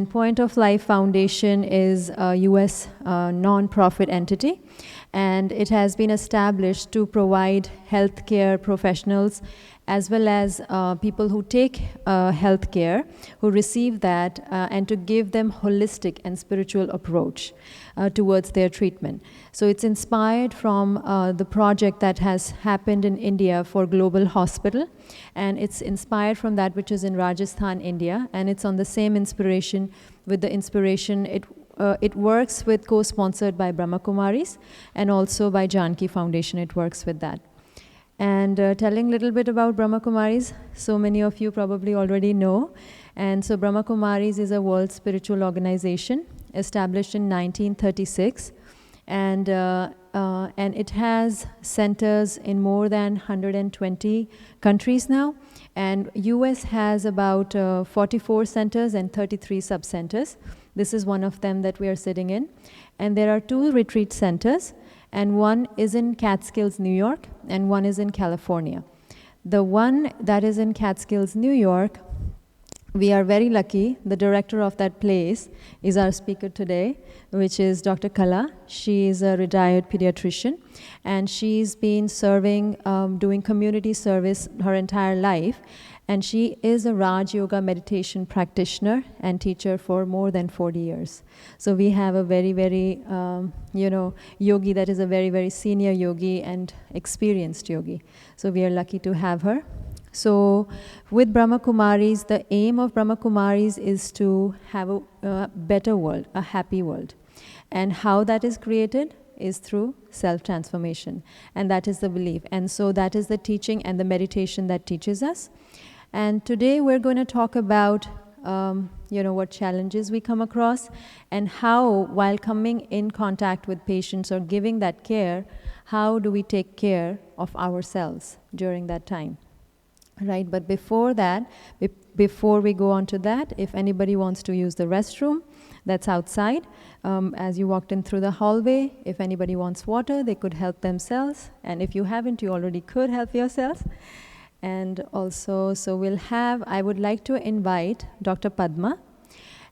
And Point of Life Foundation is a US non-profit entity, and it has been established to provide healthcare professionals as well as people who take healthcare, who receive that, and to give them holistic and spiritual approach towards their treatment. So it's inspired from the project that has happened in India for Global Hospital, and it's inspired from that which is in Rajasthan, India, and it's on the same inspiration with the inspiration. It works with co-sponsored by Brahma Kumaris and also by Janki Foundation. It works with that. And telling a little bit about Brahma Kumaris, so many of you probably already know. And so Brahma Kumaris is a world spiritual organization established in 1936. And it has centers in more than 120 countries now. And US has about 44 centers and 33 sub-centers. This is one of them that we are sitting in. And there are 2 retreat centers, and one is in Catskills, New York, and one is in California. The one that is in Catskills, New York, we are very lucky. The director of that place is our speaker today, which is Dr. Kala. She is a retired pediatrician, and she's been serving, doing community service her entire life. And she is a Raj Yoga meditation practitioner and teacher for more than 40 years. So we have a very, very, yogi that is a very, very senior yogi and experienced yogi. So we are lucky to have her. So with Brahma Kumaris, the aim of Brahma Kumaris is to have a better world, a happy world. And how that is created is through self-transformation. And that is the belief. And so that is the teaching and the meditation that teaches us. And today we're going to talk about, what challenges we come across and how, while coming in contact with patients or giving that care, how do we take care of ourselves during that time, right? But before that, before we go on to that, if anybody wants to use the restroom, that's outside. As you walked in through the hallway, if anybody wants water, they could help themselves. And if you haven't, you already could help yourselves. And also, I would like to invite Dr. Padma.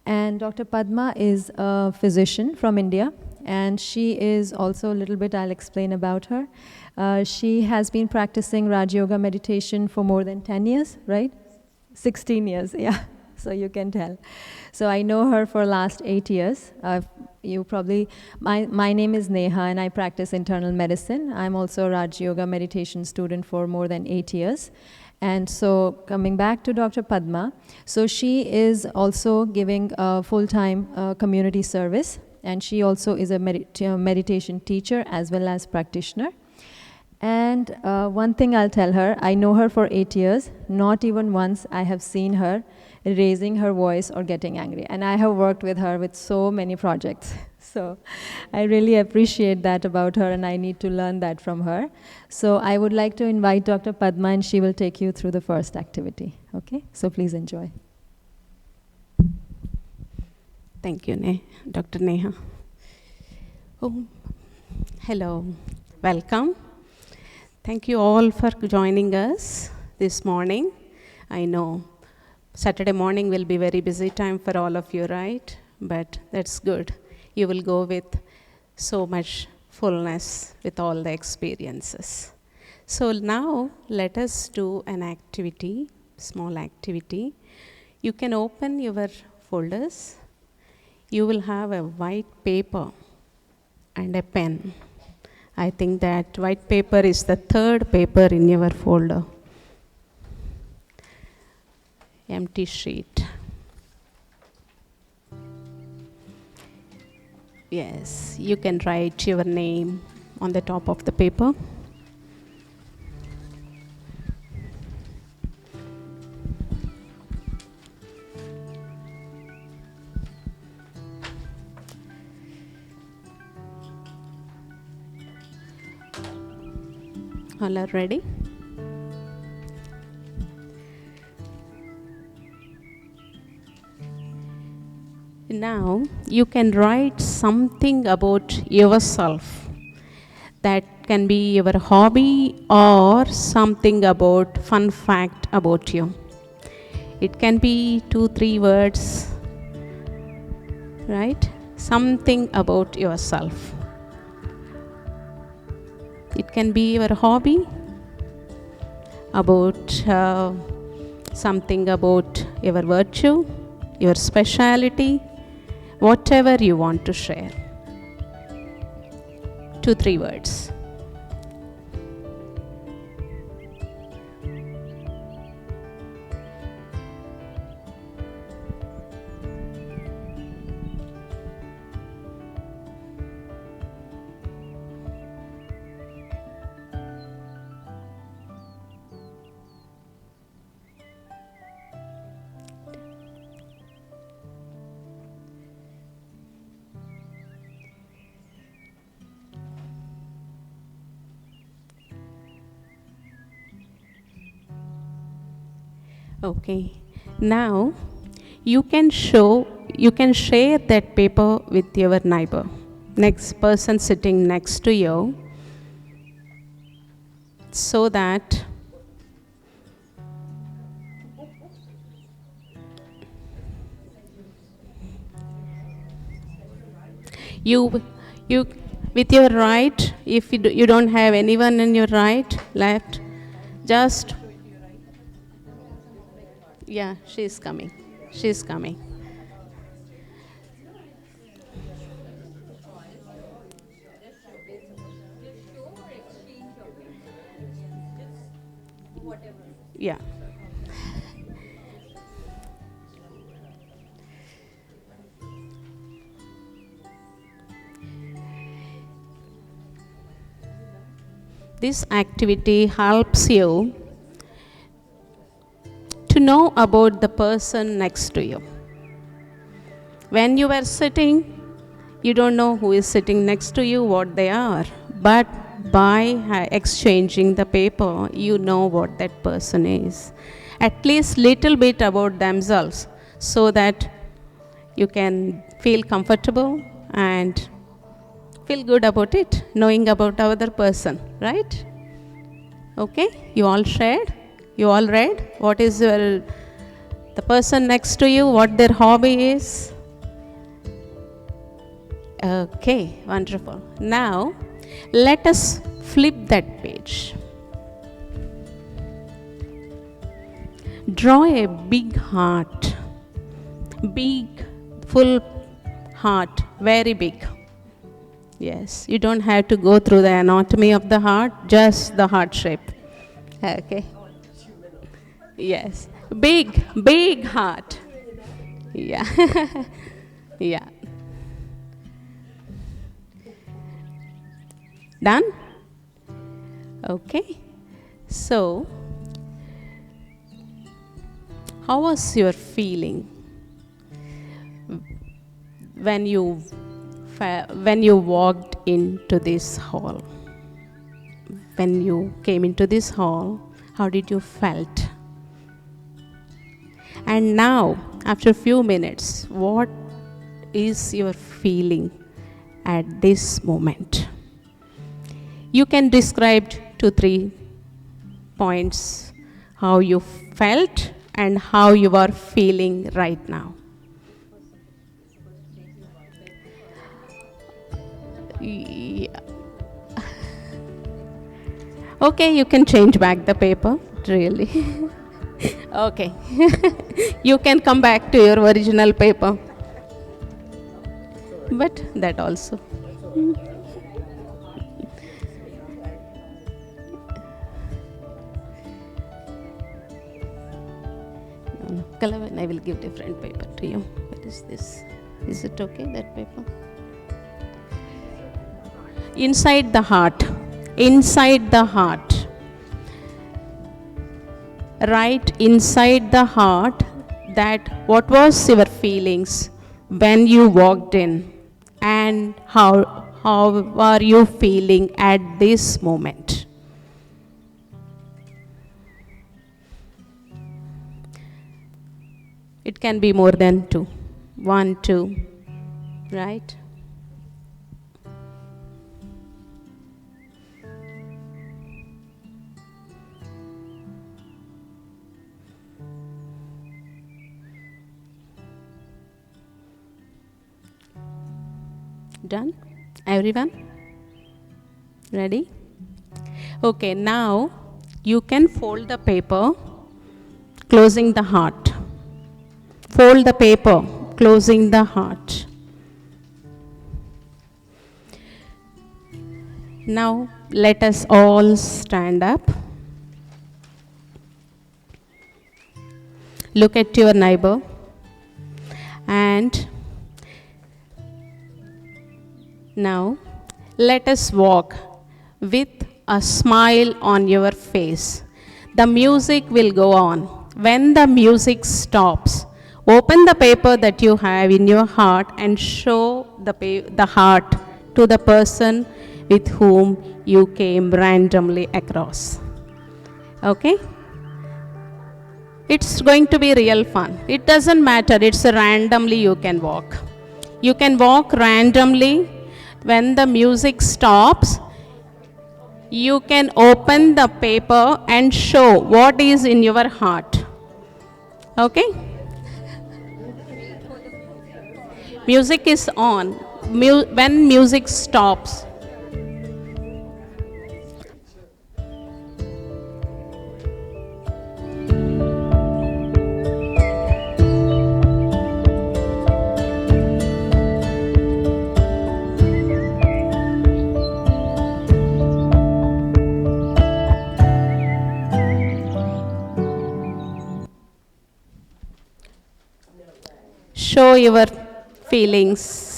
And Dr. Padma is a physician from India, and she is also a little bit, I'll explain about her. She has been practicing Raj Yoga meditation for more than 10 years, right? 16 years, yeah. So you can tell. So I know her for last 8 years. My name is Neha, and I practice internal medicine. I'm also a Raj Yoga meditation student for more than 8 years. And so coming back to Dr. Padma, so she is also giving a full-time community service, and she also is a meditation teacher as well as practitioner. And one thing I'll tell her, I know her for 8 years. Not even once I have seen her raising her voice or getting angry. And I have worked with her with so many projects. So I really appreciate that about her, and I need to learn that from her. So I would like to invite Dr. Padma, and she will take you through the first activity. Okay? So please enjoy. Thank you, Dr. Neha. Oh, hello. Welcome. Thank you all for joining us this morning. I know Saturday morning will be very busy time for all of you, right? But that's good. You will go with so much fullness with all the experiences. So now let us do an activity, small activity. You can open your folders. You will have a white paper and a pen. I think that white paper is the 3rd paper in your folder. Empty sheet. Yes, you can write your name on the top of the paper. All are ready? Now you can write something about yourself. That can be your hobby or something about fun fact about you. It can be 2-3 words right? Something about yourself. It can be your hobby, about something about your virtue, your speciality, whatever you want to share. 2-3 words. Okay, now you can share that paper with your neighbor, next person sitting next to you, so that you you with your right, if you don't have anyone in your right, left, just, yeah, she's coming. Yeah. This activity helps you to know about the person next to you. When you are sitting, you don't know who is sitting next to you, what they are. But by exchanging the paper, you know what that person is. At least little bit about themselves, so that you can feel comfortable and feel good about it, knowing about other person, right? Okay, you all shared? You all read? What is the person next to you, what their hobby is? Okay, wonderful. Now, let us flip that page. Draw a big heart. Big, full heart, very big. Yes, you don't have to go through the anatomy of the heart, just the heart shape. Okay. Yes, big heart. Yeah. Yeah. Done? Okay. So, how was your feeling when you walked into this hall? When you came into this hall, how did you felt? And now, after a few minutes, what is your feeling at this moment? You can describe 2-3 points how you felt and how you are feeling right now. Yeah. Okay, you can change back the paper, really. Okay. You can come back to your original paper. But that also. No, Kalavan, I will give different paper to you. What is this? Is it okay, that paper? Inside the heart. Inside the heart. Right inside the heart, that what was your feelings when you walked in, and how are you feeling at this moment? It can be more than 2. 1, 2, right? Done? Everyone? Ready? Okay, now you can fold the paper, closing the heart. Fold the paper, closing the heart. Now let us all stand up. Look at your neighbor and now let us walk with a smile on your face. The music will go on. When the music stops, open the paper that you have in your heart and show the heart to the person with whom you came randomly across. Okay? It's going to be real fun. It doesn't matter, it's randomly you can walk. You can walk randomly. When the music stops, you can open the paper and show what is in your heart. Okay? Music is on. When music stops, show your feelings.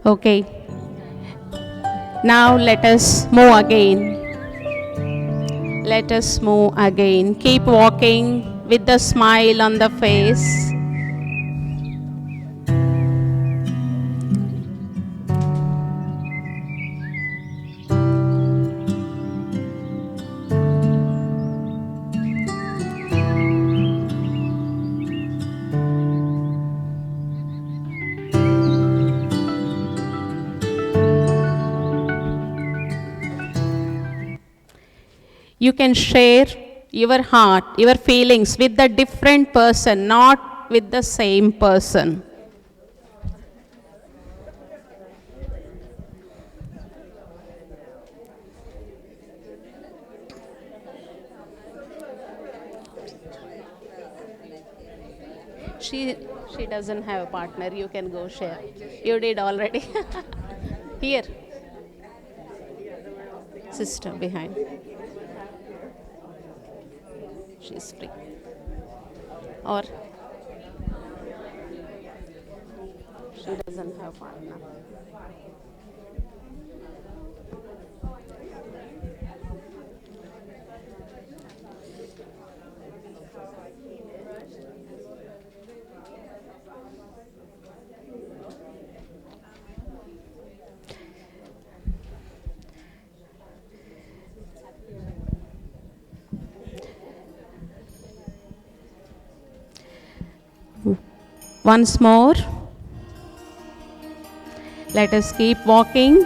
Okay. Now let us move again. Let us move again. Keep walking with the smile on the face. You can share your heart, your feelings with a different person, not with the same person. She doesn't have a partner. You can go share. You did already. Here. Sister behind. She's free. Or she doesn't have partner. Once more, let us keep walking.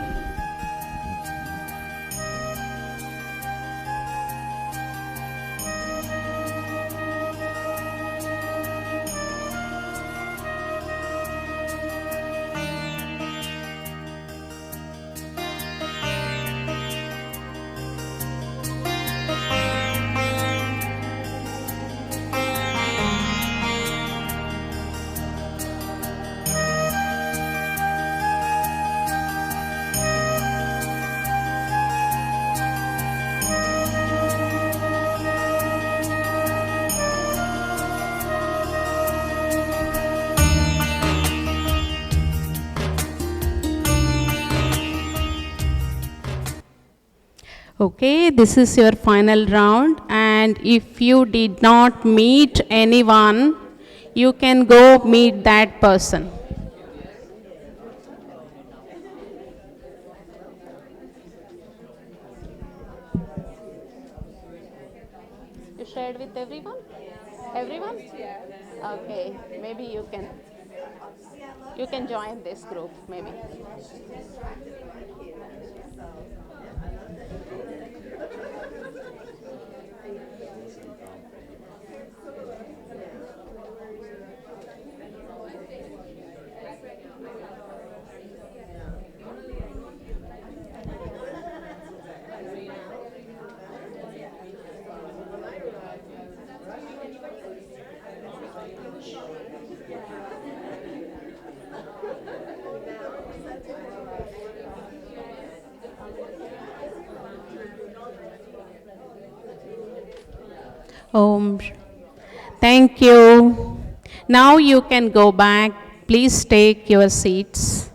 Okay, this is your final round, and if you did not meet anyone, you can go meet that person. shared with everyone? Everyone? Okay, maybe you can join this group, maybe. Oh, thank you. Now you can go back. Please take your seats.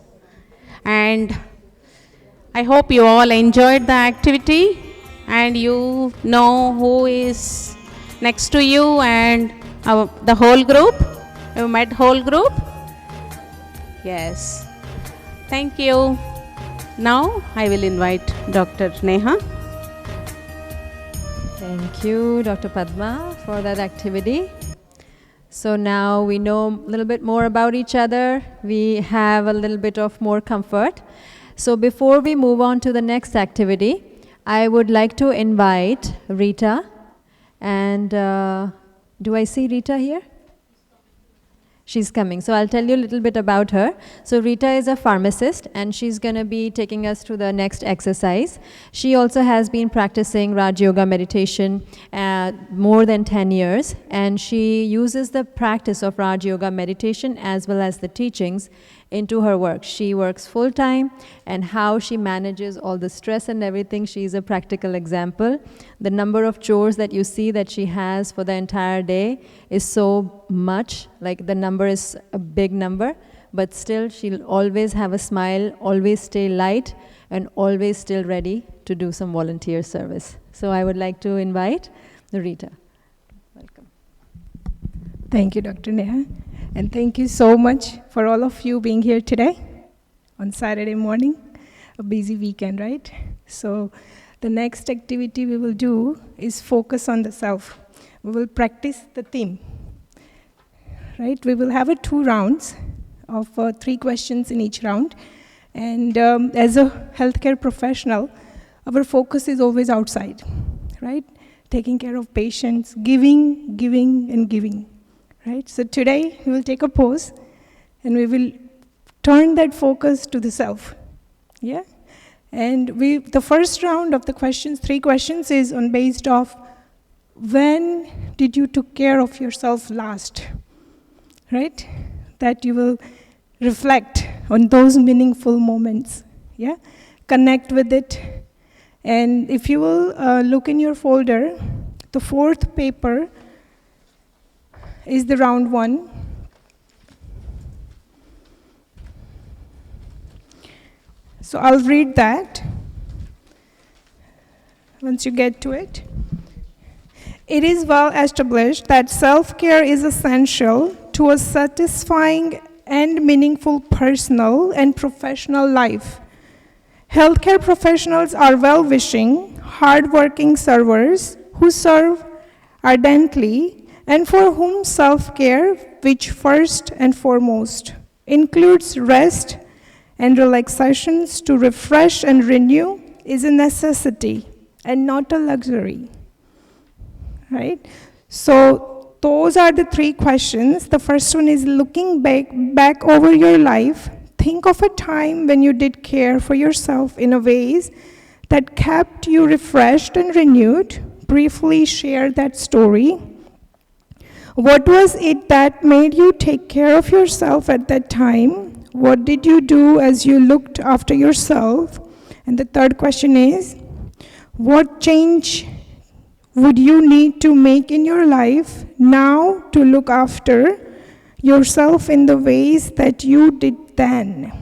And I hope you all enjoyed the activity and you know who is next to you and the whole group. You met whole group? Yes. Thank you. Now I will invite Dr. Neha. Thank you, Dr. Padma, for that activity. So now we know a little bit more about each other. We have a little bit of more comfort. So before we move on to the next activity, I would like to invite Rita. And do I see Rita here? She's coming. So I'll tell you a little bit about her. So Rita is a pharmacist and she's going to be taking us through the next exercise. She also has been practicing Raj Yoga meditation more than 10 years, and she uses the practice of Raj Yoga meditation as well as the teachings into her work. She works full-time, and how she manages all the stress and everything, she's a practical example. The number of chores that you see that she has for the entire day is so much, like the number is a big number, but still she'll always have a smile, always stay light, and always still ready to do some volunteer service. So I would like to invite Rita. Welcome. Thank you, Dr. Neha. And thank you so much for all of you being here today on Saturday morning, a busy weekend, right? So the next activity we will do is focus on the self. We will practice the theme, right? We will have 2 rounds of 3 questions in each round. And as a healthcare professional, our focus is always outside, right? Taking care of patients, giving, and giving. Right? So today we will take a pause and we will turn that focus to the self. Yeah? And the first round of the questions, 3 questions, is on based off when did you took care of yourself last? Right? That you will reflect on those meaningful moments. Yeah? Connect with it. And if you will look in your folder, the 4th paper is the round 1. So I'll read that once you get to it. It is well established that self-care is essential to a satisfying and meaningful personal and professional life. Healthcare professionals are well-wishing, hard-working servers who serve ardently and for whom self-care, which first and foremost includes rest and relaxations to refresh and renew, is a necessity and not a luxury, right? So those are the 3 questions. The first one is looking back over your life. Think of a time when you did care for yourself in a ways that kept you refreshed and renewed. Briefly share that story. What was it that made you take care of yourself at that time? What did you do as you looked after yourself? And the third question is, what change would you need to make in your life now to look after yourself in the ways that you did then?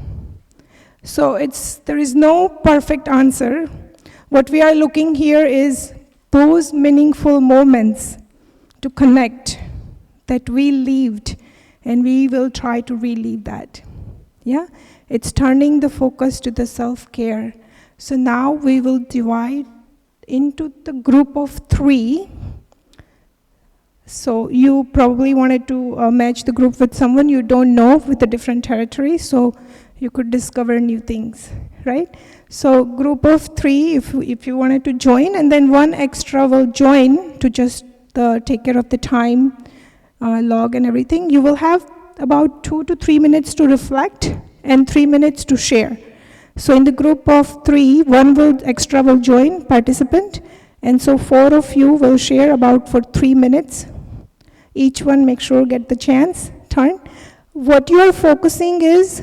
So there is no perfect answer. What we are looking here is those meaningful moments to connect that we lived, and we will try to relive that. Yeah? It's turning the focus to the self-care. So now we will divide into the group of 3 So you probably wanted to match the group with someone you don't know with a different territory, so you could discover new things, right? So group of 3, if you wanted to join, and then 1 extra will join to just take care of the time, log and everything. You will have about 2 to 3 minutes to reflect and 3 minutes to share. So in the group of 3, 1 extra will join, participant, and so 4 of you will share about for 3 minutes. Each one make sure get the chance, turn. What you are focusing is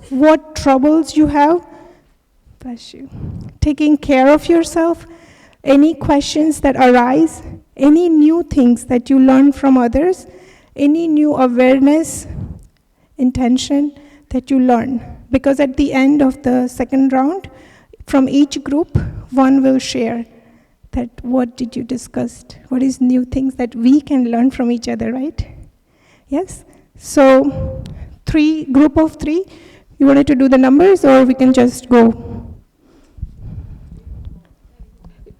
what troubles you have, bless you, taking care of yourself, any questions that arise, any new things that you learn from others, any new awareness, intention that you learn. Because at the end of the second round, from each group, 1 will share that what did you discuss, what is new things that we can learn from each other, right? Yes? So, group of 3, you wanted to do the numbers or we can just go?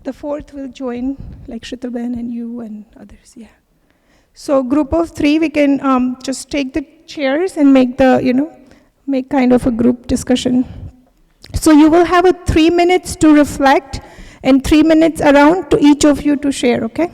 The 4th will join, like Shritalben and you and others, yeah. So group of 3, we can just take the chairs and make make kind of a group discussion. So you will have 3 minutes to reflect and 3 minutes around to each of you to share, okay?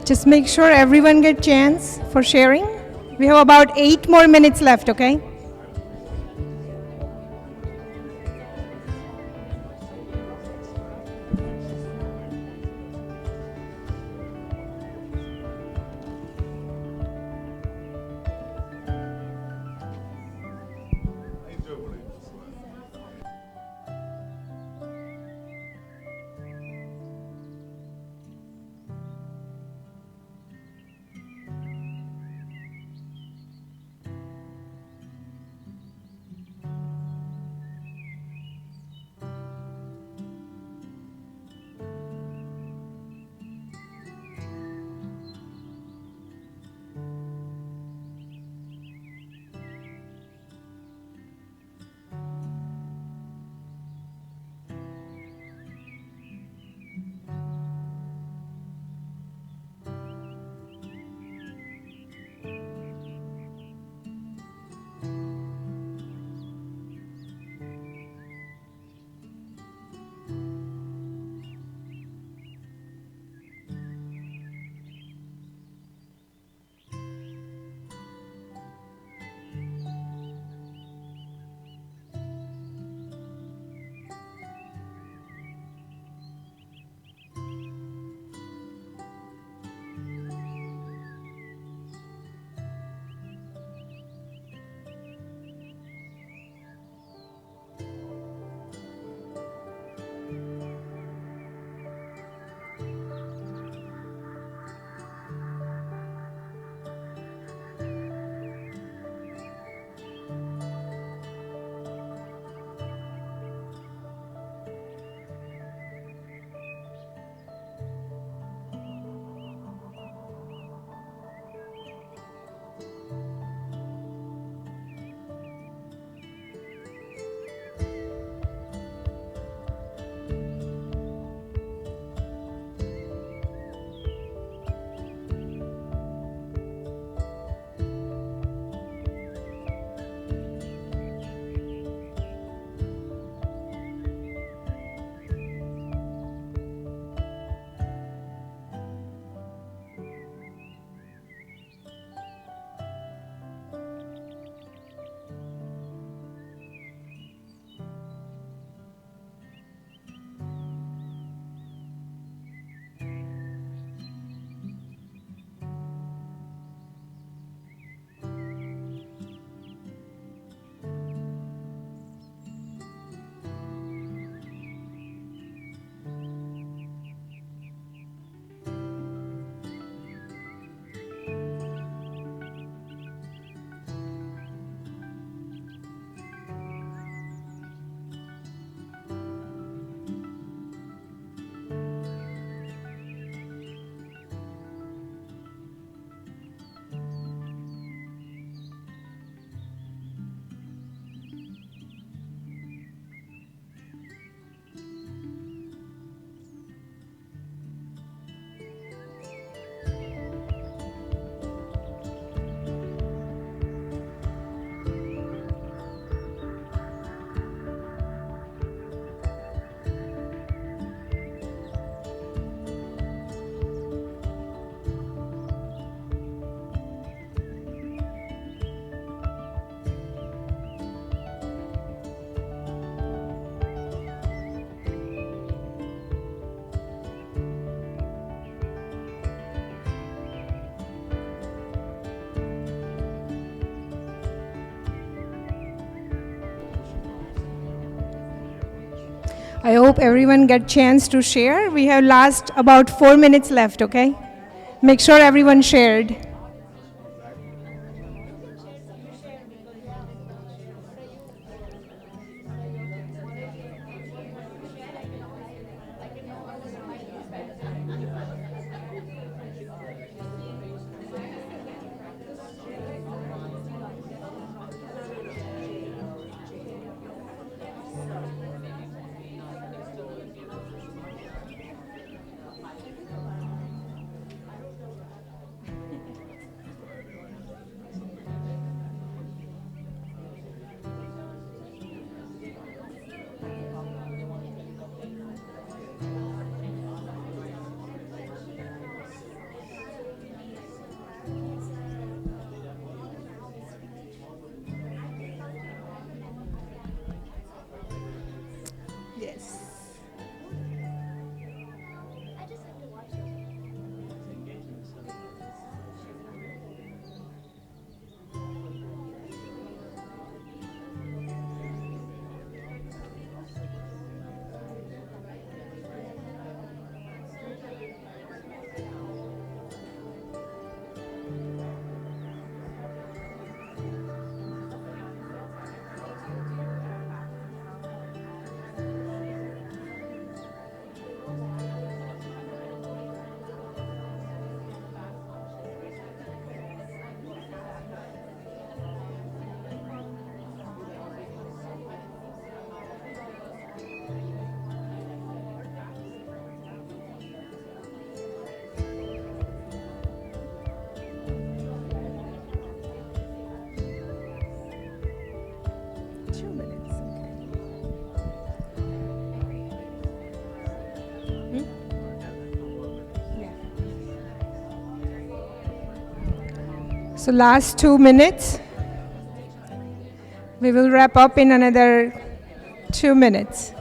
Just make sure everyone get chance for sharing. We have about 8 more minutes left, okay? I hope everyone get chance to share. We have last about 4 minutes left, okay? Make sure everyone shared. So last 2 minutes. We will wrap up in another 2 minutes.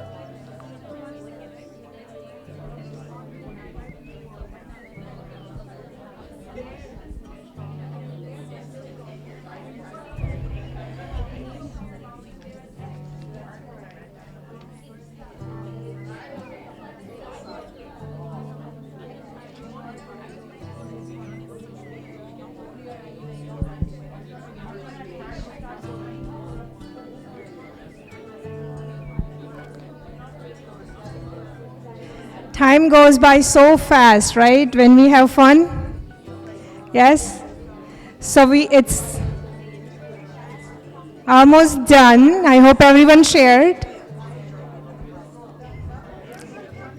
Time goes by so fast, right? When we have fun. Yes? So it's almost done. I hope everyone shared.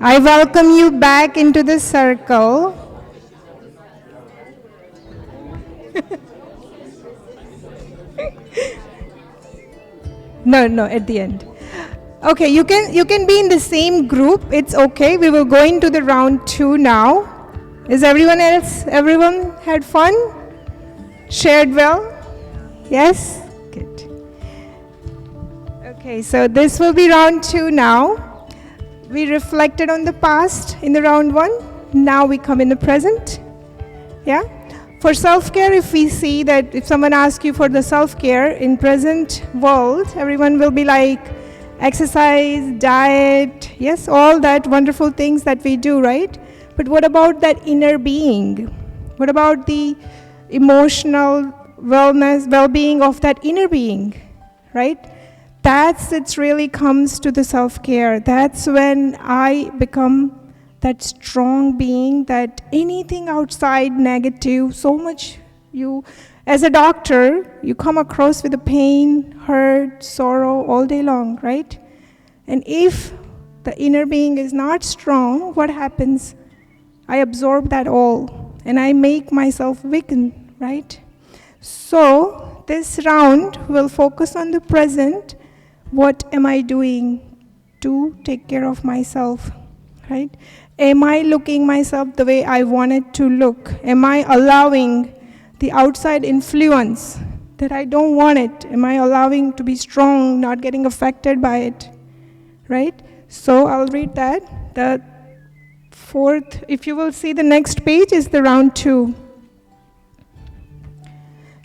I welcome you back into the circle. No, at the end. Okay, you can be in the same group. It's okay. We will go into the round 2 now. Is everyone had fun? Shared well? Yes? Good. Okay, so this will be round 2 now. We reflected on the past in the round 1. Now we come in the present. Yeah? For self-care, if we see that if someone asks you for the self-care in present world, everyone will be like, exercise, diet, yes, all that wonderful things that we do, right? But what about that inner being? What about the emotional wellness, well-being of that inner being, right? It really comes to the self-care. That's when I become that strong being, that anything outside negative, so much as a doctor, you come across with the pain, hurt, sorrow all day long, right? And if the inner being is not strong, what happens? I absorb that all, and I make myself weaken, right? So this round will focus on the present. What am I doing to take care of myself, right? Am I looking myself the way I want it to look? Am I allowing the outside influence that I don't want it? Am I allowing to be strong, not getting affected by it, right? So I'll read that. The fourth, if you will see the next page, is the round 2.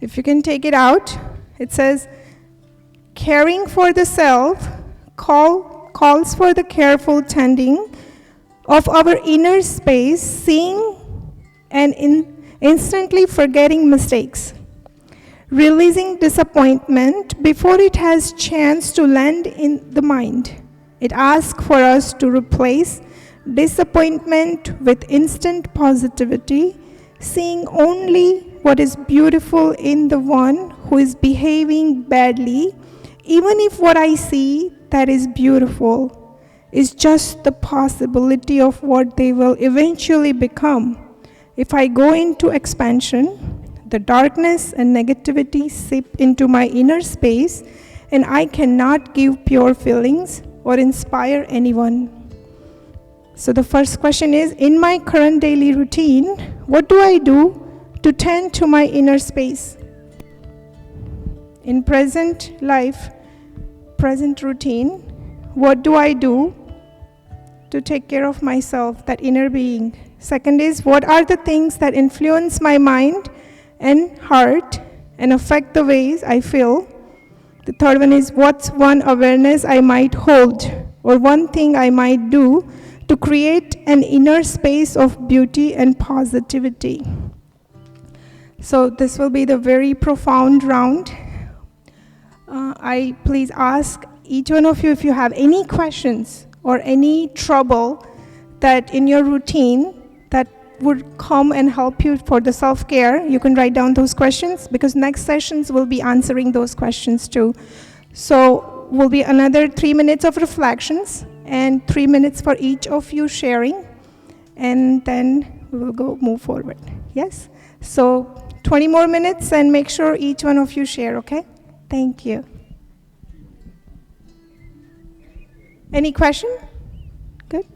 If you can take it out, it says, caring for the self calls for the careful tending of our inner space, seeing and instantly forgetting mistakes, releasing disappointment before it has chance to land in the mind. It asks for us to replace disappointment with instant positivity, seeing only what is beautiful in the one who is behaving badly, even if what I see that is beautiful is just the possibility of what they will eventually become. If I go into expansion, the darkness and negativity seep into my inner space, and I cannot give pure feelings or inspire anyone. So the first question is, in my current daily routine, what do I do to tend to my inner space? In present life, present routine, what do I do to take care of myself, that inner being? Second is, what are the things that influence my mind and heart and affect the ways I feel? The third one is, what's one awareness I might hold or one thing I might do to create an inner space of beauty and positivity? So this will be the very profound round. I please ask each one of you if you have any questions or any trouble that in your routine that would come and help you for the self-care. You can write down those questions, because next sessions will be answering those questions too. So will be another 3 minutes of reflections and 3 minutes for each of you sharing, and then we will move forward. Yes? So 20 more minutes, and make sure each one of you share, okay? Thank you. Any question? Good.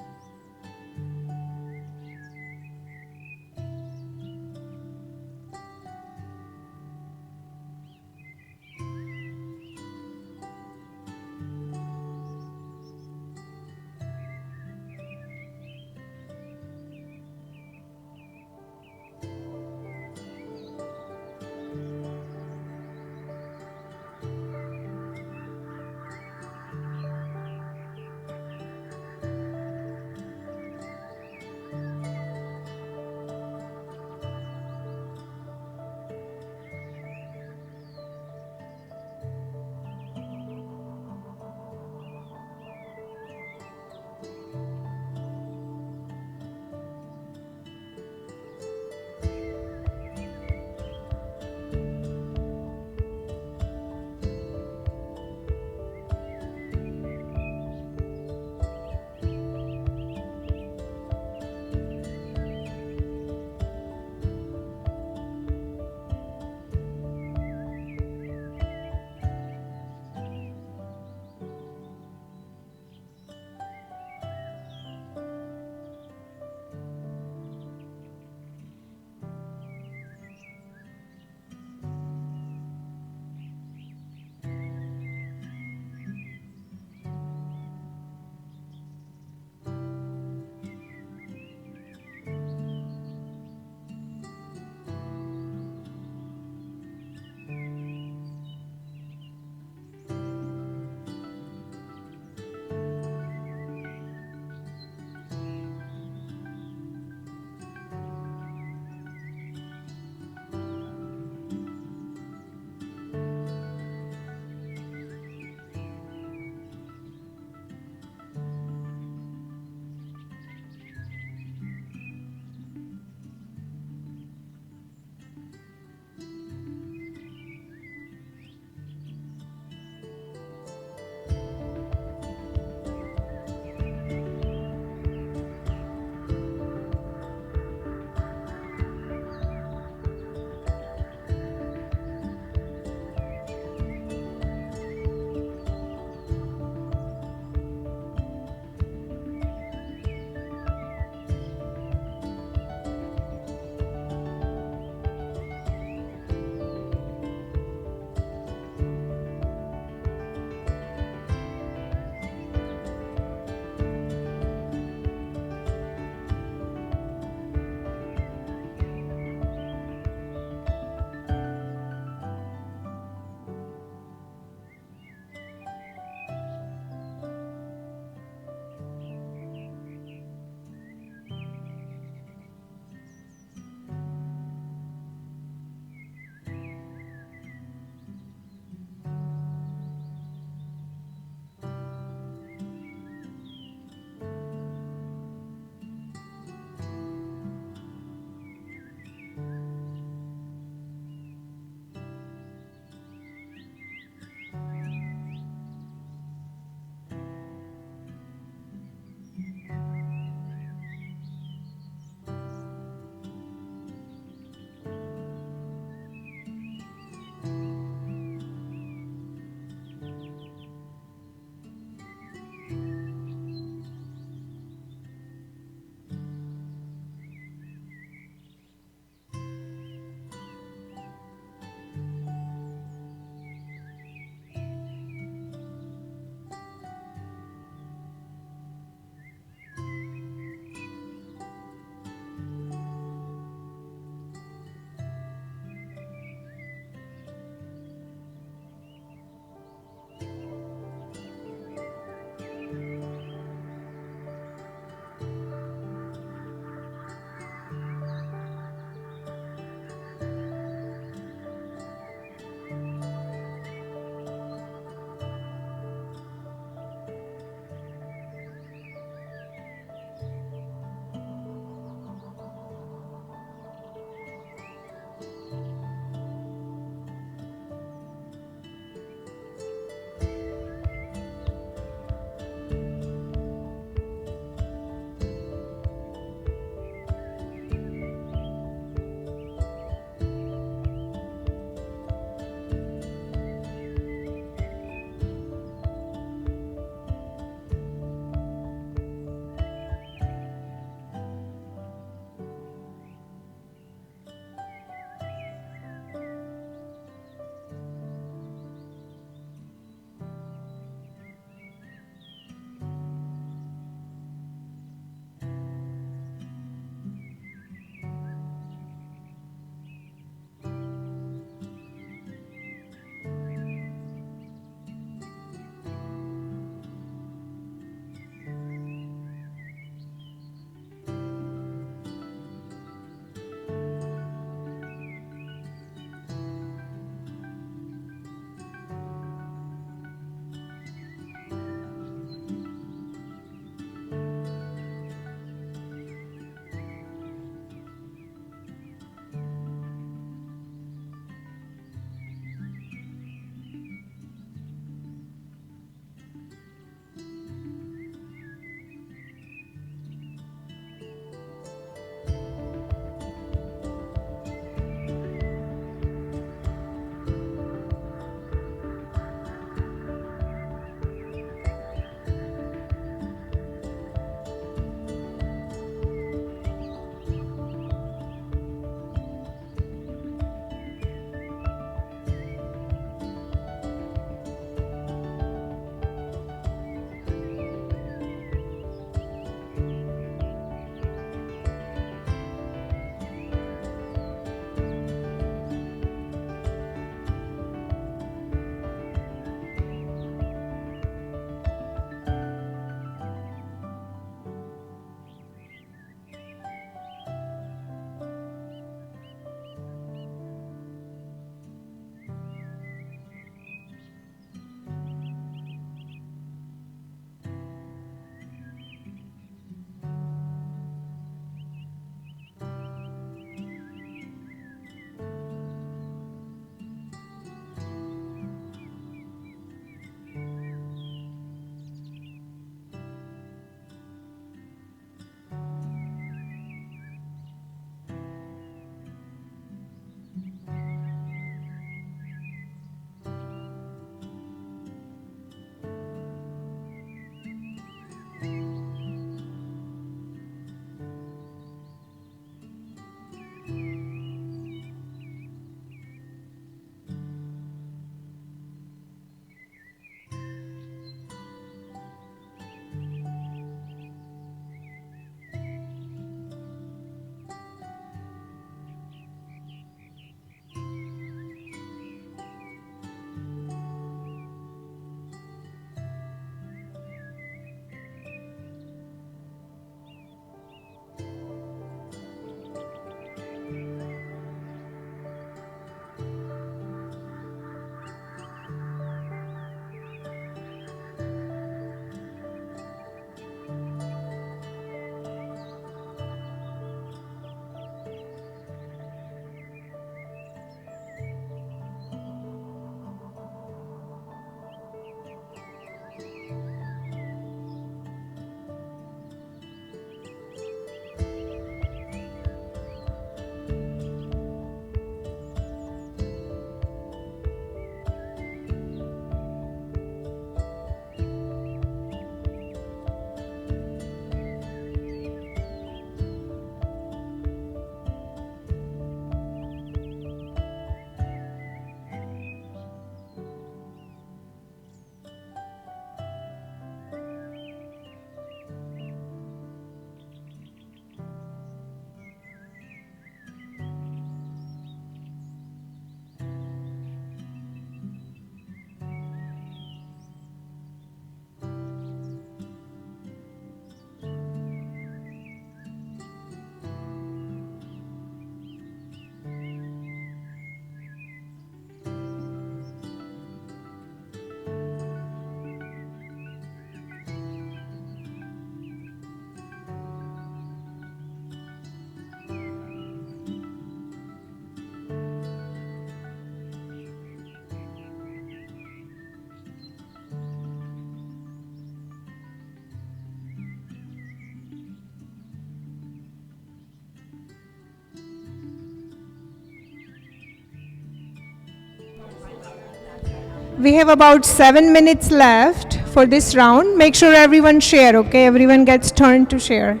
We have about 7 minutes left for this round. Make sure everyone share, okay? Everyone gets turn to share.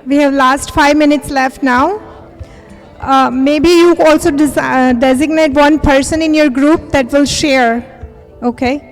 We have last 5 minutes left now. Maybe you also designate one person in your group that will share, okay?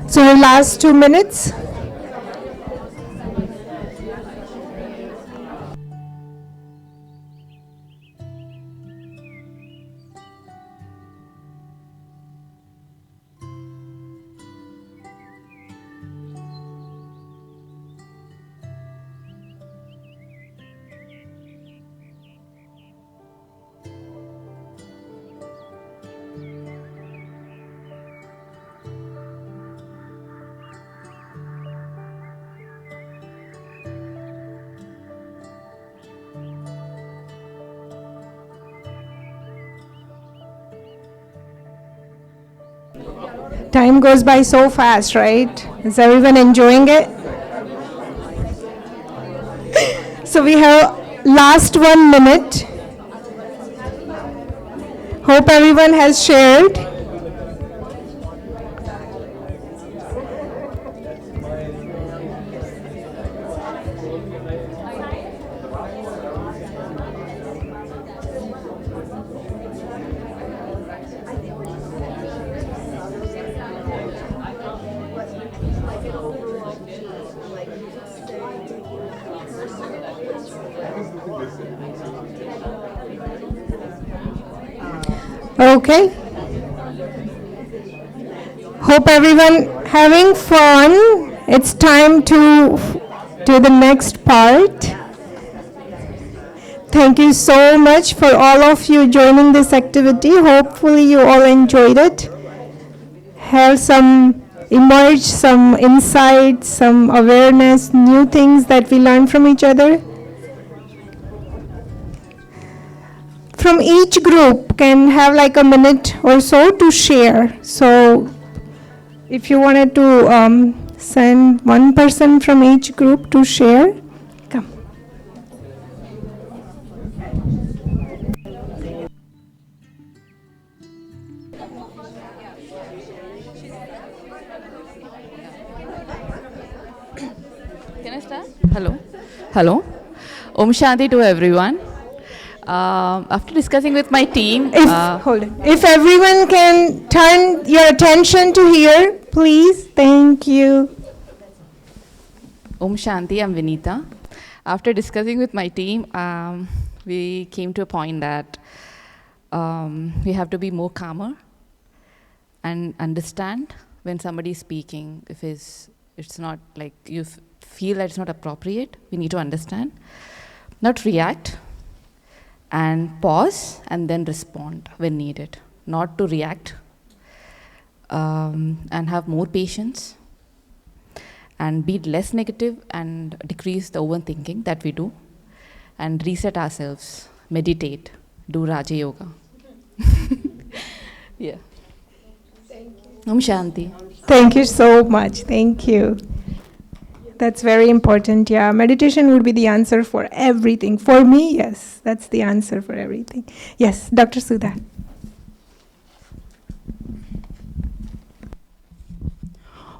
So your last 2 minutes. Time goes by so fast, right? Is everyone enjoying it? So we have last 1 minute. Hope everyone has shared. Okay. Hope everyone having fun. It's time to do the next part. Thank you so much for all of you joining this activity. Hopefully you all enjoyed it. Have some insights, some awareness, new things that we learned from each other. From each group can have like a minute or so to share. So if you wanted to send one person from each group to share, come. Can I start? Hello. Hello. Om Shanti to everyone. After discussing with my team, Hold on. If everyone can turn your attention to here, please. Thank you. Om Shanti, I'm Vinita. After discussing with my team, we came to a point that we have to be more calmer and understand when somebody is speaking. If it's not like you feel that it's not appropriate, we need to understand, not react, and pause and then respond when needed, not to react, and have more patience and be less negative and decrease the overthinking that we do, and reset ourselves, meditate, do Raja Yoga. Yeah. Om Shanti. Thank you so much. Thank you. That's very important. Yeah, meditation would be the answer for everything. For me, yes, that's the answer for everything. Yes, Dr. Sudha.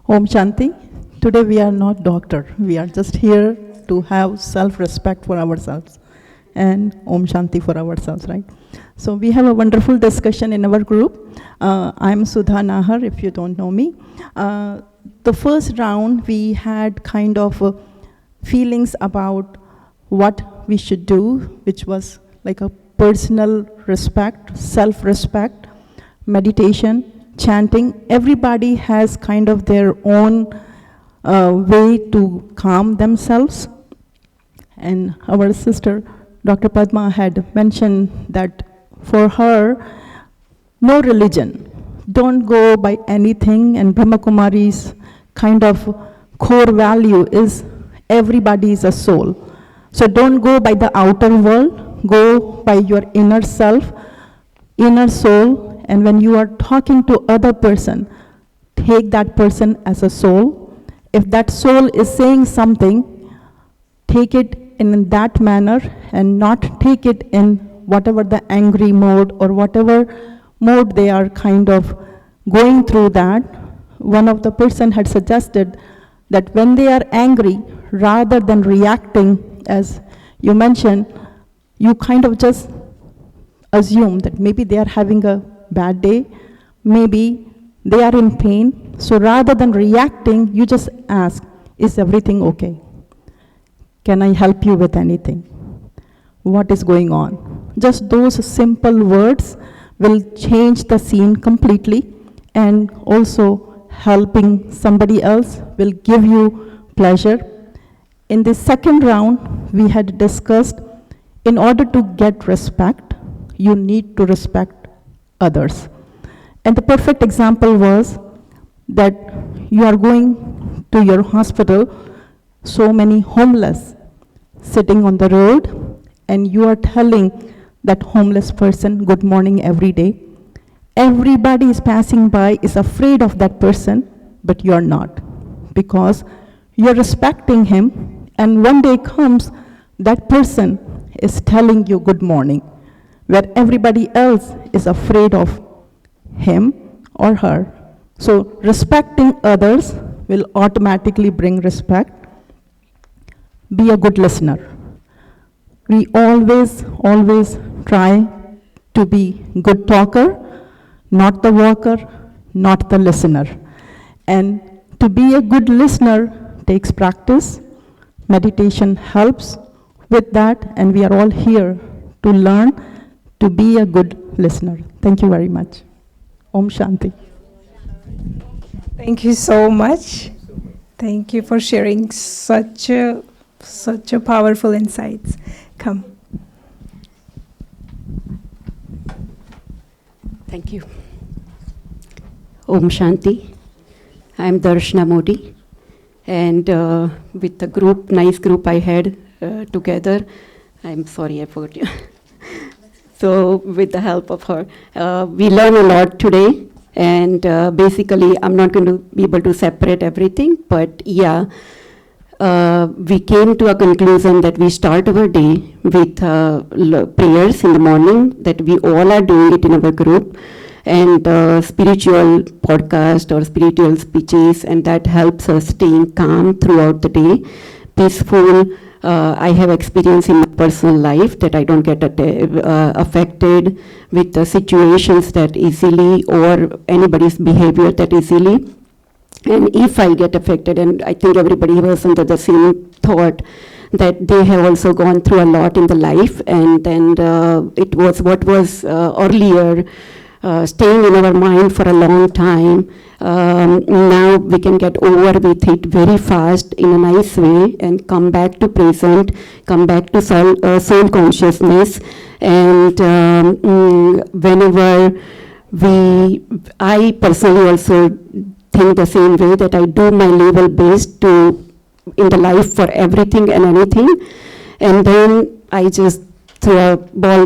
Om Shanti. Today we are not doctor. We are just here to have self-respect for ourselves and Om Shanti for ourselves, right? So we have a wonderful discussion in our group. I'm Sudha Nahar, if you don't know me. The first round, we had kind of feelings about what we should do, which was like a personal respect, self-respect, meditation, chanting. Everybody has kind of their own way to calm themselves. And our sister, Dr. Padma, had mentioned that for her, no religion. Don't go by anything, and Brahma Kumari's kind of core value is everybody is a soul. So don't go by the outer world, go by your inner self, inner soul, and when you are talking to other person, take that person as a soul. If that soul is saying something, take it in that manner and not take it in whatever the angry mode or whatever mode they are kind of going through that. One of the person had suggested that when they are angry, rather than reacting, as you mentioned, you kind of just assume that maybe they are having a bad day, maybe They are in pain. So rather than reacting, you just ask, is everything okay? Can I help you with anything? What is going on? Just those simple words will change the scene completely, and also helping somebody else will give you pleasure. In the second round, we had discussed, in order to get respect, you need to respect others. And the perfect example was that you are going to your hospital, so many homeless sitting on the road, and you are telling that homeless person good morning every day. Everybody is passing by is afraid of that person, but you are not, because you are respecting him, and one day comes, that person is telling you good morning, where everybody else is afraid of him or her. So respecting others will automatically bring respect. Be a good listener. We always try to be good talker, not the walker, not the listener. And to be a good listener takes practice. Meditation helps with that, and we are all here to learn to be a good listener. Thank you very much. Om Shanti. Thank you so much. Thank you for sharing such a powerful insights. Come. Thank you. Om Shanti. I'm Darshana Modi, and with the group, nice group I had together, I'm sorry I forgot you. So with the help of her, we learn a lot today, and basically I'm not going to be able to separate everything, but yeah, we came to a conclusion that we start our day with prayers in the morning, that we all are doing it in our group, and spiritual podcast or spiritual speeches, and that helps us staying calm throughout the day, peaceful. I have experience in my personal life that I don't get affected with the situations that easily, or anybody's behavior that easily. And if I get affected, and I think everybody was under the same thought, that they have also gone through a lot in the life, and then it was what was earlier staying in our mind for a long time. Now we can get over with it very fast in a nice way and come back to present, come back to soul consciousness. And whenever I personally also think the same way, that I do my level best to in the life for everything and anything, and then I just throw a ball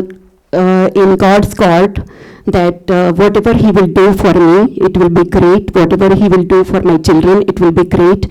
in God's court, that whatever He will do for me, it will be great. Whatever He will do for my children, it will be great,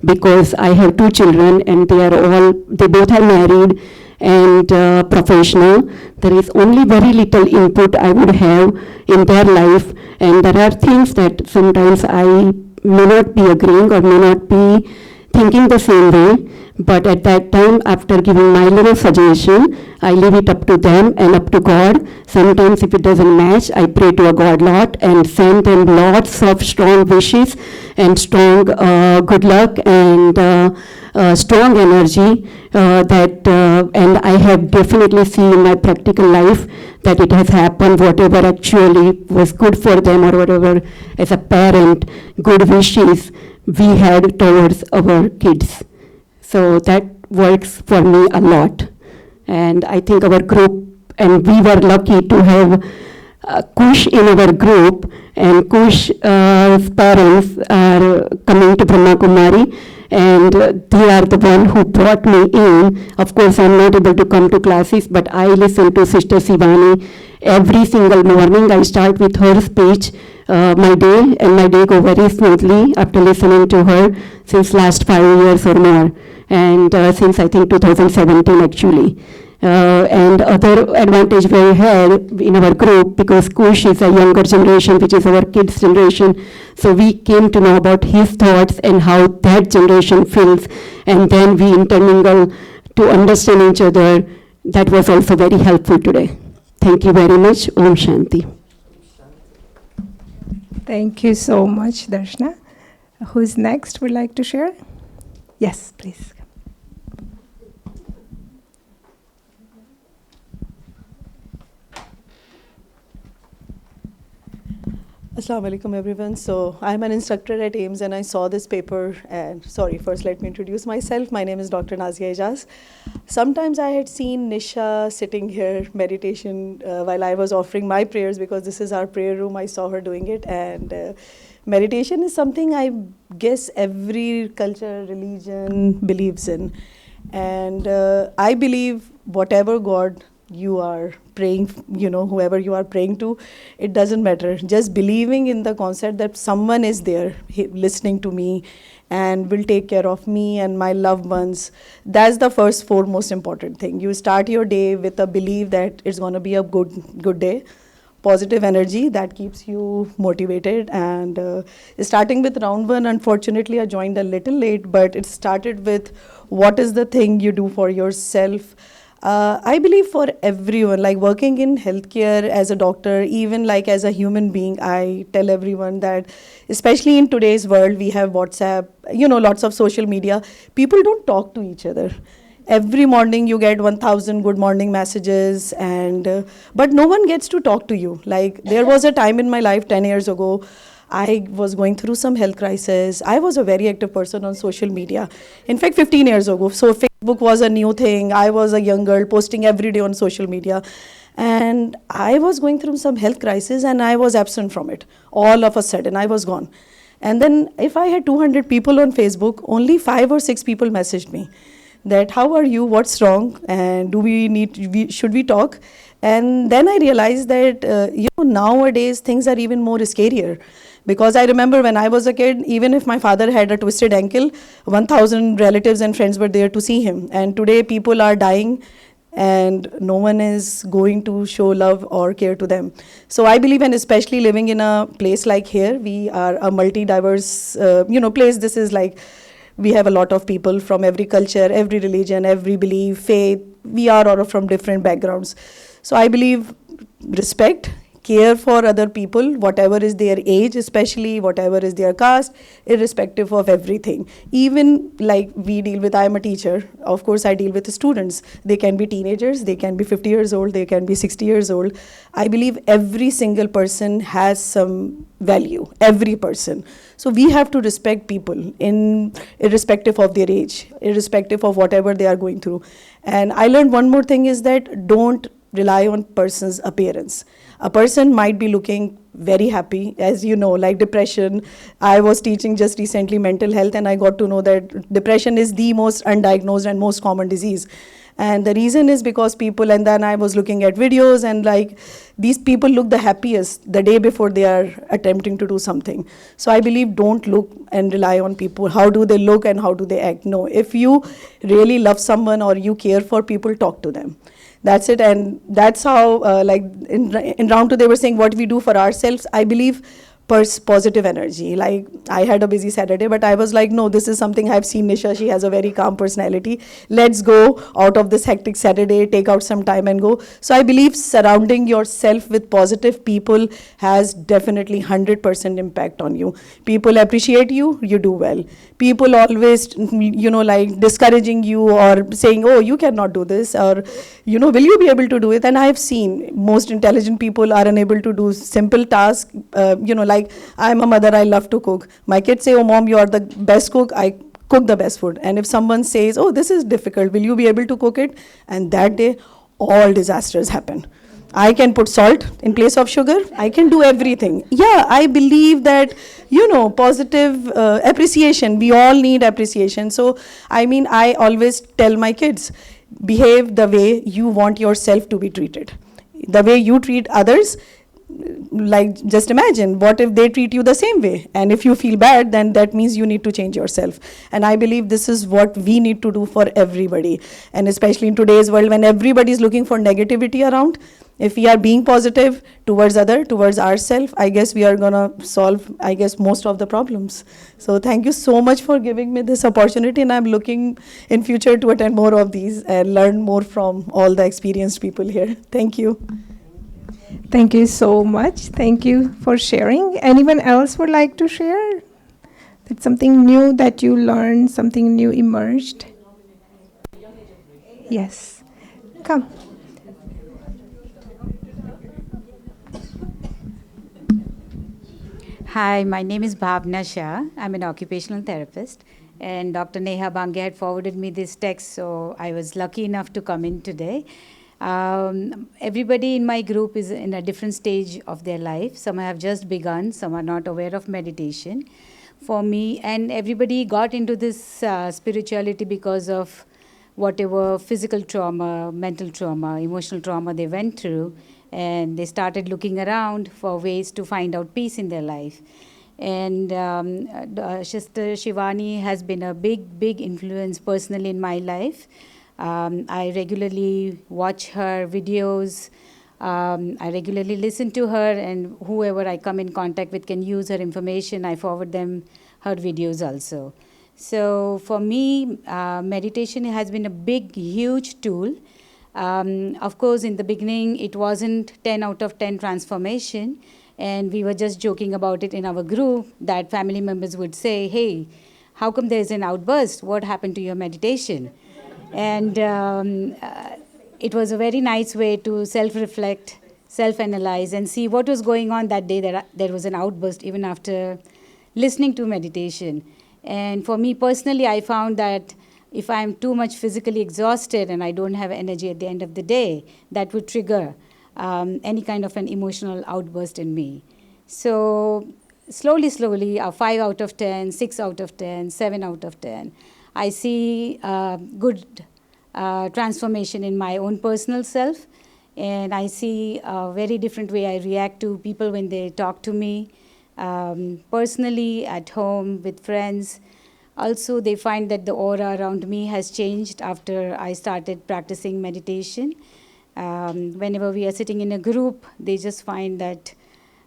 because I have 2 children, and they both are married and professional. There is only very little input I would have in their life, and there are things that sometimes I may not be agreeing or may not be thinking the same way, but at that time, after giving my little suggestion, I leave it up to them and up to God. Sometimes if it doesn't match, I pray to a God lot and send them lots of strong wishes and strong good luck and strong energy and I have definitely seen in my practical life that it has happened, whatever actually was good for them, or whatever as a parent, good wishes we had towards our kids. So that works for me a lot. And I think our group, and we were lucky to have Kush in our group, and Kush's parents are coming to Brahma Kumari, and they are the one who brought me in. Of course, I'm not able to come to classes, but I listen to Sister Sivani every single morning. I start with her speech my day, and my day go very smoothly after listening to her since last 5 years or more, and since I think 2017 actually. And other advantage we had in our group, because Kush is a younger generation, which is our kids' generation, so we came to know about his thoughts and how that generation feels, and then we intermingle to understand each other. That was also very helpful today. Thank you very much. Om Shanti. Thank you so much, Darshana. Who's next would like to share? Yes, please. Assalamu alaikum everyone. So I'm an instructor at AIMS and I saw this paper and sorry, first let me introduce myself. My name is Dr. Nazia Ijaz. Sometimes I had seen Nisha sitting here meditation while I was offering my prayers because this is our prayer room. I saw her doing it and meditation is something I guess every culture, religion believes in. And I believe whatever God you are praying, whoever you are praying to, it doesn't matter. Just believing in the concept that someone is there listening to me and will take care of me and my loved ones. That's the first foremost important thing. You start your day with a belief that it's going to be a good day. Positive energy that keeps you motivated. And starting with round one, unfortunately I joined a little late, but it started with what is the thing you do for yourself. I believe for everyone, like working in healthcare as a doctor, even like as a human being, I tell everyone that, especially in today's world, we have WhatsApp, lots of social media. People don't talk to each other. Every morning you get 1,000 good morning messages, but no one gets to talk to you. Like there was a time in my life 10 years ago, I was going through some health crisis. I was a very active person on social media. In fact, 15 years ago. So Facebook was a new thing. I was a young girl posting every day on social media. And I was going through some health crisis and I was absent from it. All of a sudden, I was gone. And then if I had 200 people on Facebook, only 5 or 6 people messaged me that, how are you, what's wrong, and should we talk? And then I realized that, nowadays things are even more scarier. Because I remember when I was a kid, even if my father had a twisted ankle, 1,000 relatives and friends were there to see him. And today people are dying and no one is going to show love or care to them. So I believe, and especially living in a place like here, we are a multi-diverse place. This is like, we have a lot of people from every culture, every religion, every belief, faith. We are all from different backgrounds. So I believe respect, care for other people, whatever is their age, especially whatever is their caste, irrespective of everything. Even like we deal with, I'm a teacher, of course I deal with the students. They can be teenagers, they can be 50 years old, they can be 60 years old. I believe every single person has some value, every person. So we have to respect people irrespective of their age, irrespective of whatever they are going through. And I learned one more thing is that don't rely on person's appearance. A person might be looking very happy, as you know, like depression. I was teaching just recently mental health and I got to know that depression is the most undiagnosed and most common disease. And the reason is because people, and then I was looking at videos and like these people look the happiest the day before they are attempting to do something. So I believe don't look and rely on people. How do they look and how do they act? No, if you really love someone or you care for people, talk to them. That's it. And that's how, in round 2, they were saying what we do for ourselves. I believe positive energy. Like I had a busy Saturday, but I was like, no, this is something I've seen Nisha. She has a very calm personality. Let's go out of this hectic Saturday, take out some time and go. So I believe surrounding yourself with positive people has definitely 100% impact on you. People appreciate you, you do well. People always, like discouraging you or saying, oh, you cannot do this, or, will you be able to do it? And I've seen most intelligent people are unable to do simple tasks, like I'm a mother, I love to cook. My kids say, oh mom, you are the best cook, I cook the best food. And if someone says, oh, this is difficult, will you be able to cook it? And that day, all disasters happen. I can put salt in place of sugar, I can do everything. Yeah, I believe that, positive appreciation, we all need appreciation. So, I always tell my kids, behave the way you want yourself to be treated. The way you treat others, like just imagine what if they treat you the same way, and if you feel bad, then that means you need to change yourself. And I believe this is what we need to do for everybody, and especially in today's world when everybody is looking for negativity around. If we are being positive towards ourselves, I guess we are gonna solve, most of the problems. So thank you so much for giving me this opportunity, and I'm looking in future to attend more of these and learn more from all the experienced people here. Thank you. Thank you so much. Thank you for sharing. Anyone else would like to share? That something new that you learned, something new emerged? Yes. Come. Hi, my name is Bhavna Shah. I'm an occupational therapist. And Dr. Neha Bangia had forwarded me this text, so I was lucky enough to come in today. Everybody in my group is in a different stage of their life. Some have just begun, some are not aware of meditation. For me, and everybody got into this spirituality because of whatever physical trauma, mental trauma, emotional trauma they went through, and they started looking around for ways to find out peace in their life. And Sister Shivani has been a big influence personally in my life. I regularly watch her videos. I regularly listen to her, and whoever I come in contact with can use her information. I forward them her videos also. So for me, meditation has been a huge tool. Of course, in the beginning, it wasn't 10 out of 10 transformation. And we were just joking about it in our group that family members would say, hey, how come there's an outburst? What happened to your meditation? And it was a very nice way to self-reflect, self-analyze, and see what was going on that day that there was an outburst even after listening to meditation. And for me personally, I found that if I'm too much physically exhausted and I don't have energy at the end of the day, that would trigger any kind of an emotional outburst in me. So slowly, 5 out of 10, 6 out of 10, 7 out of 10, I see good transformation in my own personal self, and I see a very different way I react to people when they talk to me, personally, at home, with friends. Also, they find that the aura around me has changed after I started practicing meditation. Whenever we are sitting in a group, they just find that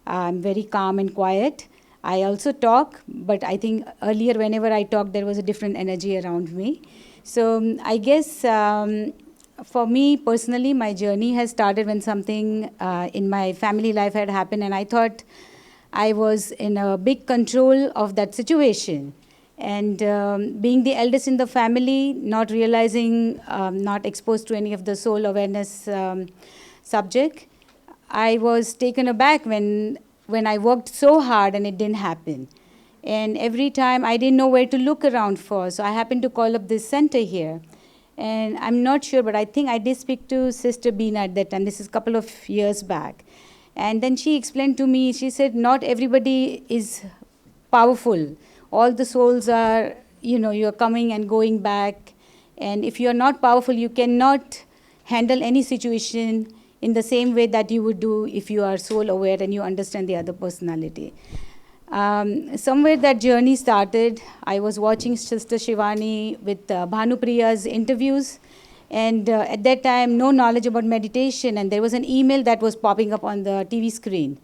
I'm very calm and quiet. I also talk, but I think earlier whenever I talked, there was a different energy around me. So I guess for me personally, my journey has started when something in my family life had happened, and I thought I was in a big control of that situation. And being the eldest in the family, not realizing, not exposed to any of the soul awareness subject, I was taken aback when I worked so hard and it didn't happen. And every time I didn't know where to look around for, so I happened to call up this center here. And I'm not sure, but I think I did speak to Sister Beena at that time. This is a couple of years back. And then she explained to me, she said, not everybody is powerful. All the souls are, you're coming and going back. And if you're not powerful, you cannot handle any situation in the same way that you would do if you are soul aware and you understand the other personality. Somewhere that journey started. I was watching Sister Shivani with Bhanupriya's interviews. And at that time, no knowledge about meditation. And there was an email that was popping up on the TV screen.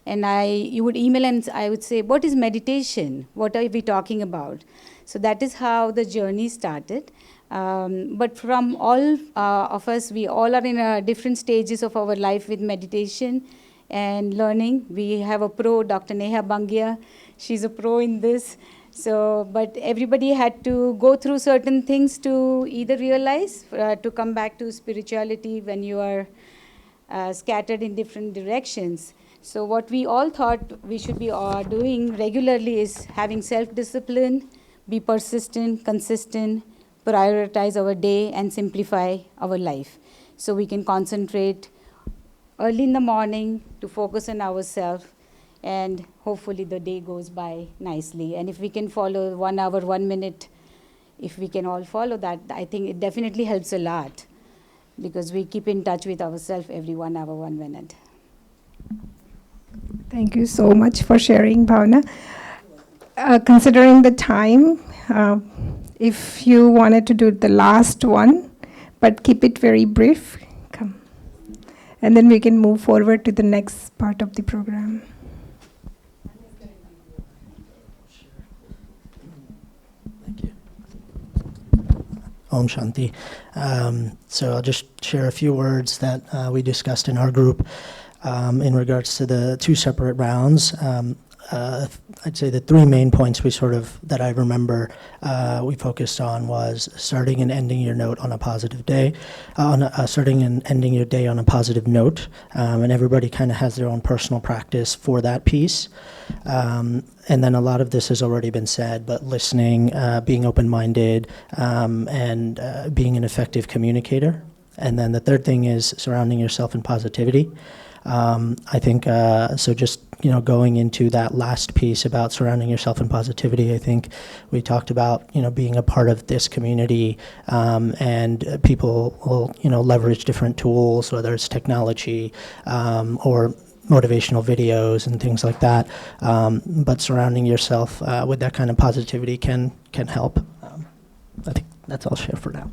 And you would email and I would say, what is meditation? What are we talking about? So that is how the journey started. But from all of us, we all are in different stages of our life with meditation and learning. We have a pro, Dr. Neha Bangia. She's a pro in this. So, but everybody had to go through certain things to either realize, to come back to spirituality when you are scattered in different directions. So what we all thought we should be doing regularly is having self-discipline, be persistent, consistent, prioritize our day, and simplify our life. So we can concentrate early in the morning to focus on ourselves, and hopefully the day goes by nicely. And if we can follow 1 hour, 1 minute, if we can all follow that, I think it definitely helps a lot, because we keep in touch with ourselves every 1 hour, 1 minute. Thank you so much for sharing, Bhavna. Considering the time, if you wanted to do the last one, but keep it very brief, come. And then we can move forward to the next part of the program. Thank you. Om Shanti. So I'll just share a few words that we discussed in our group. in regards to the two separate rounds. I'd say the three main points that I remember we focused on was starting and ending your note on a positive day, starting and ending your day on a positive note, and everybody kind of has their own personal practice for that piece. And then a lot of this has already been said, but listening, being open-minded, and being an effective communicator. And then the third thing is surrounding yourself in positivity. I think, so just, going into that last piece about surrounding yourself in positivity, I think we talked about, being a part of this community, and people will, leverage different tools, whether it's technology, or motivational videos and things like that. But surrounding yourself with that kind of positivity can help. I think that's all I'll share for now.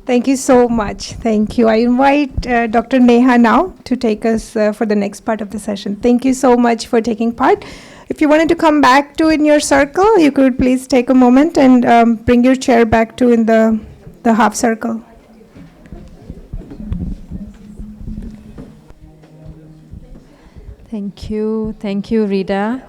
Thank you so much. Thank you. I invite Dr. Neha now to take us for the next part of the session. Thank you so much for taking part. If you wanted to come back to in your circle, you could please take a moment and bring your chair back to in the half circle. Thank you. Thank you, Rita.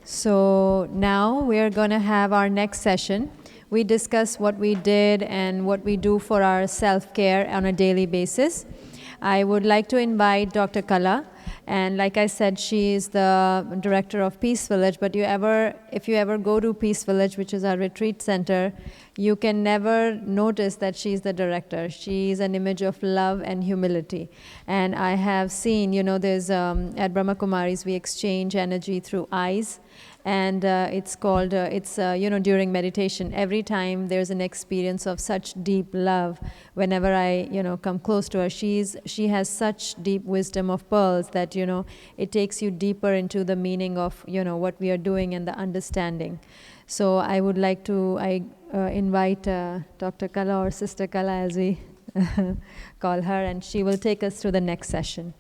So now we are going to have our next session. We discuss what we did and what we do for our self-care on a daily basis. I would like to invite Dr. Kala. And like I said, she is the director of Peace Village. But if you ever go to Peace Village, which is our retreat center, you can never notice that she's the director. She's an image of love and humility. And I have seen, there's at Brahma Kumaris, we exchange energy through eyes. And it's called, during meditation, every time there's an experience of such deep love, whenever I, come close to her, she has such deep wisdom of pearls that, it takes you deeper into the meaning of, what we are doing and the understanding. So I would like to invite Dr. Kala, or Sister Kala as we call her, and she will take us through the next session.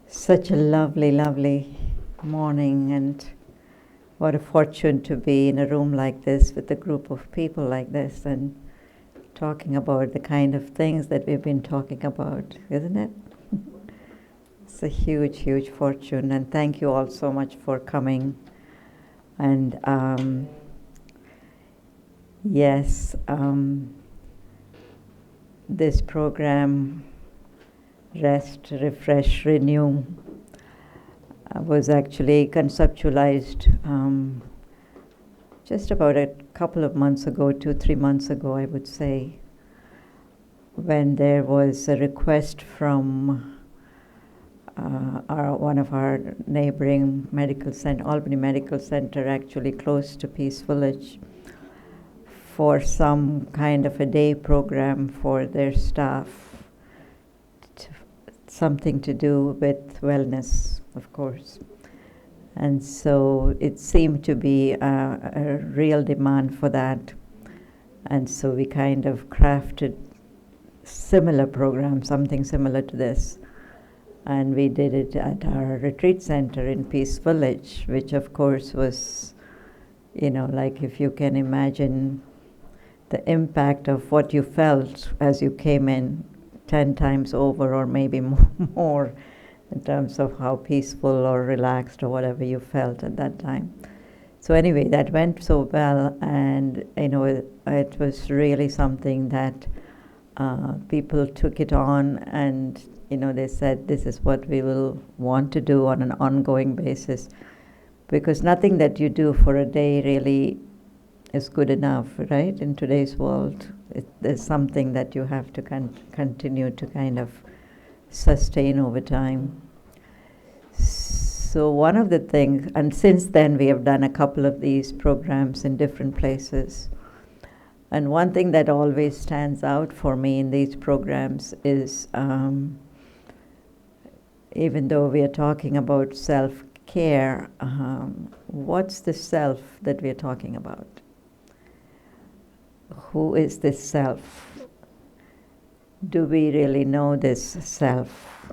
Such a lovely, lovely morning, and what a fortune to be in a room like this with a group of people like this and talking about the kind of things that we've been talking about, isn't it? It's a huge, huge fortune, and thank you all so much for coming. And yes, this program, Rest, Refresh, Renew, was actually conceptualized just about a couple of months ago, 2-3 months ago, I would say, when there was a request from one of our neighboring medical center, Albany Medical Center, actually close to Peace Village, for some kind of a day program for their staff. Something to do with wellness, of course. And so it seemed to be a real demand for that. And so we kind of crafted similar program, something similar to this. And we did it at our retreat center in Peace Village, which of course was, like if you can imagine the impact of what you felt as you came in, 10 times over or maybe more in terms of how peaceful or relaxed or whatever you felt at that time. So anyway, that went so well, and it was really something that people took it on, and they said this is what we will want to do on an ongoing basis, because nothing that you do for a day really is good enough, right? In today's world, there's something that you have to continue to kind of sustain over time. So one of the things, and since then we have done a couple of these programs in different places, And one thing that always stands out for me in these programs is, even though we are talking about self-care, what's the self that we are talking about? Who is this self? Do we really know this self?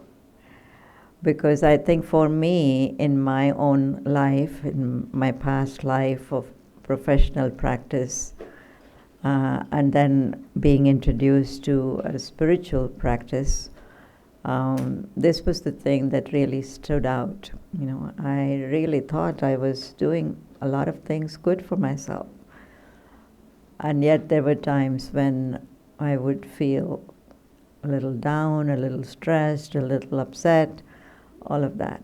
Because I think for me, in my own life, in my past life of professional practice, and then being introduced to a spiritual practice, this was the thing that really stood out. You know, I really thought I was doing a lot of things good for myself. And yet there were times when I would feel a little down, a little stressed, a little upset, all of that.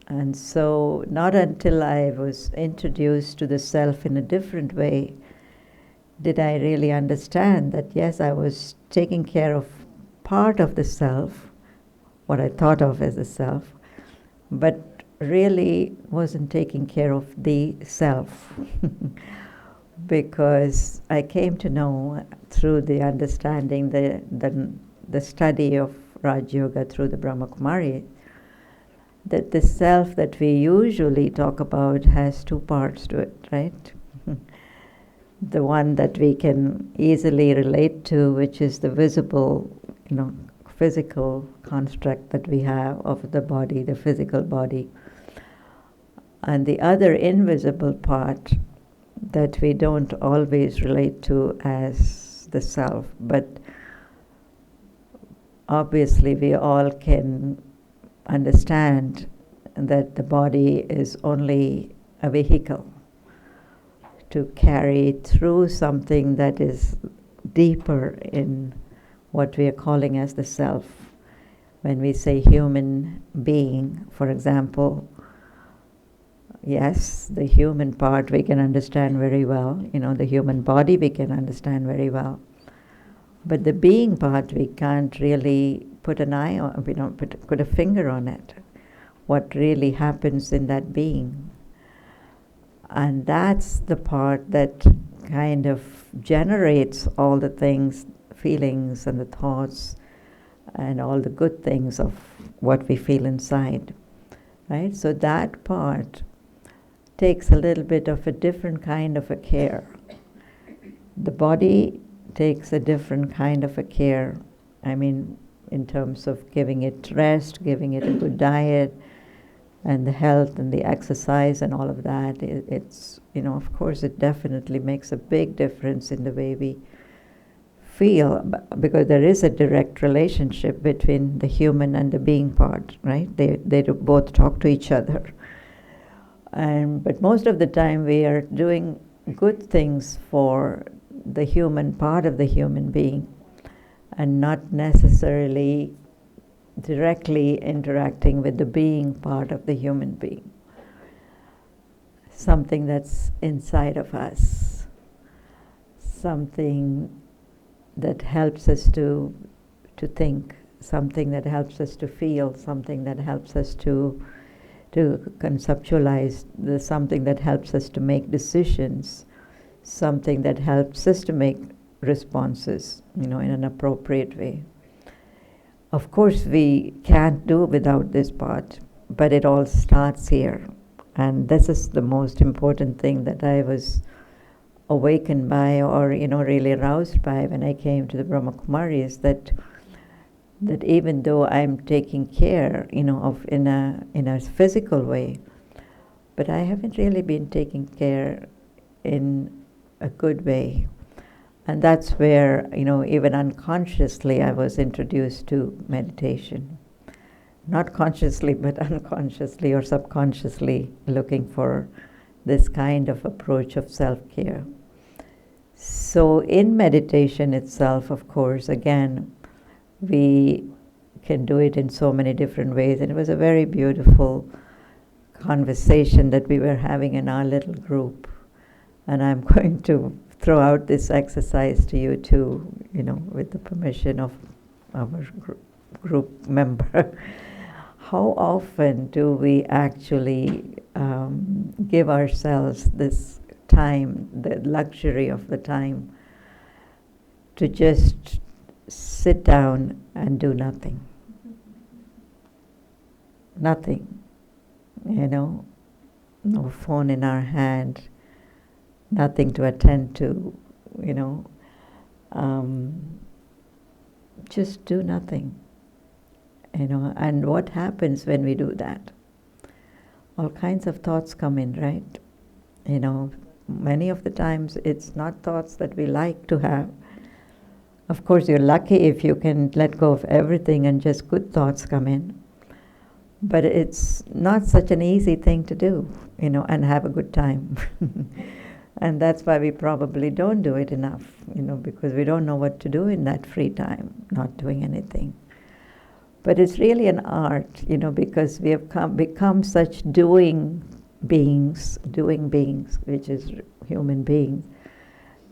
And so not until I was introduced to the self in a different way did I really understand that, yes, I was taking care of part of the self, what I thought of as the self, but really wasn't taking care of the self. Because I came to know through the understanding, the study of Raj Yoga through the Brahma Kumari, that the self that we usually talk about has two parts to it, right? The one that we can easily relate to, which is the visible, physical construct that we have of the body, the physical body. And the other invisible part that we don't always relate to as the self, but obviously we all can understand that the body is only a vehicle to carry through something that is deeper in what we are calling as the self. When we say human being, for example, yes, the human part we can understand very well. The human body we can understand very well. But the being part we can't really put an eye on, we don't put a finger on it. What really happens in that being. And that's the part that kind of generates all the things, feelings and the thoughts and all the good things of what we feel inside. Right? So that part takes a little bit of a different kind of a care. The body takes a different kind of a care. I mean, in terms of giving it rest, giving it a good diet, and the health and the exercise and all of that. It's, of course, it definitely makes a big difference in the way we feel, because there is a direct relationship between the human and the being part, right? They both talk to each other. But most of the time we are doing good things for the human part of the human being and not necessarily directly interacting with the being part of the human being. Something that's inside of us. Something that helps us to think. Something that helps us to feel. Something that helps us to conceptualize, something that helps us to make decisions, something that helps us to make responses, in an appropriate way. Of course, we can't do without this part, but it all starts here. And this is the most important thing that I was awakened by, or, really aroused by when I came to the Brahma Kumari, is that even though I'm taking care, of in a physical way, but I haven't really been taking care in a good way. And that's where, even unconsciously I was introduced to meditation. Not consciously, but unconsciously or subconsciously looking for this kind of approach of self-care. So in meditation itself, of course, again, we can do it in so many different ways. And it was a very beautiful conversation that we were having in our little group. And I'm going to throw out this exercise to you too, with the permission of our group member. How often do we actually give ourselves this time, the luxury of the time, to just sit down and do nothing. Nothing, no phone in our hand, nothing to attend to, just do nothing, and what happens when we do that? All kinds of thoughts come in, right? Many of the times it's not thoughts that we like to have. Of course, you're lucky if you can let go of everything and just good thoughts come in. But it's not such an easy thing to do, and have a good time. And that's why we probably don't do it enough, because we don't know what to do in that free time, not doing anything. But it's really an art, because we have become such doing beings, which is human beings,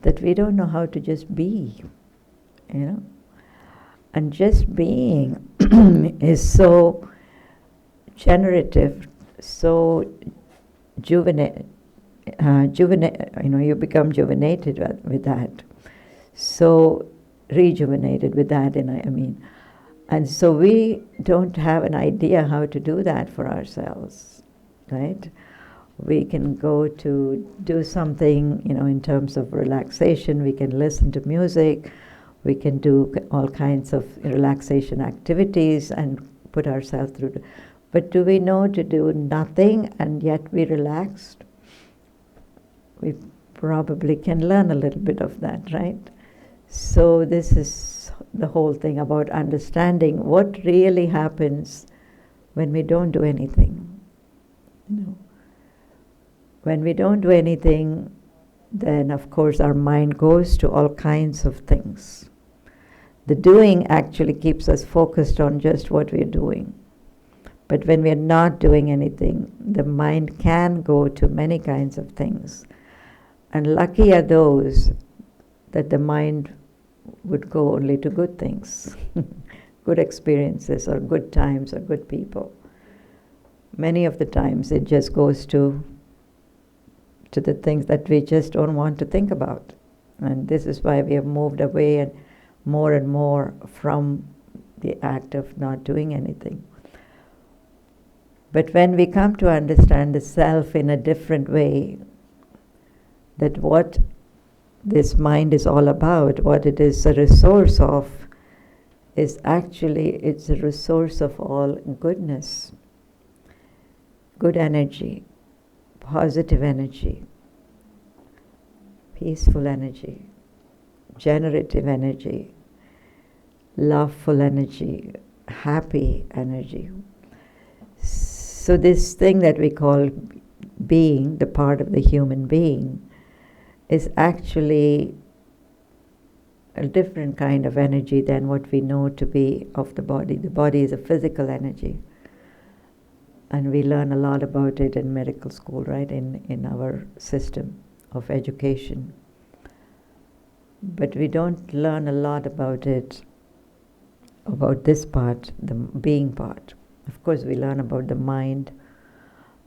that we don't know how to just be, And just being is so generative, so you become rejuvenated with that. So rejuvenated with that, And so we don't have an idea how to do that for ourselves, right? We can go to do something, in terms of relaxation. We can listen to music. We can do all kinds of relaxation activities and put ourselves through. But do we know to do nothing and yet be relaxed? We probably can learn a little bit of that, right? So this is the whole thing about understanding what really happens when we don't do anything. When we don't do anything, then of course our mind goes to all kinds of things. The doing actually keeps us focused on just what we're doing. But when we're not doing anything, the mind can go to many kinds of things. And lucky are those that the mind would go only to good things, good experiences or good times or good people. Many of the times it just goes to the things that we just don't want to think about. And this is why we have moved away and more from the act of not doing anything. But when we come to understand the self in a different way, that what this mind is all about, what it is a resource of, is actually, it's a resource of all goodness, good energy, positive energy, peaceful energy, generative energy, loveful energy, happy energy. So this thing that we call being, the part of the human being, is actually a different kind of energy than what we know to be of the body. The body is a physical energy. And we learn a lot about it in medical school, right, in our system of education. But we don't learn a lot about it, about this part, the being part. Of course, we learn about the mind.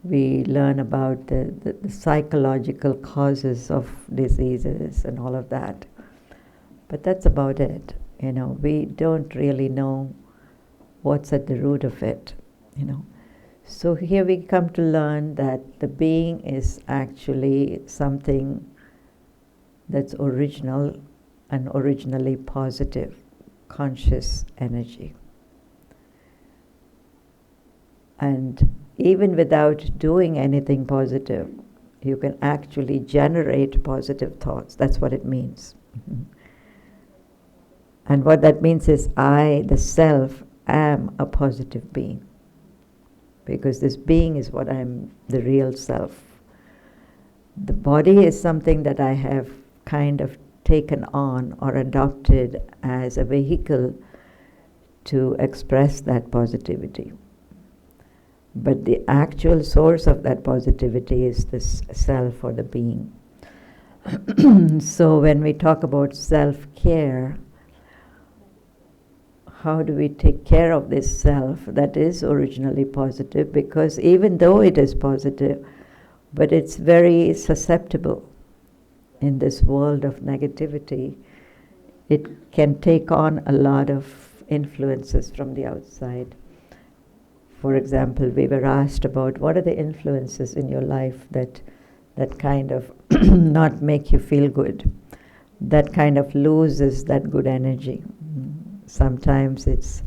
We learn about the psychological causes of diseases and all of that. But that's about it. We don't really know what's at the root of it. So here we come to learn that the being is actually something that's original and originally positive, conscious energy. And even without doing anything positive, you can actually generate positive thoughts. That's what it means. And what that means is I, the self, am a positive being. Because this being is what I'm, the real self. The body is something that I have kind of taken on or adopted as a vehicle to express that positivity. But the actual source of that positivity is this self or the being. So when we talk about self-care, how do we take care of this self that is originally positive? Because even though it is positive, but it's very susceptible in this world of negativity. it can take on a lot of influences from the outside. For example, we were asked about what are the influences in your life that kind of not make you feel good, that kind of loses that good energy. Sometimes it's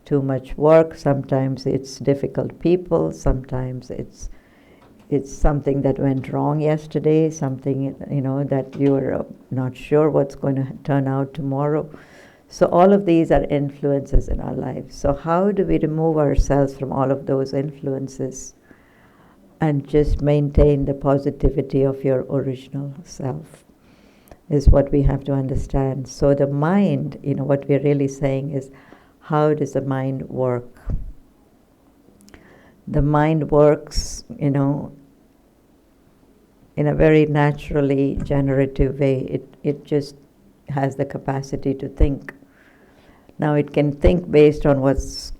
too much work, sometimes it's difficult people, sometimes it's something that went wrong yesterday, something that you're not sure what's going to turn out tomorrow. So all of these are influences in our lives. So how do we remove ourselves from all of those influences and just maintain the positivity of your original self is what we have to understand. So the mind, what we're really saying is, how does the mind work? The mind works, in a very naturally generative way. It just has the capacity to think. Now it can think based on what's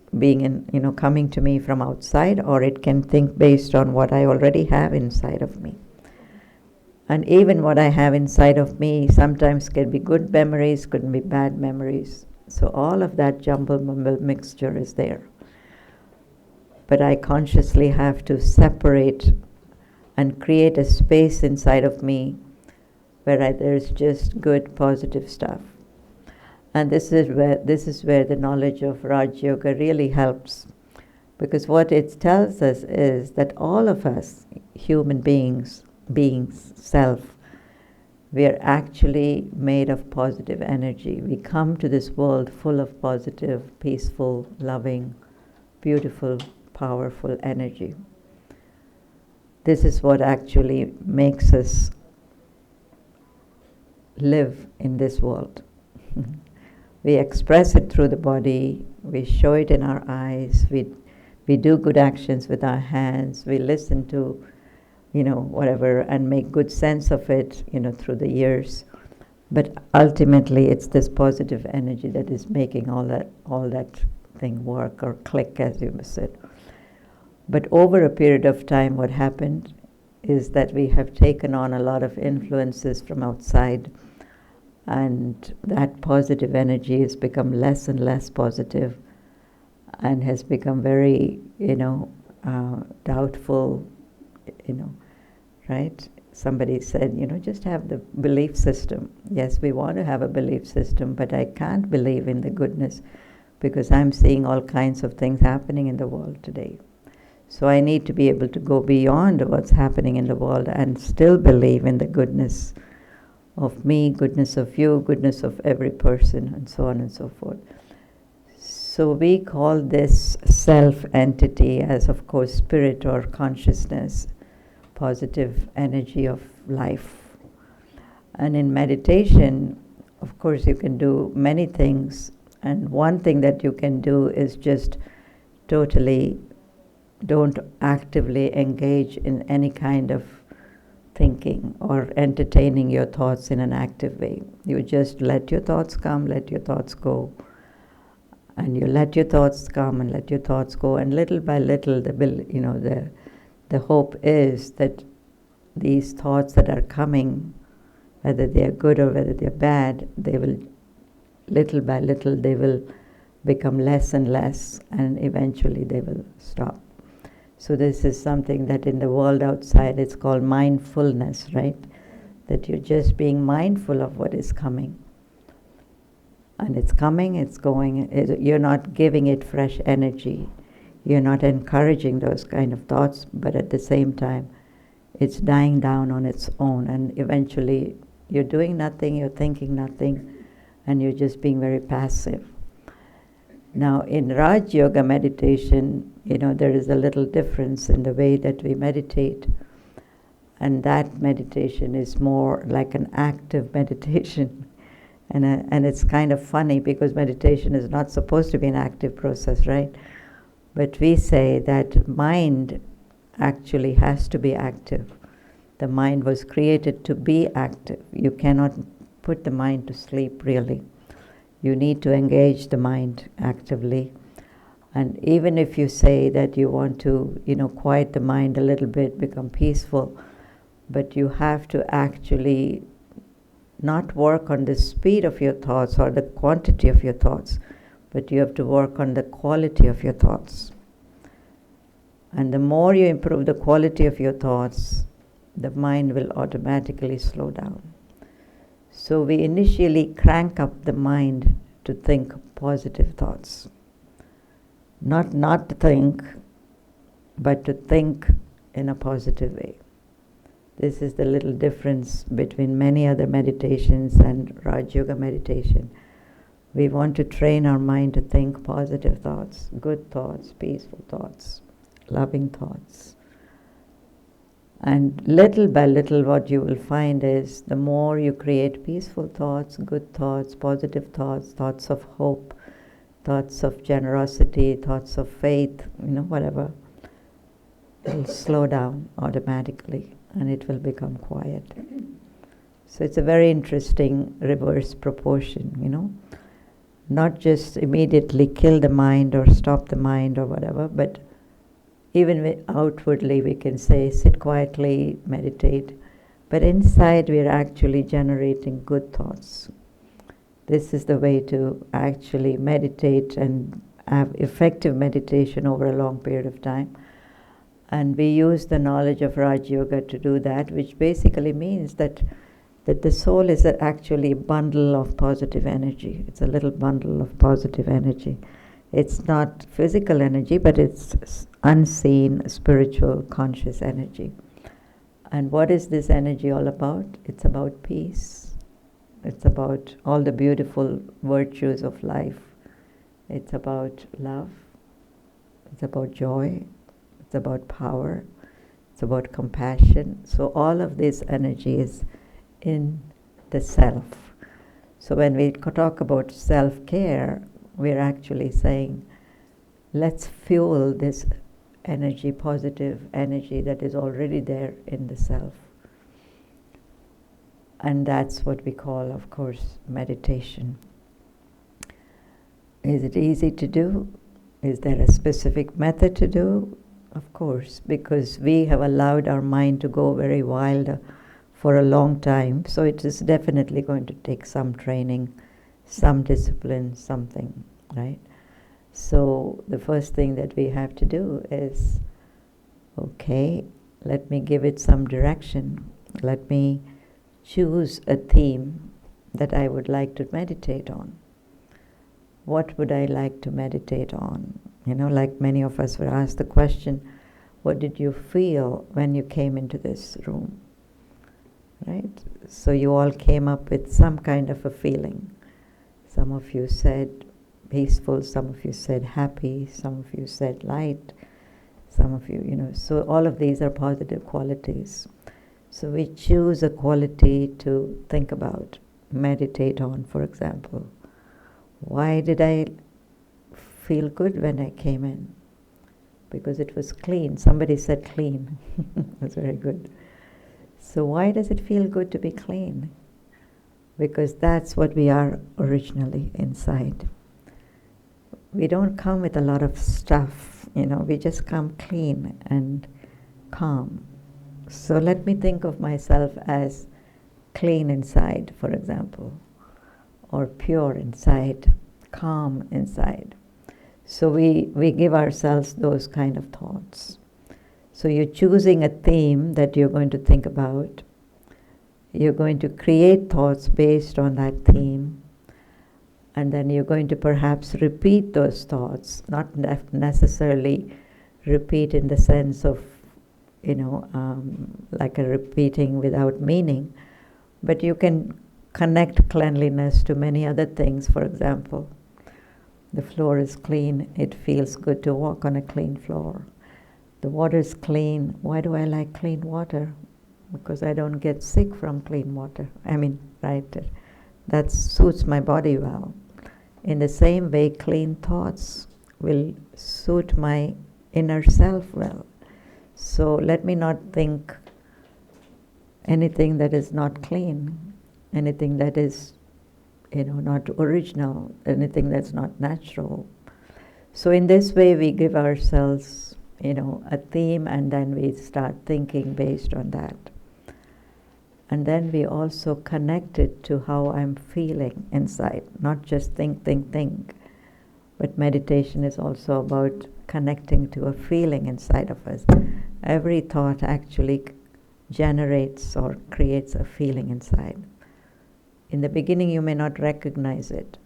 coming to me from outside, or it can think based on what I already have inside of me. And even what I have inside of me sometimes can be good memories, could be bad memories. So all of that jumble mixture is there. But I consciously have to separate and create a space inside of me where there's just good, positive stuff. And this is where the knowledge of Raj Yoga really helps, because what it tells us is that all of us, human beings, self, we are actually made of positive energy. We come to this world full of positive, peaceful, loving, beautiful, powerful energy. This is what actually makes us live in this world. We express it through the body, we show it in our eyes, we do good actions with our hands, we listen to, whatever, and make good sense of it, through the years. But ultimately, it's this positive energy that is making all that thing work or click, as you said. But over a period of time, what happened is that we have taken on a lot of influences from outside, and that positive energy has become less and less positive and has become very, doubtful, right? Somebody said, just have the belief system. Yes, we want to have a belief system, but I can't believe in the goodness because I'm seeing all kinds of things happening in the world today. So I need to be able to go beyond what's happening in the world and still believe in the goodness of me, goodness of you, goodness of every person, and so on and so forth. So we call this self-entity as, of course, spirit or consciousness, positive energy of life. And in meditation, of course, you can do many things. And one thing that you can do is just totally don't actively engage in any kind of thinking or entertaining your thoughts in an active way. You just let your thoughts come, let your thoughts go. And you let your thoughts come and let your thoughts go. And little by little, the hope is that these thoughts that are coming, whether they are good or whether they are bad, they will, little by little, they will become less and less, and eventually they will stop. So this is something that in the world outside, it's called mindfulness, right? That you're just being mindful of what is coming. And it's coming, it's going, you're not giving it fresh energy. You're not encouraging those kind of thoughts, but at the same time, it's dying down on its own, and eventually you're doing nothing, you're thinking nothing, and you're just being very passive. Now, in Raj Yoga meditation, there is a little difference in the way that we meditate, and that meditation is more like an active meditation. And it's kind of funny because meditation is not supposed to be an active process, right? But we say that mind actually has to be active. The mind was created to be active. You cannot put the mind to sleep, really. You need to engage the mind actively. And even if you say that you want to, quiet the mind a little bit, become peaceful, but you have to actually not work on the speed of your thoughts or the quantity of your thoughts, but you have to work on the quality of your thoughts. And the more you improve the quality of your thoughts, the mind will automatically slow down. So we initially crank up the mind to think positive thoughts. Not to think, but to think in a positive way. This is the little difference between many other meditations and Raj Yoga meditation. We want to train our mind to think positive thoughts, good thoughts, peaceful thoughts, loving thoughts. And little by little what you will find is the more you create peaceful thoughts, good thoughts, positive thoughts, thoughts of hope, thoughts of generosity, thoughts of faith, whatever, it'll slow down automatically and it will become quiet. So it's a very interesting reverse proportion, Not just immediately kill the mind or stop the mind or whatever, but even outwardly we can say, sit quietly, meditate, but inside we're actually generating good thoughts. This is the way to actually meditate and have effective meditation over a long period of time. And we use the knowledge of Raj Yoga to do that, which basically means that the soul is actually a bundle of positive energy. It's a little bundle of positive energy. It's not physical energy, but it's unseen, spiritual, conscious energy. And what is this energy all about? It's about peace. It's about all the beautiful virtues of life. It's about love. It's about joy. It's about power. It's about compassion. So all of this energy is in the self. So when we talk about self-care, we're actually saying, let's fuel this energy, positive energy that is already there in the self. And that's what we call, of course, meditation. Is it easy to do? Is there a specific method to do? Of course, because we have allowed our mind to go very wild for a long time. So it is definitely going to take some training, some discipline, something, right? So the first thing that we have to do is, okay, let me give it some direction. Let me choose a theme that I would like to meditate on. What would I like to meditate on? Like many of us were asked the question, what did you feel when you came into this room? Right? So you all came up with some kind of a feeling. Some of you said peaceful, some of you said happy, some of you said light, some of you, so all of these are positive qualities. So we choose a quality to think about, meditate on, for example. Why did I feel good when I came in? Because it was clean. Somebody said clean. That's very good. So why does it feel good to be clean? Because that's what we are originally inside. We don't come with a lot of stuff, we just come clean and calm. So let me think of myself as clean inside, for example, or pure inside, calm inside. So we give ourselves those kind of thoughts. So you're choosing a theme that you're going to think about. You're going to create thoughts based on that theme. And then you're going to perhaps repeat those thoughts, not necessarily repeat in the sense of, like a repeating without meaning, but you can connect cleanliness to many other things. For example, the floor is clean, it feels good to walk on a clean floor. The water is clean. Why do I like clean water? Because I don't get sick from clean water. Right? That suits my body well. In the same way, clean thoughts will suit my inner self well. So let me not think anything that is not clean, anything that is, not original, anything that's not natural. So in this way, we give ourselves, a theme, and then we start thinking based on that. And then we also connect it to how I'm feeling inside, not just think, but meditation is also about connecting to a feeling inside of us. Every thought actually generates or creates a feeling inside. In the beginning, you may not recognize it,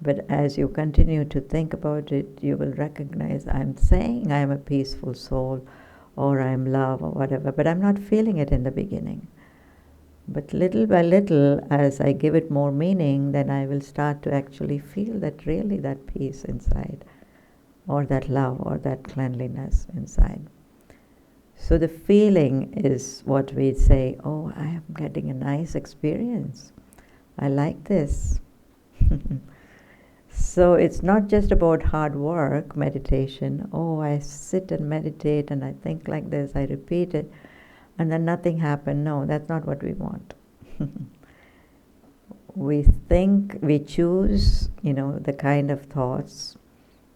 but as you continue to think about it, you will recognize, I'm saying I'm a peaceful soul, or I'm love, or whatever, but I'm not feeling it in the beginning. But little by little, as I give it more meaning, then I will start to actually feel that really that peace inside, or that love, or that cleanliness inside. So the feeling is what we say, oh, I am getting a nice experience. I like this. So it's not just about hard work, meditation. Oh, I sit and meditate and I think like this, I repeat it, and then nothing happened. No, that's not what we want. We think, we choose, the kind of thoughts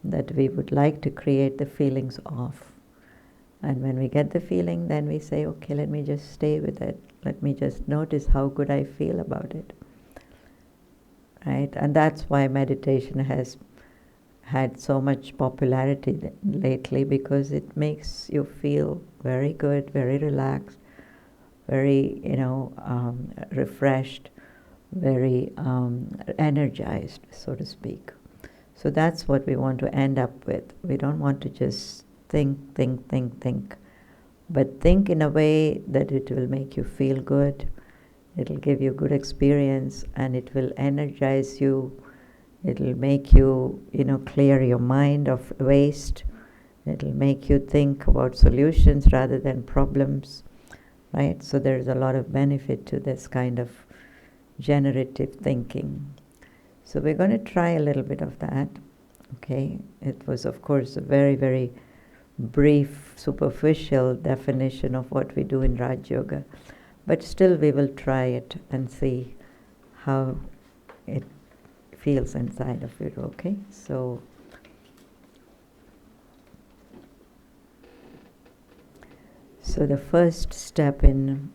that we would like to create the feelings of. And when we get the feeling, then we say, okay, let me just stay with it. Let me just notice how good I feel about it. Right? And that's why meditation has had so much popularity lately, because it makes you feel very good, very relaxed, very, refreshed, very energized, so to speak. So that's what we want to end up with. We don't want to just think, but think in a way that it will make you feel good, it'll give you good experience, and it will energize you. It'll make you, clear your mind of waste. It'll make you think about solutions rather than problems, right? So there's a lot of benefit to this kind of generative thinking. So we're going to try a little bit of that, okay? It was, of course, a very, very brief, superficial definition of what we do in Raj Yoga, but still we will try it and see how it feels inside of you, okay? So the first step in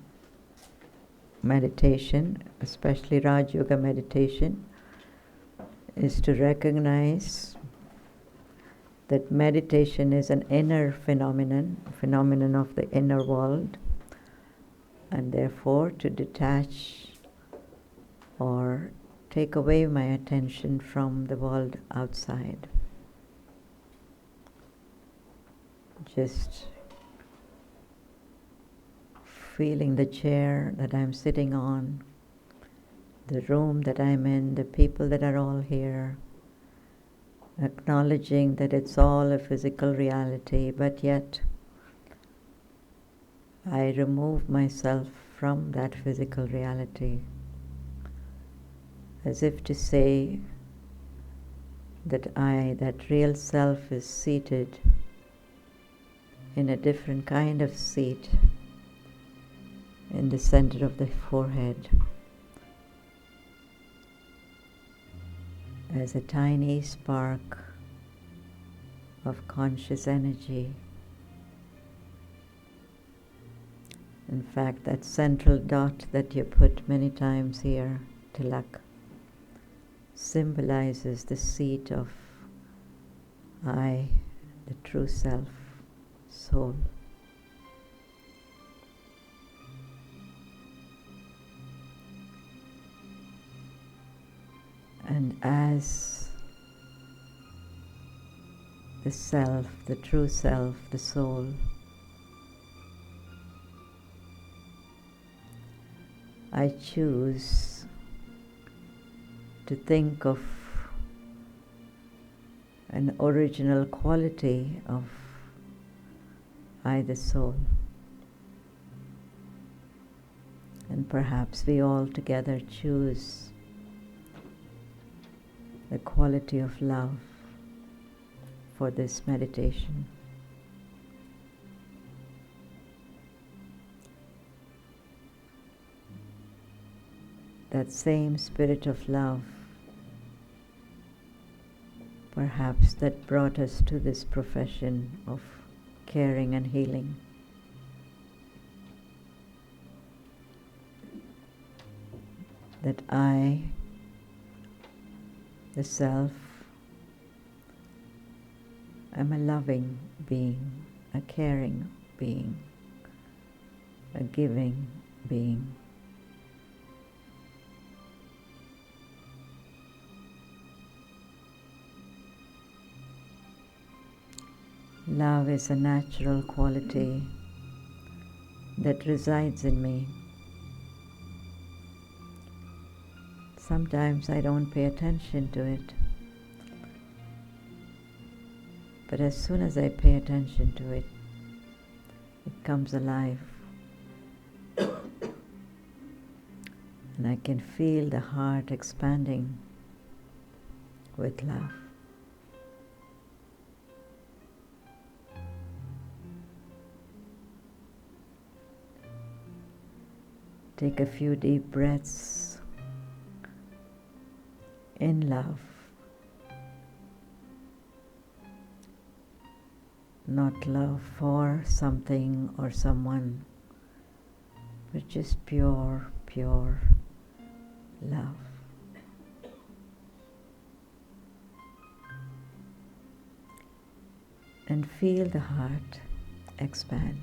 meditation, especially Raj Yoga meditation, is to recognize that meditation is an inner phenomenon of the inner world, and therefore to detach or take away my attention from the world outside. Just feeling the chair that I'm sitting on, the room that I'm in, the people that are all here, acknowledging that it's all a physical reality, but yet I remove myself from that physical reality, as if to say that I, that real self, is seated in a different kind of seat in the center of the forehead, as a tiny spark of conscious energy. In fact, that central dot that you put many times here, tilak, symbolizes the seat of I, the true self, soul. And as the self, the true self, the soul, I choose to think of an original quality of I, the soul. And perhaps we all together choose the quality of love for this meditation. That same spirit of love, perhaps, that brought us to this profession of caring and healing. that I, the self, am a loving being, a caring being, a giving being. Love is a natural quality that resides in me. Sometimes I don't pay attention to it, but as soon as I pay attention to it, it comes alive. And I can feel the heart expanding with love. Take a few deep breaths in love, not love for something or someone, but just pure, pure love. And feel the heart expand.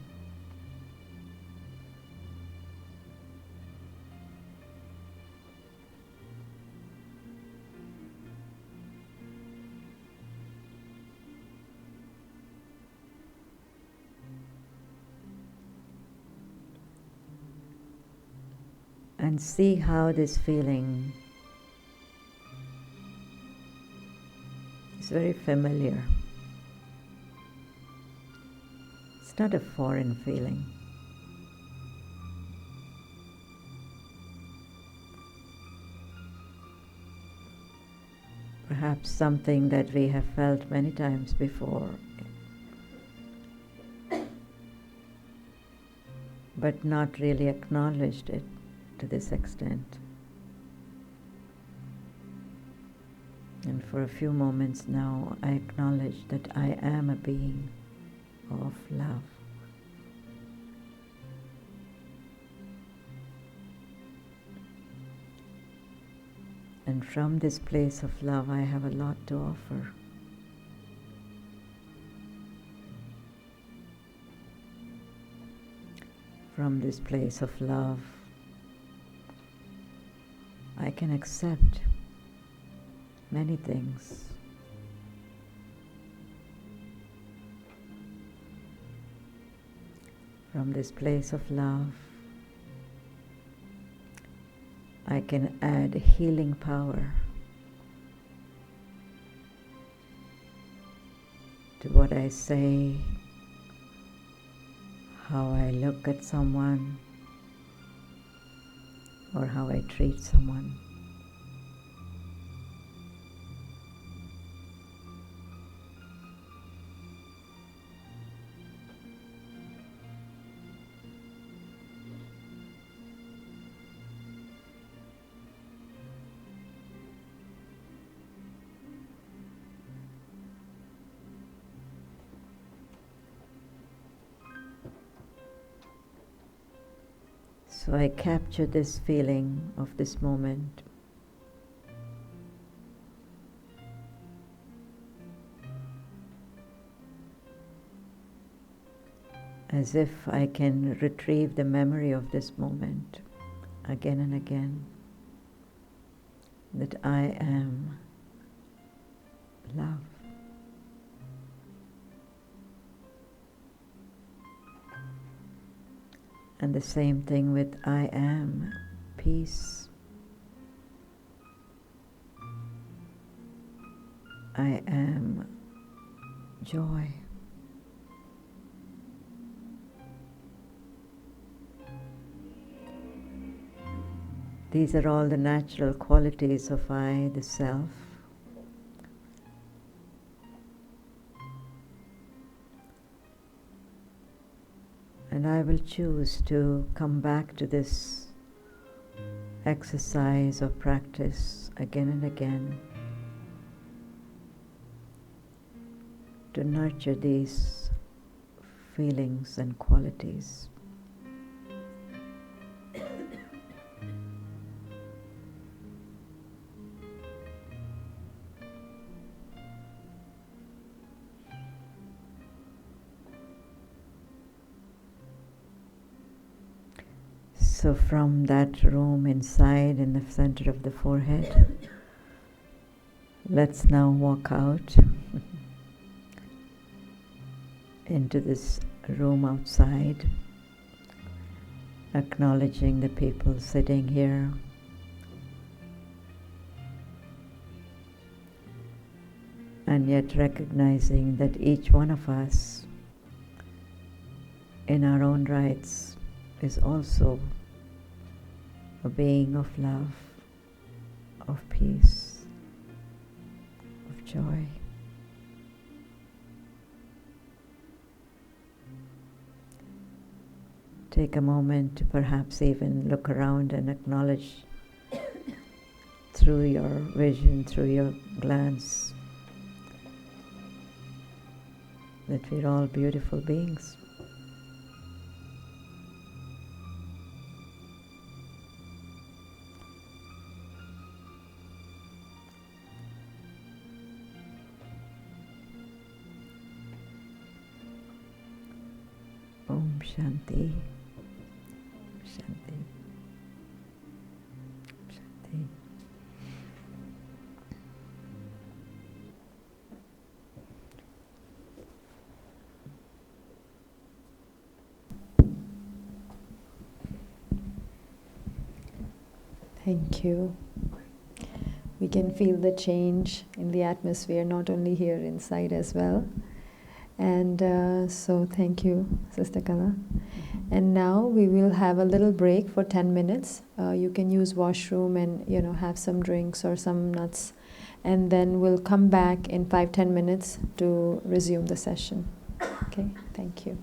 And see how this feeling is very familiar. It's not a foreign feeling. Perhaps something that we have felt many times before, but not really acknowledged it to this extent. And for a few moments now, I acknowledge that I am a being of love. And from this place of love, I have a lot to offer. From this place of love, I can accept many things. From this place of love, I can add healing power to what I say, how I look at someone, or how I treat someone. So I capture this feeling of this moment. As if I can retrieve the memory of this moment again and again, that I am love. And the same thing with I am peace. I am joy. These are all the natural qualities of I, the self. And I will choose to come back to this exercise or practice again and again to nurture these feelings and qualities. So from that room inside in the center of the forehead, let's now walk out into this room outside, acknowledging the people sitting here, and yet recognizing that each one of us, in our own rights, is also a being of love, of peace, of joy. Take a moment to perhaps even look around and acknowledge through your vision, through your glance, that we're all beautiful beings. Om Shanti. Shanti. Shanti. Thank you. We can feel the change in the atmosphere, not only here inside as well. And so thank you, Sister Kala. And now we will have a little break for 10 minutes. You can use washroom and have some drinks or some nuts. And then we'll come back in 5-10 minutes to resume the session. Okay, thank you.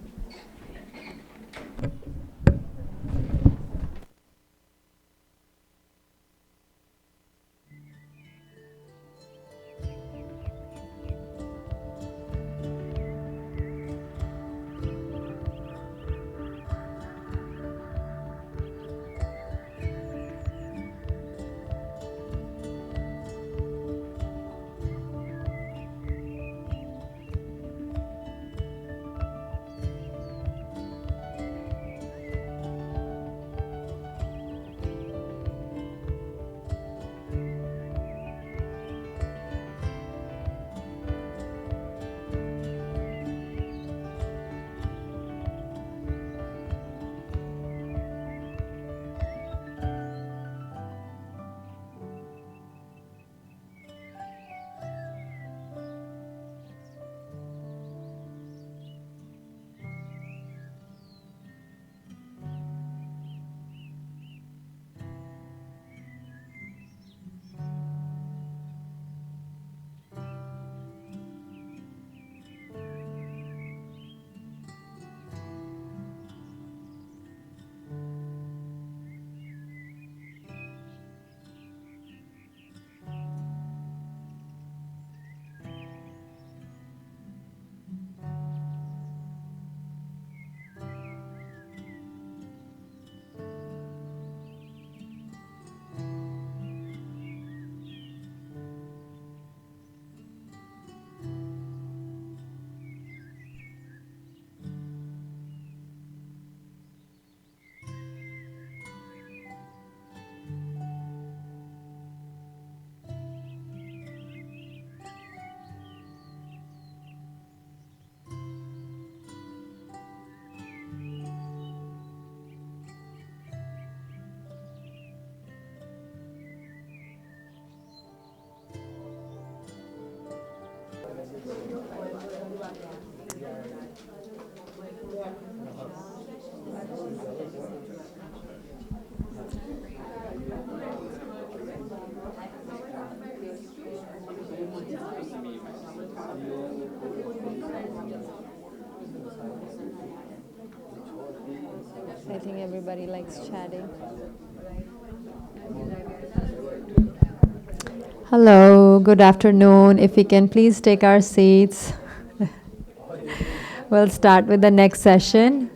I think everybody likes chatting. Hello, good afternoon. If we can please take our seats. We'll start with the next session.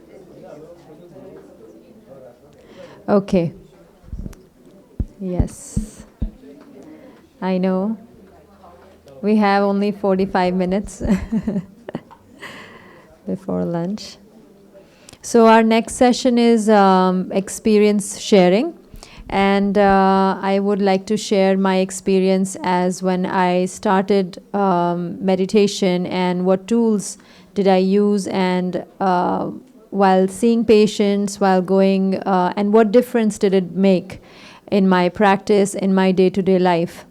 Okay. Yes. I know. We have only 45 minutes before lunch. So our next session is experience sharing. And I would like to share my experience as when I started meditation and what tools did I use, and while seeing patients, while going, and what difference did it make in my practice, in my day-to-day life.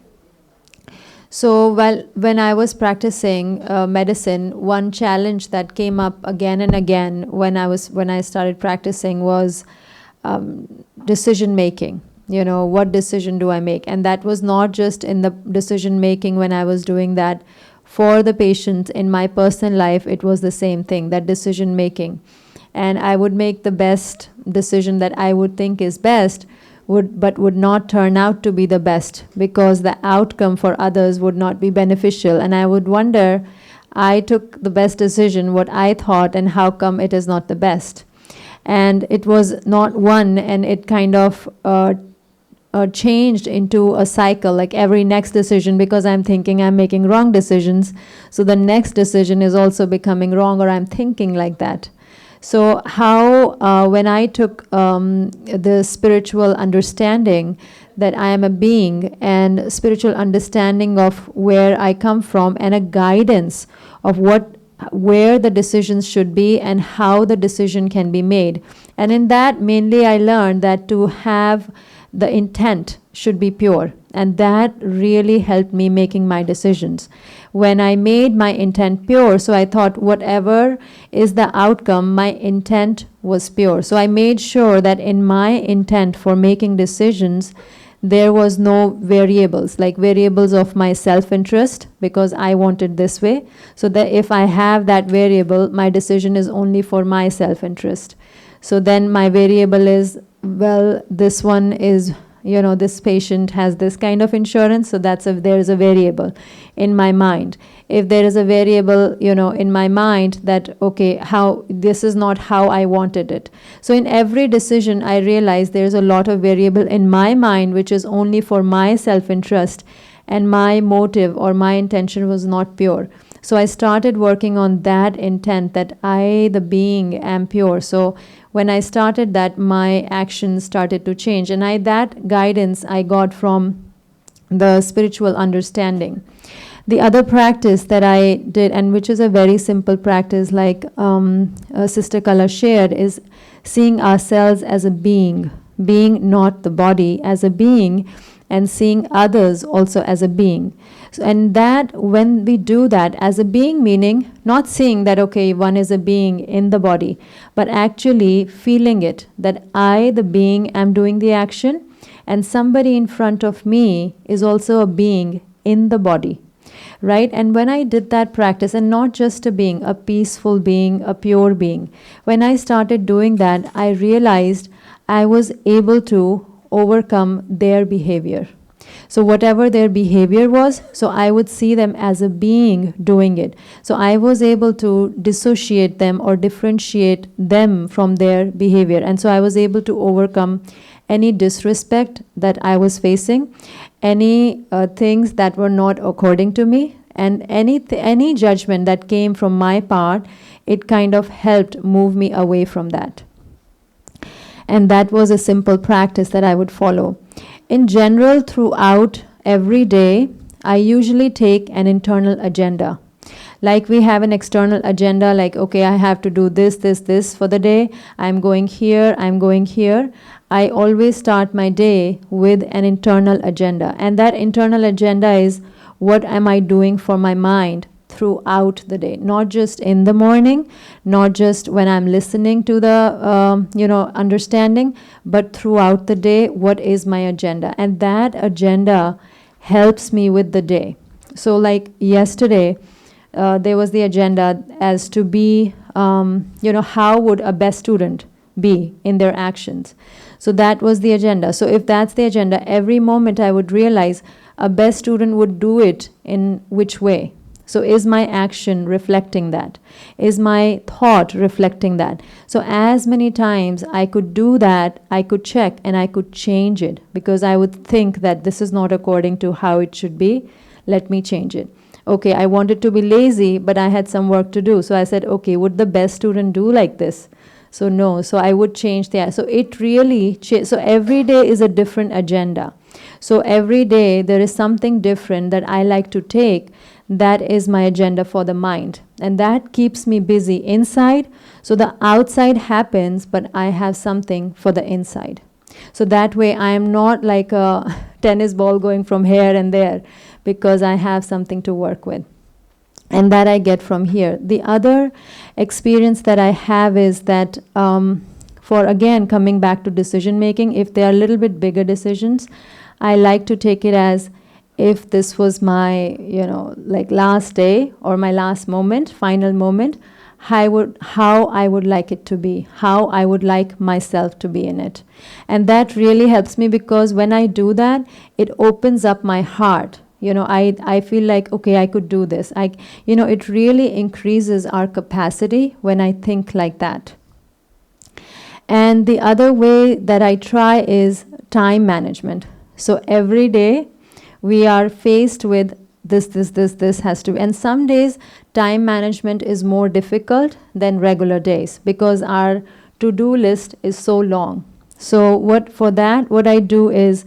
So when I was practicing medicine, one challenge that came up again and again when I started practicing was decision making. You know, what decision do I make? And that was not just in the decision making when I was doing that for the patients. In my personal life, it was the same thing, that decision making. And I would make the best decision that I would think is best, but would not turn out to be the best, because the outcome for others would not be beneficial. And I would wonder, I took the best decision, what I thought, and how come it is not the best? And it was not one, and it kind of changed into a cycle, like every next decision, because I'm thinking I'm making wrong decisions, so the next decision is also becoming wrong, or I'm thinking like that. So how, when I took the spiritual understanding that I am a being, and spiritual understanding of where I come from, and a guidance of where the decisions should be and how the decision can be made. And in that, mainly I learned that to have the intent should be pure, and that really helped me making my decisions. When I made my intent pure, so I thought whatever is the outcome, my intent was pure. So I made sure that in my intent for making decisions, there was no variables, like variables of my self-interest, because I wanted this way. So that if I have that variable, my decision is only for my self-interest. So then my variable is, well, this one is, this patient has this kind of insurance, so there is a variable in my mind. If there is a variable, in my mind that, okay, this is not how I wanted it. So in every decision, I realized there's a lot of variable in my mind, which is only for my self-interest, and my motive or my intention was not pure. So I started working on that intent, that I, the being, am pure. So when I started that, my actions started to change. And that guidance I got from the spiritual understanding. The other practice that I did, and which is a very simple practice, like Sister Kala shared, is seeing ourselves as a being not the body, as a being, and seeing others also as a being. So, and that when we do that as a being, meaning not seeing that, okay, one is a being in the body, but actually feeling it, that I, the being, am doing the action, and somebody in front of me is also a being in the body. Right? And when I did that practice, and not just a being, a peaceful being, a pure being, when I started doing that, I realized I was able to overcome their behavior. So whatever their behavior was, so I would see them as a being doing it. So I was able to dissociate them or differentiate them from their behavior. And so I was able to overcome any disrespect that I was facing, any things that were not according to me, and any judgment that came from my part. It kind of helped move me away from that. And that was a simple practice that I would follow. In general, throughout every day, I usually take an internal agenda. Like we have an external agenda, like, okay, I have to do this for the day. I'm going here. I always start my day with an internal agenda. And that internal agenda is, what am I doing for my mind throughout the day? Not just in the morning, not just when I'm listening to the, understanding, but throughout the day, what is my agenda? And that agenda helps me with the day. So like yesterday, there was the agenda as to be, how would a best student be in their actions? So that was the agenda. So if that's the agenda, every moment I would realize a best student would do it in which way? So is my action reflecting that? Is my thought reflecting that? So as many times I could do that, I could check and I could change it, because I would think that this is not according to how it should be. Let me change it. Okay, I wanted to be lazy, but I had some work to do. So I said, okay, would the best student do like this? So no, so I would change so it really, so every day is a different agenda. So every day there is something different that I like to take. That is my agenda for the mind. And that keeps me busy inside. So the outside happens, but I have something for the inside. So that way I am not like a tennis ball going from here and there, because I have something to work with. And that I get from here. The other experience that I have is that for, again, coming back to decision making, if they are a little bit bigger decisions, I like to take it as if this was my, like last day or my last moment, final moment, how I would like it to be, how I would like myself to be in it. And that really helps me, because when I do that, it opens up my heart. I feel like, okay, I could do this. It really increases our capacity when I think like that. And the other way that I try is time management. So every day we are faced with this has to be. And some days time management is more difficult than regular days, because our to-do list is so long. So what I do is,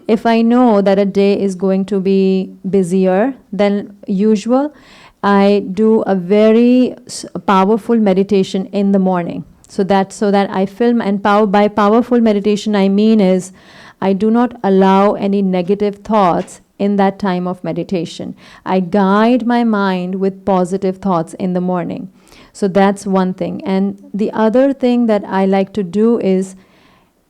if I know that a day is going to be busier than usual, I do a very powerful meditation in the morning. So that I film, and by powerful meditation I mean is I do not allow any negative thoughts in that time of meditation. I guide my mind with positive thoughts in the morning. So that's one thing. And the other thing that I like to do is,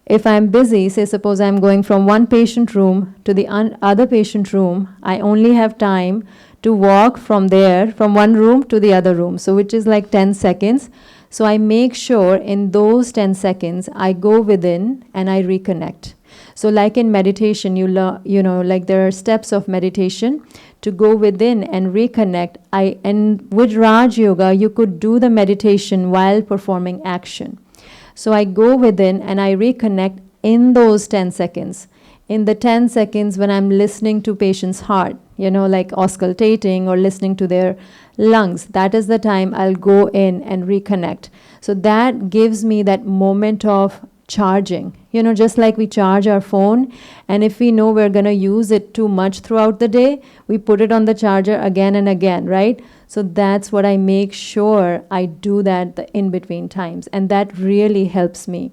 if I'm busy, say suppose I'm going from one patient room to the other patient room, I only have time to walk from one room to the other room, so which is like 10 seconds. So I make sure in those 10 seconds, I go within and I reconnect. So like in meditation, like there are steps of meditation to go within and reconnect. And with Raj Yoga, you could do the meditation while performing action. So I go within and I reconnect in those 10 seconds. In the 10 seconds when I'm listening to patient's heart, like auscultating or listening to their lungs, that is the time I'll go in and reconnect. So that gives me that moment of charging, just like we charge our phone. And if we know we're going to use it too much throughout the day, we put it on the charger again and again, right? So that's what I make sure I do that the in between times. And that really helps me.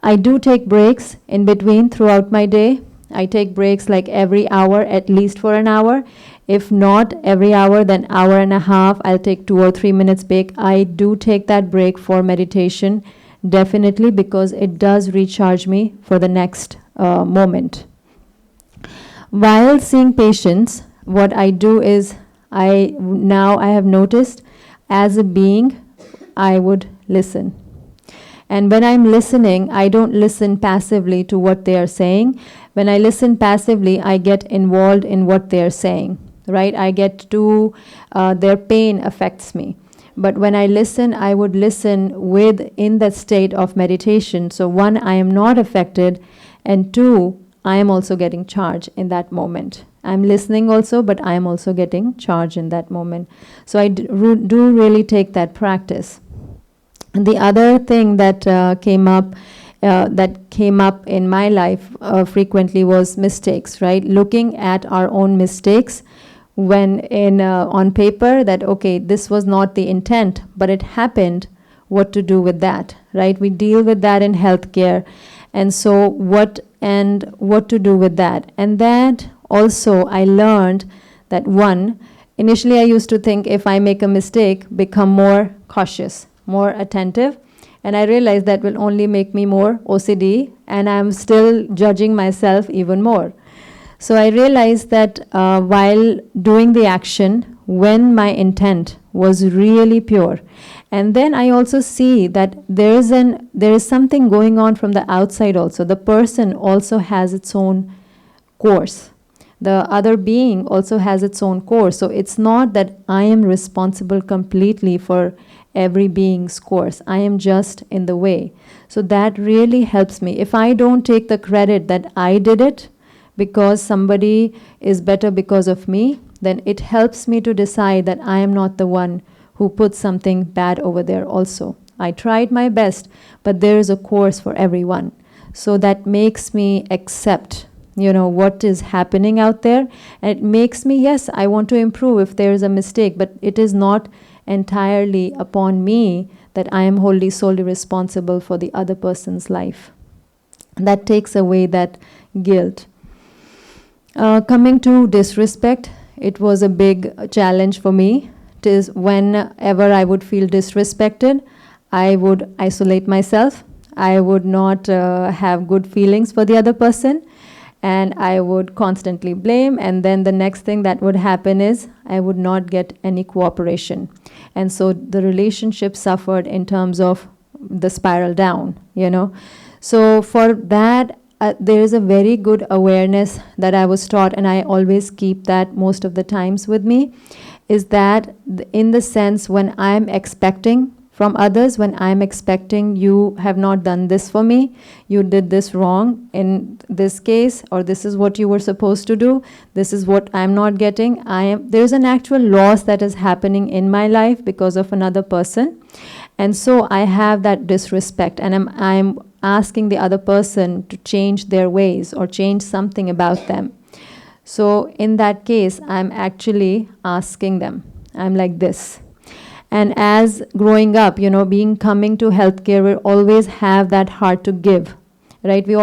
I do take breaks in between throughout my day. I take breaks like every hour, at least for an hour. If not every hour, then hour and a half, I'll take 2 or 3 minutes break. I do take that break for meditation, definitely, because it does recharge me for the next moment. While seeing patients, what I do is, I have noticed, as a being, I would listen. And when I'm listening, I don't listen passively to what they are saying. When I listen passively, I get involved in what they are saying, right? I get to, their pain affects me. But when I listen, I would listen in that state of meditation. So 1, I am not affected, and 2, I am also getting charged in that moment. I'm listening also, but I am also getting charged in that moment. So I do really take that practice. And the other thing that came up in my life frequently was mistakes, right? Looking at our own mistakes when on paper, that, okay, this was not the intent, but it happened, what to do with that, right? We deal with that in healthcare. And so what to do with that? And that also I learned that, 1, initially I used to think if I make a mistake, become more cautious, more attentive. And I realized that will only make me more OCD, and I'm still judging myself even more. So I realized that while doing the action, when my intent was really pure. And then I also see that there is something going on from the outside also. The person also has its own course. The other being also has its own course. So it's not that I am responsible completely for every being's course. I am just in the way. So that really helps me. If I don't take the credit that I did it because somebody is better because of me, then it helps me to decide that I am not the one who put something bad over there also. I tried my best, but there is a course for everyone. So that makes me accept, what is happening out there. And it makes me, yes, I want to improve if there is a mistake, but it is not entirely upon me that I am wholly, solely responsible for the other person's life. That takes away that guilt. Coming to disrespect, it was a big challenge for me. It is whenever I would feel disrespected, I would isolate myself. I would not have good feelings for the other person, and I would constantly blame, and then the next thing that would happen is I would not get any cooperation. And so the relationship suffered in terms of the spiral down, So for that, there is a very good awareness that I was taught, and I always keep that most of the times with me, is that in the sense when I'm expecting from others, when I'm expecting you have not done this for me, you did this wrong in this case, or this is what you were supposed to do, this is what I'm not getting. There's an actual loss that is happening in my life because of another person. And so I have that disrespect, and I'm asking the other person to change their ways or change something about them. So in that case, I'm actually asking them. I'm like this. And as growing up, coming to healthcare, we always have that heart to give, right? We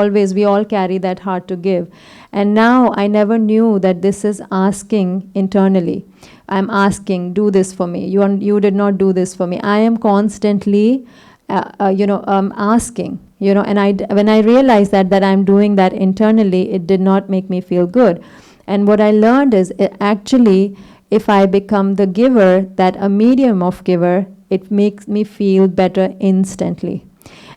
all carry that heart to give. And now I never knew that this is asking internally. I'm asking, do this for me. You did not do this for me. I am constantly, asking, and when I realized that I'm doing that internally, it did not make me feel good. And what I learned is actually, if I become the giver, that a medium of giver, it makes me feel better instantly.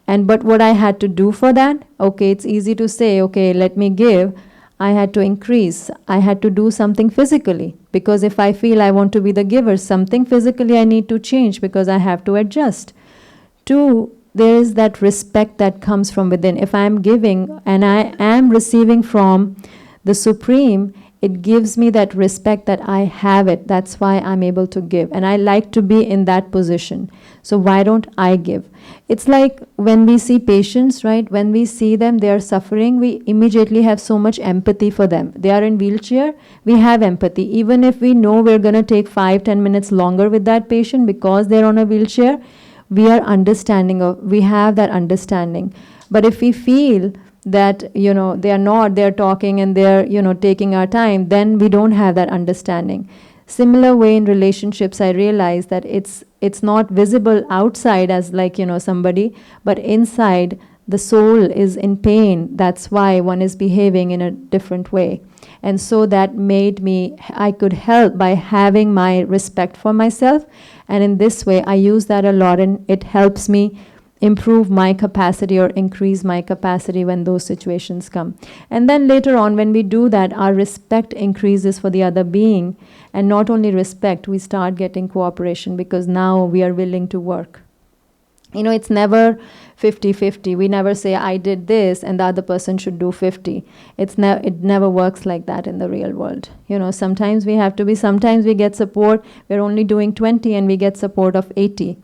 But what I had to do for that, okay, it's easy to say, okay, let me give. I had to increase. I had to do something physically, because if I feel I want to be the giver, something physically I need to change because I have to adjust. 2, there is that respect that comes from within. If I am giving and I am receiving from the Supreme, it gives me that respect that I have it. That's why I'm able to give. And I like to be in that position. So why don't I give? It's like when we see patients, right? When we see them, they are suffering, we immediately have so much empathy for them. They are in wheelchair, we have empathy. Even if we know we're going to take 5-10 minutes longer with that patient because they're on a wheelchair, we have that understanding. But if we feel that they're talking and they're taking our time, then we don't have that understanding. Similar way in relationships, I realize that it's not visible outside as somebody, but inside the soul is in pain. That's why one is behaving in a different way. And so that made me, I could help by having my respect for myself, and in this way I use that a lot, and it helps me improve my capacity or increase my capacity when those situations come. And then later on, when we do that, our respect increases for the other being. And not only respect, we start getting cooperation because now we are willing to work. It's never 50-50. We never say, I did this and the other person should do 50. It never works like that in the real world. Sometimes we get support, we're only doing 20 and we get support of 80.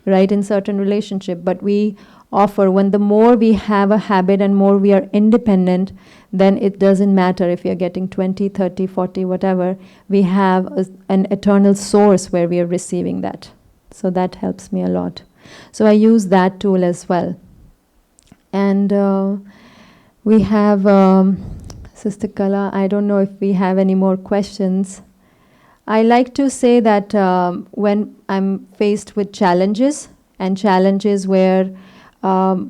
Right, in certain relationship, but we offer, when the more we have a habit and more we are independent, then it doesn't matter if you're getting 20, 30, 40, whatever, we have an eternal source where we are receiving that. So that helps me a lot. So I use that tool as well. And we have Sister Kala, I don't know if we have any more questions. I like to say that when I'm faced with challenges, and challenges where the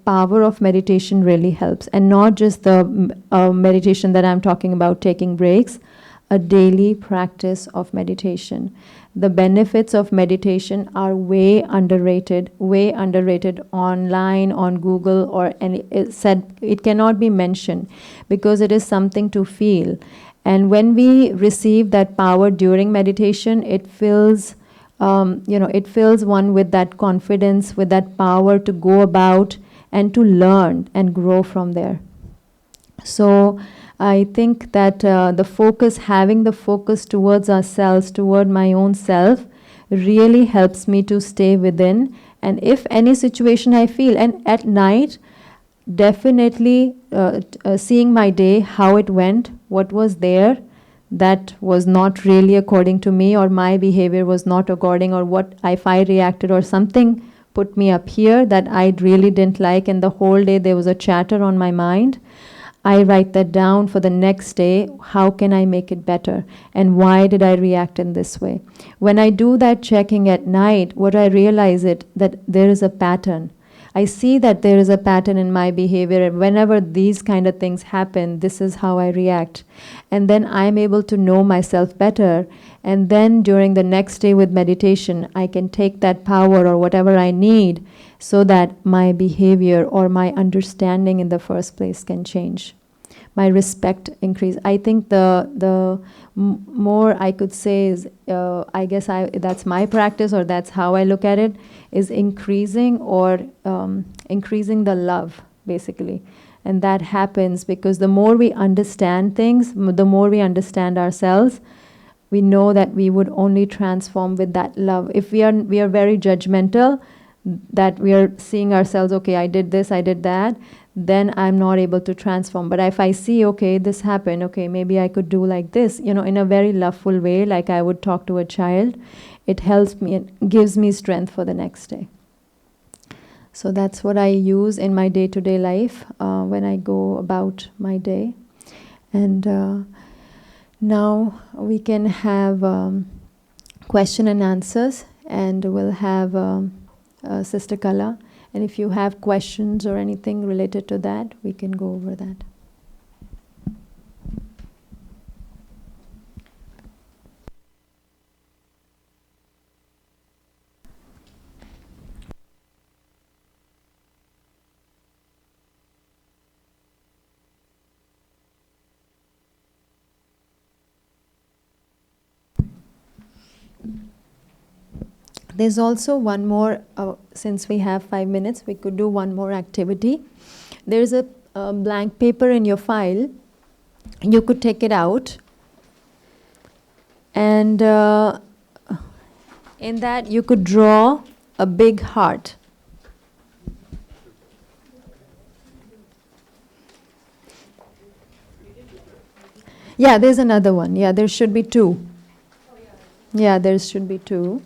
power of meditation really helps, and not just the meditation that I'm talking about, taking breaks, a daily practice of meditation. The benefits of meditation are way underrated online, on Google, or it cannot be mentioned because it is something to feel. And when we receive that power during meditation, it fills one with that confidence, with that power to go about and to learn and grow from there. So I think that having the focus towards ourselves, toward my own self, really helps me to stay within. And if any situation I feel, and at night, definitely seeing my day, how it went, what was there that was not really according to me, or my behavior was not according, or what if I reacted or something put me up here that I really didn't like, and the whole day there was a chatter on my mind. I write that down for the next day. How can I make it better? And why did I react in this way? When I do that checking at night, what I realize is that there is a pattern. I see that there is a pattern in my behavior, and whenever these kind of things happen, this is how I react. And then I'm able to know myself better, and then during the next day with meditation, I can take that power or whatever I need so that my behavior or my understanding in the first place can change. My respect increase. I think the more I could say is, I guess that's my practice, or that's how I look at it, is increasing the love, basically. And that happens because the more we understand things, the more we understand ourselves, we know that we would only transform with that love. If we are very judgmental, that we are seeing ourselves, okay, I did this, I did that, then I'm not able to transform. But if I see, okay, this happened, okay, maybe I could do like this, in a very loveful way, like I would talk to a child, it helps me, it gives me strength for the next day. So that's what I use in my day-to-day life when I go about my day. And now we can have question and answers, and we'll have Sister Kala. And if you have questions or anything related to that, we can go over that. There's also one more, since we have 5 minutes, we could do one more activity. There's a blank paper in your file. You could take it out. And in that, you could draw a big heart. Yeah, there's another one. Yeah, there should be 2. Yeah, there should be 2.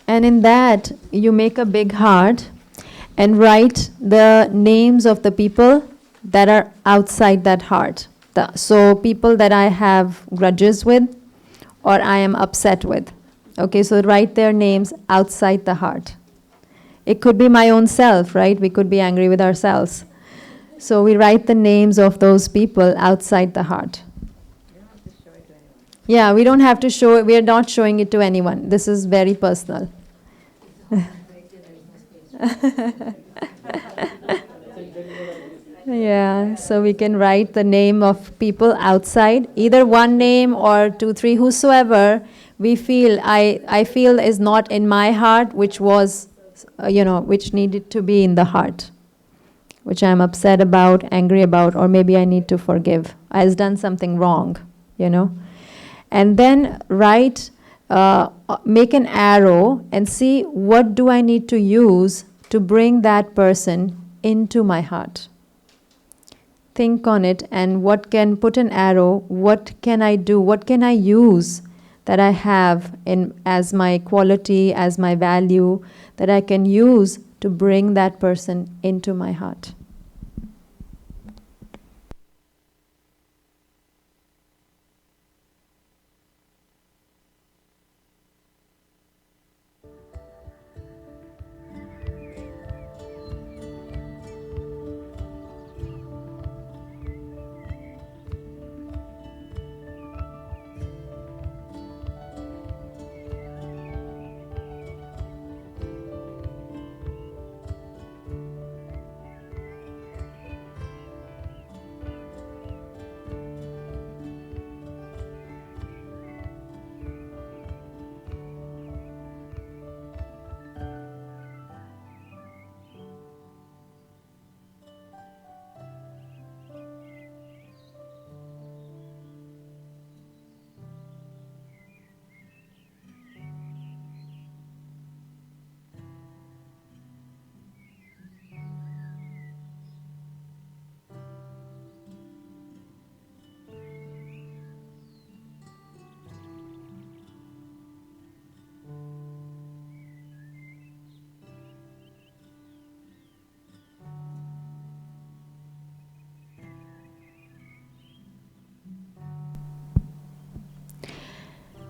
And in that, you make a big heart and write the names of the people that are outside that heart. So people that I have grudges with or I am upset with. Okay, so write their names outside the heart. It could be my own self, right? We could be angry with ourselves. So we write the names of those people outside the heart. Yeah, we don't have to show it. We are not showing it to anyone. This is very personal. Yeah, so we can write the name of people outside, either one name or 2, 3, whosoever we feel, I feel is not in my heart, which was, which needed to be in the heart, which I'm upset about, angry about, or maybe I need to forgive. I has done something wrong, And then write, make an arrow and see what do I need to use to bring that person into my heart. Think on it, and what can put an arrow, what can I do, what can I use that I have as my quality, as my value, that I can use to bring that person into my heart.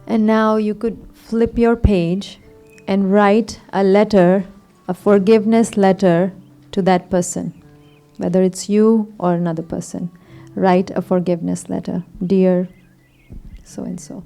And now you could flip your page and write a letter, a forgiveness letter to that person, whether it's you or another person. Write a forgiveness letter. Dear so and so.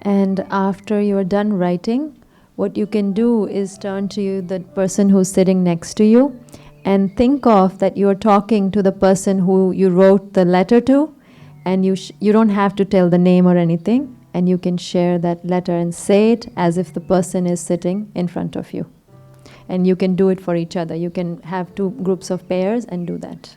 And after you're done writing, what you can do is turn to the person who's sitting next to you and think of that you're talking to the person who you wrote the letter to, and you don't have to tell the name or anything, and you can share that letter and say it as if the person is sitting in front of you. And you can do it for each other. You can have two groups of pairs and do that.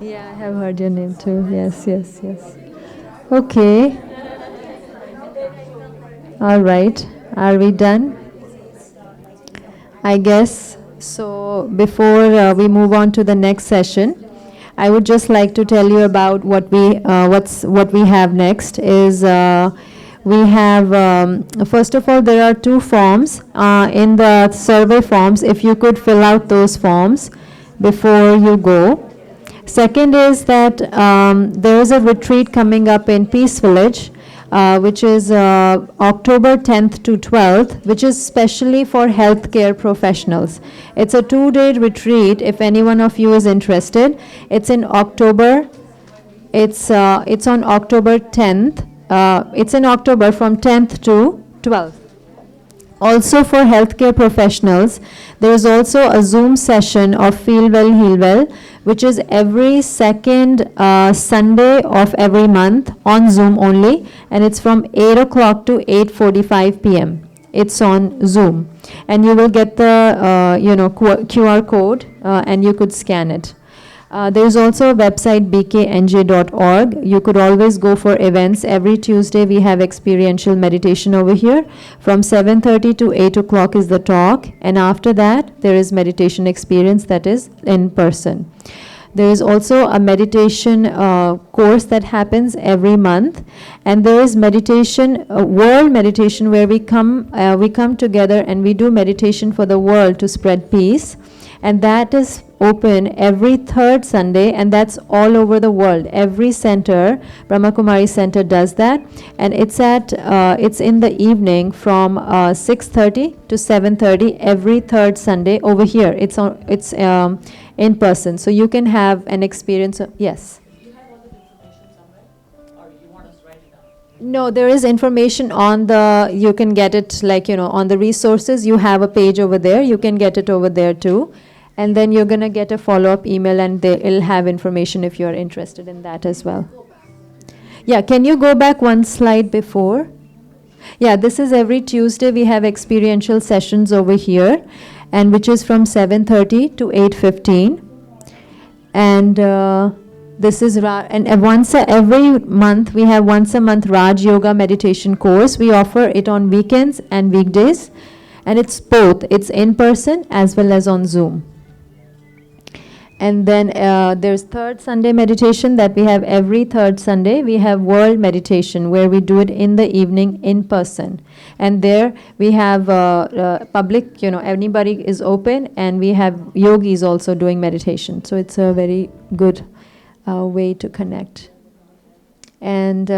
Yeah, I have heard your name too. Yes, yes, yes. Okay. All right. Are we done? I guess. So before we move on to the next session, I would just like to tell you about what we have next is we have first of all there are two forms in the survey forms. If you could fill out those forms before you go. Second is that there is a retreat coming up in Peace Village, which is October 10th to 12th, which is specially for healthcare professionals. It's a 2-day retreat. If any one of you is interested, it's in October. It's on October 10th. It's in October from 10th to 12th. Also for healthcare professionals, there is also a Zoom session of Feel Well, Heal Well, which is every second Sunday of every month on Zoom only, and it's from 8 o'clock to 8:45 p.m. It's on Zoom, and you will get the QR code, and you could scan it. There is also a website bknj.org. You could always go for events. Every Tuesday we have experiential meditation over here. From 7:30 to 8 o'clock is the talk, and after that there is meditation experience that is in person. There is also a meditation course that happens every month, and there is meditation, world meditation, where we come together and we do meditation for the world to spread peace, and that is open every third Sunday, and that's all over the world. Every center, Brahma Kumari Center, does that, and it's in the evening from 6:30 to 7:30 every third Sunday over here. It's in person, so you can have an experience. Yes. No, there is information on you can get it on the resources. You have a page over there. You can get it over there too. And then you're going to get a follow-up email, and it'll have information if you're interested in that as well. Yeah, can you go back one slide before? Yeah, this is every Tuesday we have experiential sessions over here, and which is from 7:30 to 8:15. And this is every month we have once a month Raj Yoga meditation course. We offer it on weekends and weekdays, and it's both. It's in person as well as on Zoom. And then there's third Sunday meditation that we have every third Sunday. We have world meditation where we do it in the evening in person. And there we have public, anybody is open, and we have yogis also doing meditation. So it's a very good way to connect. And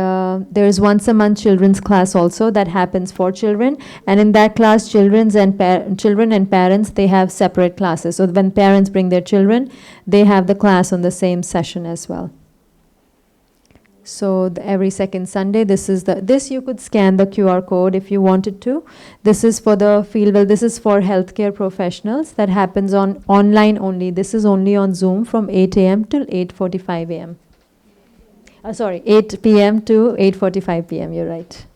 there's once a month children's class also that happens for children. And in that class, children and parents, they have separate classes. So when parents bring their children, they have the class on the same session as well. So every second Sunday, this you could scan the QR code if you wanted to. This is for the Feel Well. This is for healthcare professionals. That happens online only. This is only on Zoom from 8 a.m. till 8:45 a.m. 8 p.m. to 8:45 p.m. You're right.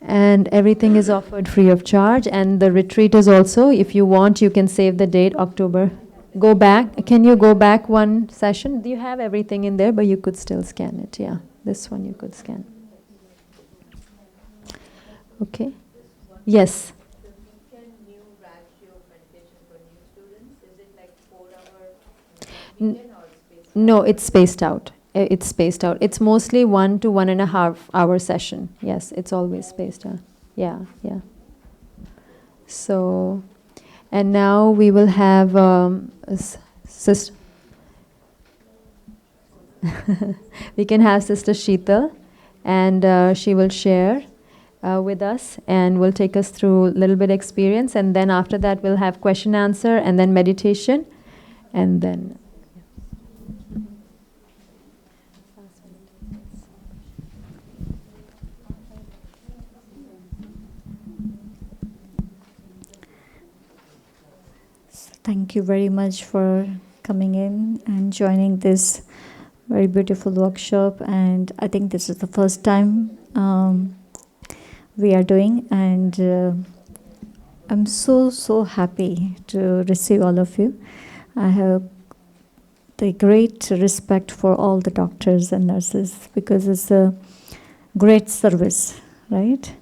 And everything is offered free of charge. And the retreat is also, if you want, you can save the date, October. Go back. Can you go back one session? You have everything in there, but you could still scan it. Yeah, this one you could scan. Okay. Yes. No, it's spaced out. It's mostly 1 to 1.5 hour session. Yes, it's always spaced out. Yeah. So, and now we will have Sister. We can have Sister Sheetal, and she will share with us, and will take us through a little bit experience, and then after that we'll have question answer, and then meditation, and then. Thank you very much for coming in and joining this very beautiful workshop. And I think this is the first time we are doing, and I'm so happy to receive all of you. I have the great respect for all the doctors and nurses, because it's a great service, right?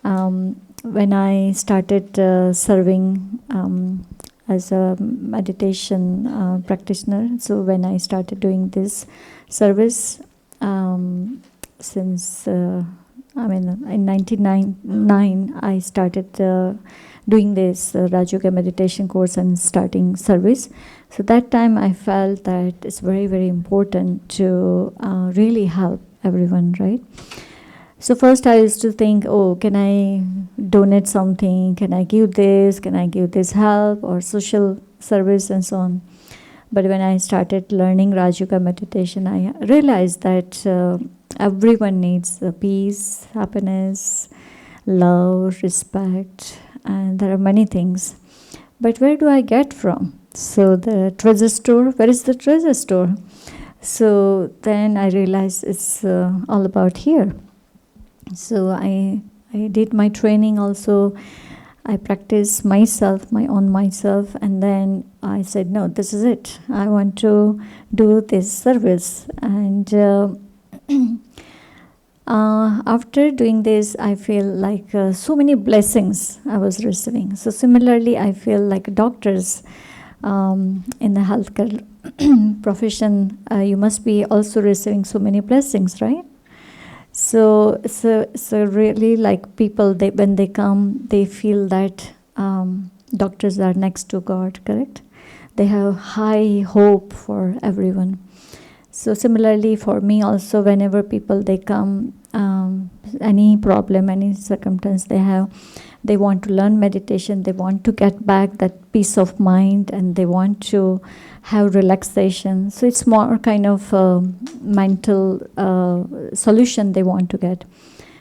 When I started serving as a meditation practitioner, so when I started doing this service since in 1999, I started doing this Raj Yoga meditation course and starting service. So that time I felt that it's very important to really help everyone, right? So first I used to think, oh, can I donate something? Can I give this? Can I give this help or social service and so on? But when I started learning Raj Yoga meditation, I realized that everyone needs peace, happiness, love, respect, and there are many things. But where do I get from? So the treasure store, where is the treasure store? So then I realized it's all about here. So I did my training also. I practiced myself, my own myself, and then I said, no, this is it. I want to do this service. And after doing this, I feel like so many blessings I was receiving. So similarly, I feel like doctors in the healthcare profession, you must be also receiving so many blessings, right? So really, like people, when they come, they feel that doctors are next to God, correct? They have high hope for everyone. So similarly for me also, whenever people they come, any problem, any circumstance they have, they want to learn meditation, they want to get back that peace of mind, and they want to have relaxation. So it's more kind of mental solution they want to get.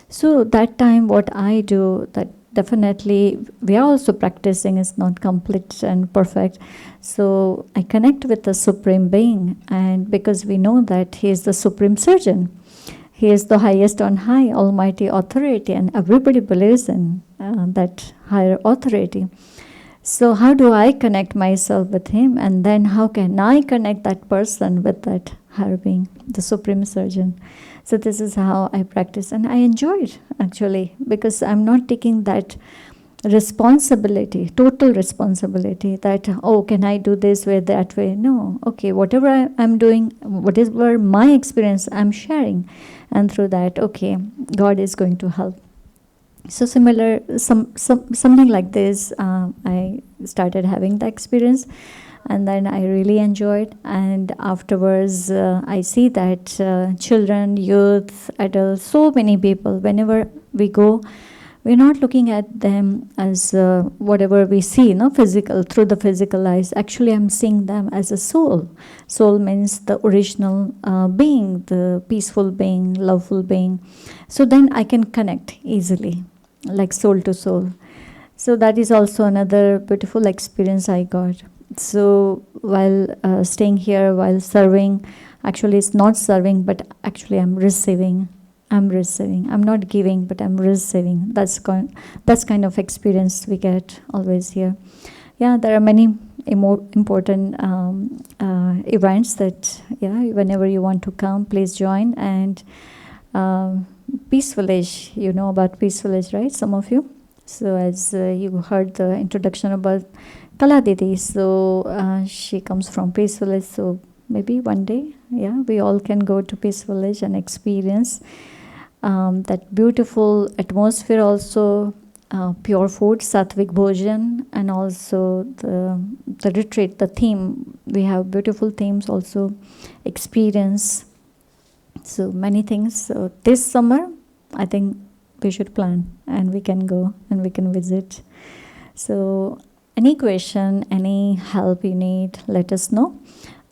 So that time what I do, that definitely we are also practicing, is not complete and perfect. So I connect with the Supreme Being, and because we know that He is the Supreme Surgeon. He is the highest on high, almighty authority, and everybody believes in that higher authority. So how do I connect myself with Him, and then how can I connect that person with that higher being, the Supreme Surgeon? So this is how I practice, and I enjoy it actually, because I'm not taking that responsibility, total responsibility, that, oh, can I do this way, that way? No, okay, whatever I'm doing, whatever my experience, I'm sharing. And through that, okay, God is going to help. So similar, something like this, I started having the experience, and then I really enjoyed. And afterwards, I see that children, youth, adults, so many people, whenever we go, we're not looking at them as whatever we see, physical, through the physical eyes. Actually, I'm seeing them as a soul. Soul means the original being, the peaceful being, loveful being. So then I can connect easily, like soul to soul. So that is also another beautiful experience I got. So while staying here, while serving, actually it's not serving, but actually I'm receiving. I'm not giving, but I'm receiving. That's kind of experience we get always here. Yeah, there are many important events that, whenever you want to come, please join. And Peace Village, you know about Peace Village, right? Some of you. So as you heard the introduction about Kala Didi, so she comes from Peace Village. So maybe one day, we all can go to Peace Village and experience that beautiful atmosphere also, pure food, Sattvic Bhojan, and also the retreat, the theme. We have beautiful themes also, experience. So many things. So this summer, I think we should plan and we can go and we can visit. So any question, any help you need, let us know.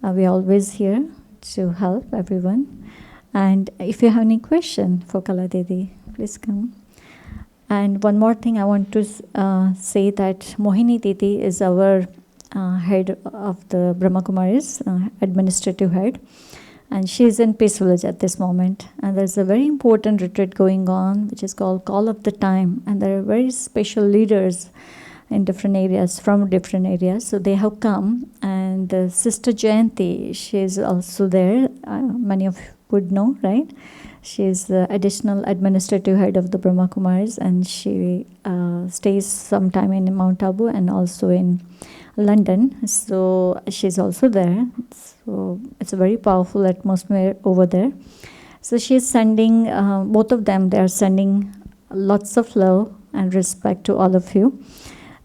We're always here to help everyone. And if you have any question for Kala Didi, please come. And one more thing I want to say that Mohini Didi is our head of the Brahma Kumaris, administrative head. And she is in Peace Village at this moment. And there's a very important retreat going on, which is called Call of the Time. And there are very special leaders in different areas, from different areas. So they have come. And Sister Jayanti, she is also there. Many of you would know, right? She is the additional administrative head of the Brahma Kumaris. And she stays sometime in Mount Abu and also in London. So she's also there. So it's a very powerful atmosphere over there. So she's sending, both of them, they are sending lots of love and respect to all of you.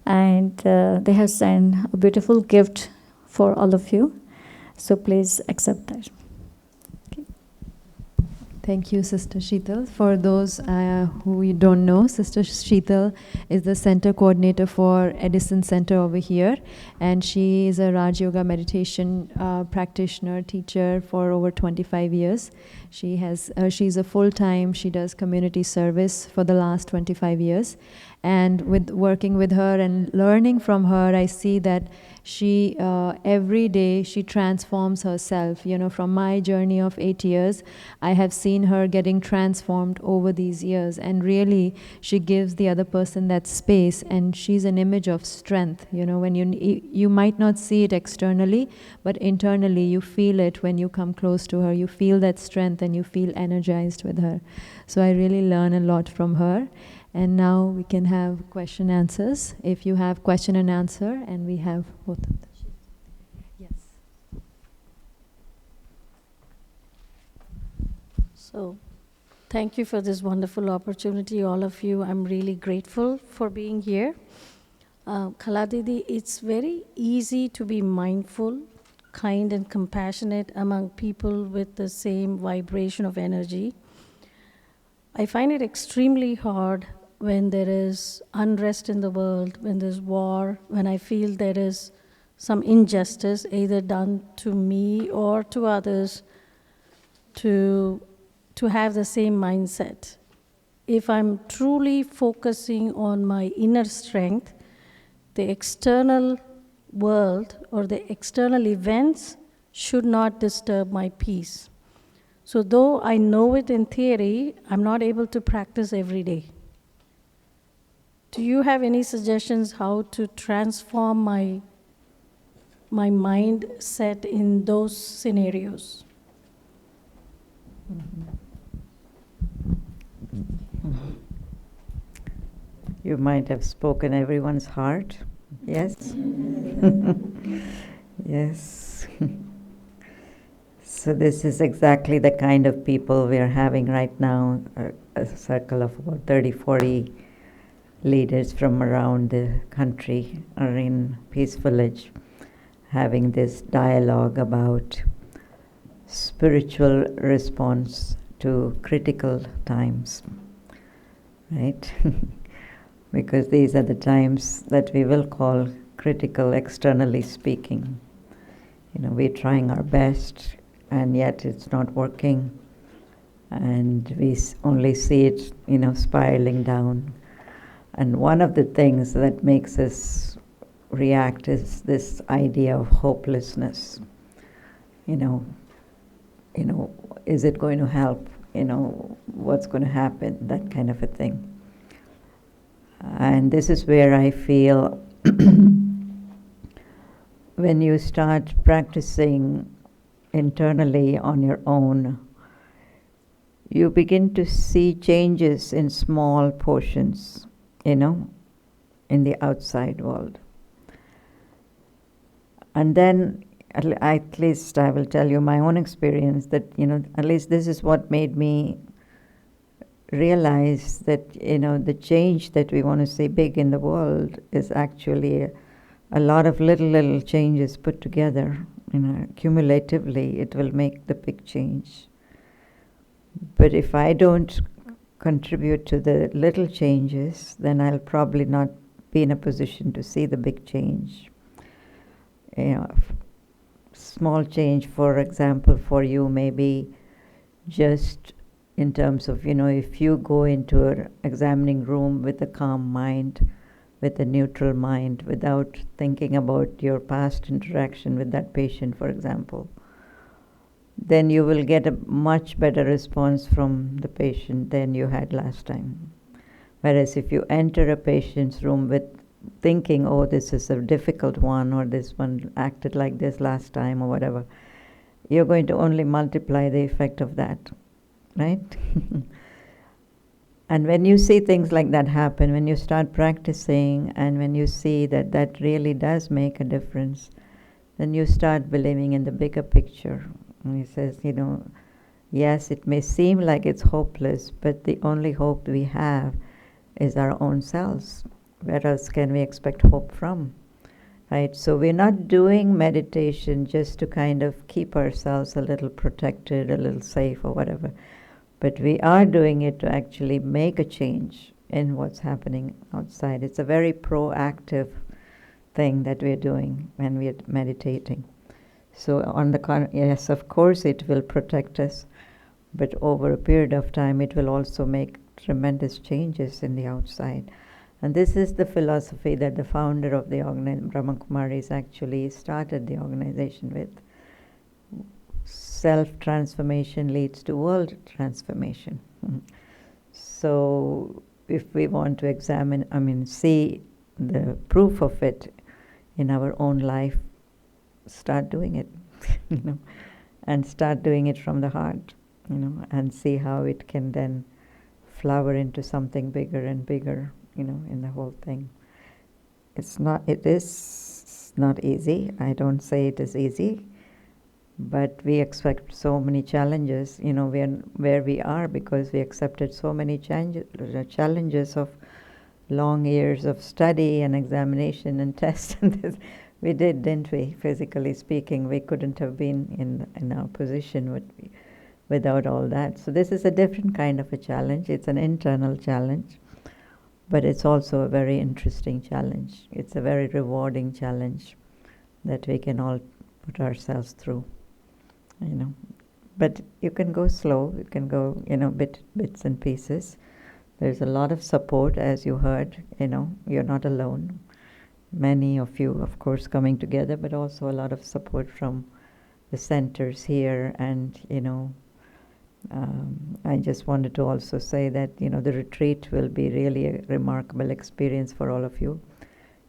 And they have sent a beautiful gift for all of you. So please accept that. Thank you, Sister Sheetal. For those who you don't know, Sister Sheetal is the center coordinator for Edison Center over here, and she is a Raj Yoga meditation practitioner, teacher for over 25 years. She's a full-time, she does community service for the last 25 years. And with working with her and learning from her, I see that she, every day, she transforms herself. You know, from my journey of 8 years, I have seen her getting transformed over these years. And really, she gives the other person that space, and she's an image of strength. You know, when you might not see it externally, but internally you feel it when you come close to her. You feel that strength and you feel energized with her. So I really learn a lot from her. And now we can have question answers. If you have question and answer, and we have both of them. Yes. So, thank you for this wonderful opportunity, all of you. I'm really grateful for being here. Kala Didi, it's very easy to be mindful, kind and compassionate among people with the same vibration of energy. I find it extremely hard when there is unrest in the world, when there's war, when I feel there is some injustice either done to me or to others, to have the same mindset. If I'm truly focusing on my inner strength, the external world or the external events should not disturb my peace. So though I know it in theory, I'm not able to practice every day. Do you have any suggestions how to transform my mindset in those scenarios? You might have spoken everyone's heart. Yes? Yes. So this is exactly the kind of people we are having right now, a circle of about 30, 40 leaders from around the country are in Peace Village having this dialogue about spiritual response to critical times, right? Because these are the times that we will call critical, externally speaking. You know, we're trying our best, and yet it's not working, and we only see it, you know, spiraling down. And one of the things that makes us react is this idea of hopelessness. You know, is it going to help? You know, what's going to happen? That kind of a thing. And this is where I feel when you start practicing internally on your own, you begin to see changes in small portions, you know, in the outside world. And then, at least I will tell you my own experience that, you know, at least this is what made me realize that, the change that we want to see big in the world is actually a lot of little changes put together. Cumulatively, it will make the big change. But if I don't contribute to the little changes, then I'll probably not be in a position to see the big change. Small change, for example, for you may be just in terms of, if you go into an examining room with a calm mind, with a neutral mind, without thinking about your past interaction with that patient, for example, then you will get a much better response from the patient than you had last time. Whereas if you enter a patient's room with thinking, oh, this is a difficult one, or this one acted like this last time, or whatever, you're going to only multiply the effect of that, right? And when you see things like that happen, when you start practicing, and when you see that that really does make a difference, then you start believing in the bigger picture. And he says, yes, it may seem like it's hopeless, but the only hope we have is our own selves. Where else can we expect hope from? Right? So we're not doing meditation just to kind of keep ourselves a little protected, a little safe, or whatever. But we are doing it to actually make a change in what's happening outside. It's a very proactive thing that we're doing when we're meditating. So yes, of course it will protect us, but over a period of time it will also make tremendous changes in the outside. And this is the philosophy that the founder of the Brahma Kumaris actually started the organization with. Self-transformation leads to world transformation. So if we want to see the proof of it in our own life, start doing it, and start doing it from the heart, and see how it can then flower into something bigger and bigger, in the whole thing. It is not easy. I don't say it is easy, but we expect so many challenges, where we are, because we accepted so many challenges of long years of study and examination and tests. And we did, didn't we? Physically speaking, we couldn't have been in our position without all that. So this is a different kind of a challenge. It's an internal challenge, but it's also a very interesting challenge. It's a very rewarding challenge that we can all put ourselves through, But you can go slow. You can go, bits and pieces. There's a lot of support, as you heard. You're not alone. Many of you, of course, coming together, but also a lot of support from the centers here. And, I just wanted to also say that, the retreat will be really a remarkable experience for all of you.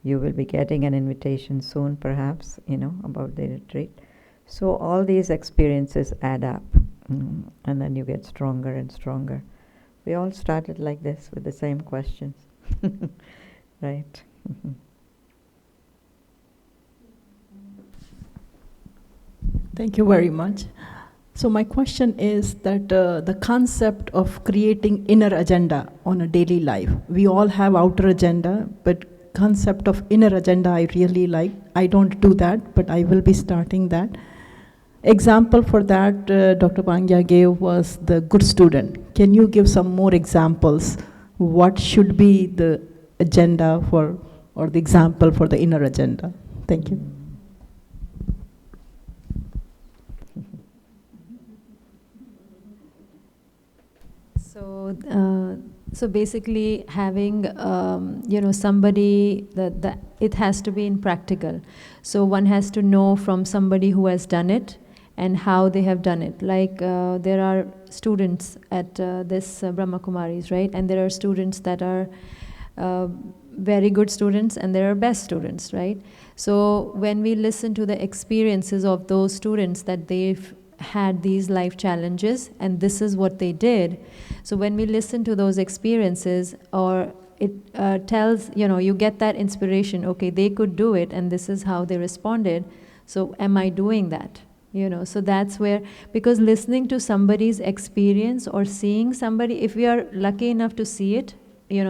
You will be getting an invitation soon, perhaps, about the retreat. So all these experiences add up, and then you get stronger and stronger. We all started like this with the same questions, right? Thank you very much. So my question is that the concept of creating inner agenda on a daily life. We all have outer agenda, but concept of inner agenda I really like. I don't do that, but I will be starting that. Example for that Dr. Bangya gave was the good student. Can you give some more examples? What should be the agenda for, or the example for the inner agenda? Thank you. So basically having, somebody, that it has to be in practical. So one has to know from somebody who has done it and how they have done it. Like there are students at this Brahma Kumaris, right? And there are students that are very good students and there are best students, right? So when we listen to the experiences of those students that they've had these life challenges and this is what they did. So when we listen to those experiences, or it tells, you get that inspiration, okay, they could do it and this is how they responded. So am I doing that? So that's where, because listening to somebody's experience or seeing somebody, if we are lucky enough to see it,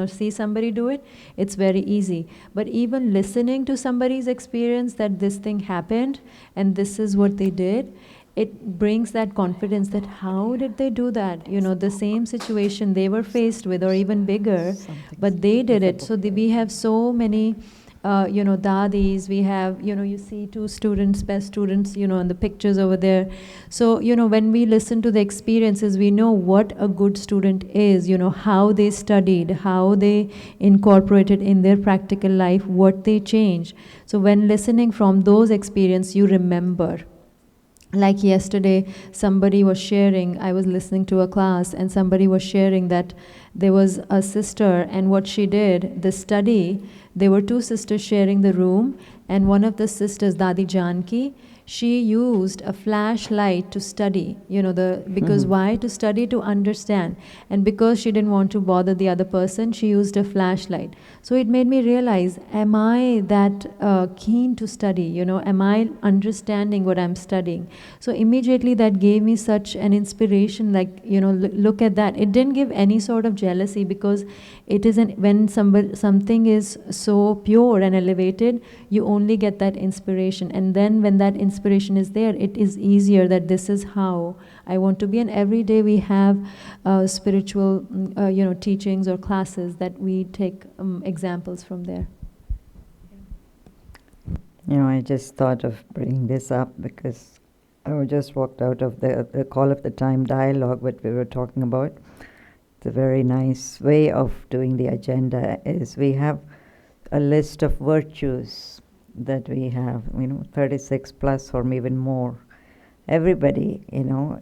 see somebody do it, it's very easy. But even listening to somebody's experience that this thing happened and this is what they did, it brings that confidence that how did they do that? The same situation they were faced with or even bigger, but they did it. So we have so many dadis, we have, you see two students, best students, in the pictures over there. So, when we listen to the experiences, we know what a good student is, how they studied, how they incorporated in their practical life, what they changed. So when listening from those experiences, you remember. Like yesterday, somebody was sharing, I was listening to a class, and somebody was sharing that there was a sister, and what she did, the study, there were two sisters sharing the room, and one of the sisters, Dadi Janki, she used a flashlight to study, because why? To study, to understand. And because she didn't want to bother the other person, she used a flashlight. So it made me realize, am I that keen to study? Am I understanding what I'm studying? So immediately that gave me such an inspiration, like, look at that. It didn't give any sort of jealousy, because it is when something is so pure and elevated, you only get that inspiration. And then when that inspiration is there, it is easier that this is how I want to be. And every day we have spiritual, teachings or classes that we take examples from there. I just thought of bringing this up because I just walked out of the Call of the Time dialogue, what we were talking about. It's a very nice way of doing the agenda is we have a list of virtues that we have, 36 plus or even more. Everybody,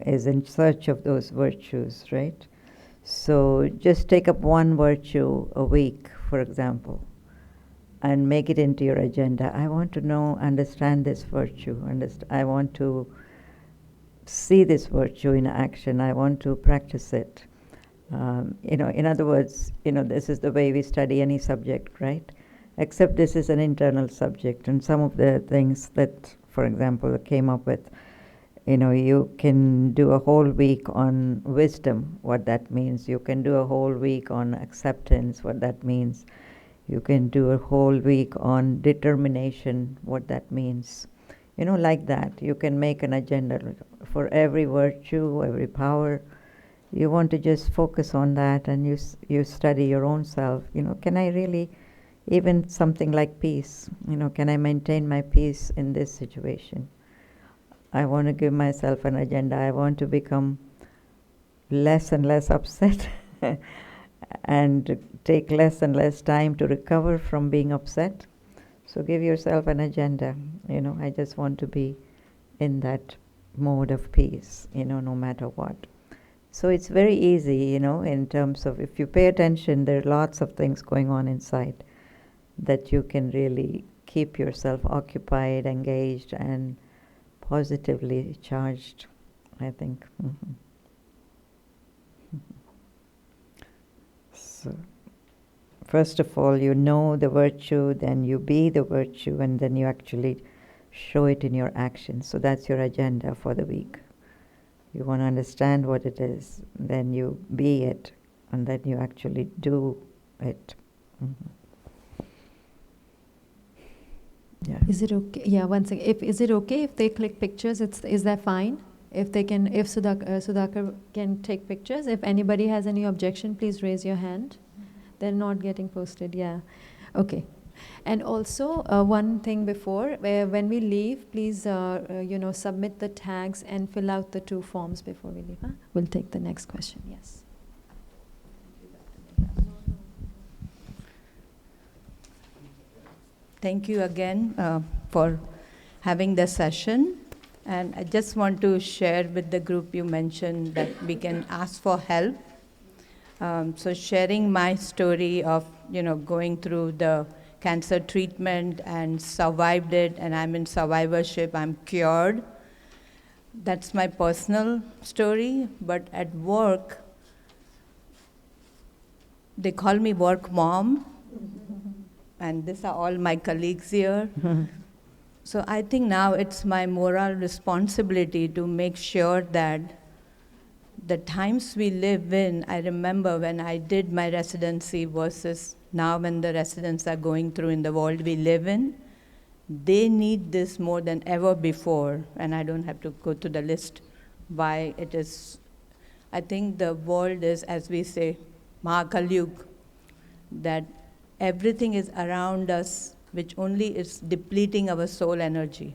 is in search of those virtues, right? So just take up one virtue a week, for example, and make it into your agenda. I want to understand this virtue. I want to see this virtue in action. I want to practice it. In other words, this is the way we study any subject, right? Except this is an internal subject, and some of the things that, for example, came up with, you can do a whole week on wisdom, what that means. You can do a whole week on acceptance, what that means. You can do a whole week on determination, what that means. Like that. You can make an agenda for every virtue, every power. You want to just focus on that, and you study your own self. Can I really, even something like peace, can I maintain my peace in this situation? I want to give myself an agenda. I want to become less and less upset and take less and less time to recover from being upset. So give yourself an agenda. I just want to be in that mode of peace, no matter what. So it's very easy, in terms of if you pay attention, there are lots of things going on inside that you can really keep yourself occupied, engaged, and positively charged, I think. So, first of all, you know the virtue, then you be the virtue, and then you actually show it in your actions. So that's your agenda for the week. You want to understand what it is, then you be it, and then you actually do it. Yeah. Is it okay? Yeah, one second. Is it okay if they click pictures? Is that fine? If Sudhakar can take pictures. If anybody has any objection, please raise your hand. They're not getting posted. Yeah. Okay. And also, one thing before, when we leave, please, submit the tags and fill out the 2 forms before we leave. Huh? We'll take the next question. Yes. Thank you again for having the session. And I just want to share with the group, you mentioned that we can ask for help. So sharing my story of, going through the cancer treatment and survived it, and I'm in survivorship, I'm cured. That's my personal story, but at work, they call me work mom, and these are all my colleagues here. So I think now it's my moral responsibility to make sure that the times we live in, I remember when I did my residency versus now when the residents are going through in the world we live in, they need this more than ever before, and I don't have to go to the list why it is. I think the world is, as we say, Mahakalyug, that everything is around us which only is depleting our soul energy.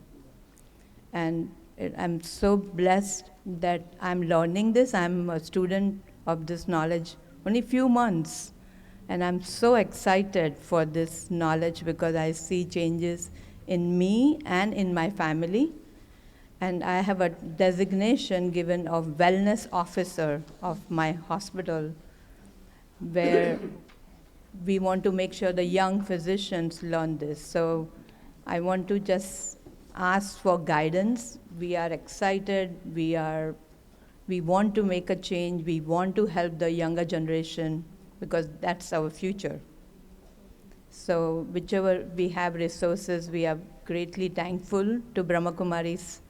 And I'm so blessed that I'm learning this. I'm a student of this knowledge only few months. And I'm so excited for this knowledge because I see changes in me and in my family. And I have a designation given of wellness officer of my hospital, where we want to make sure the young physicians learn this. So I want to just ask for guidance. We are excited. We want to make a change. We want to help the younger generation because that's our future. So whichever we have resources, we are greatly thankful to Brahma Kumari's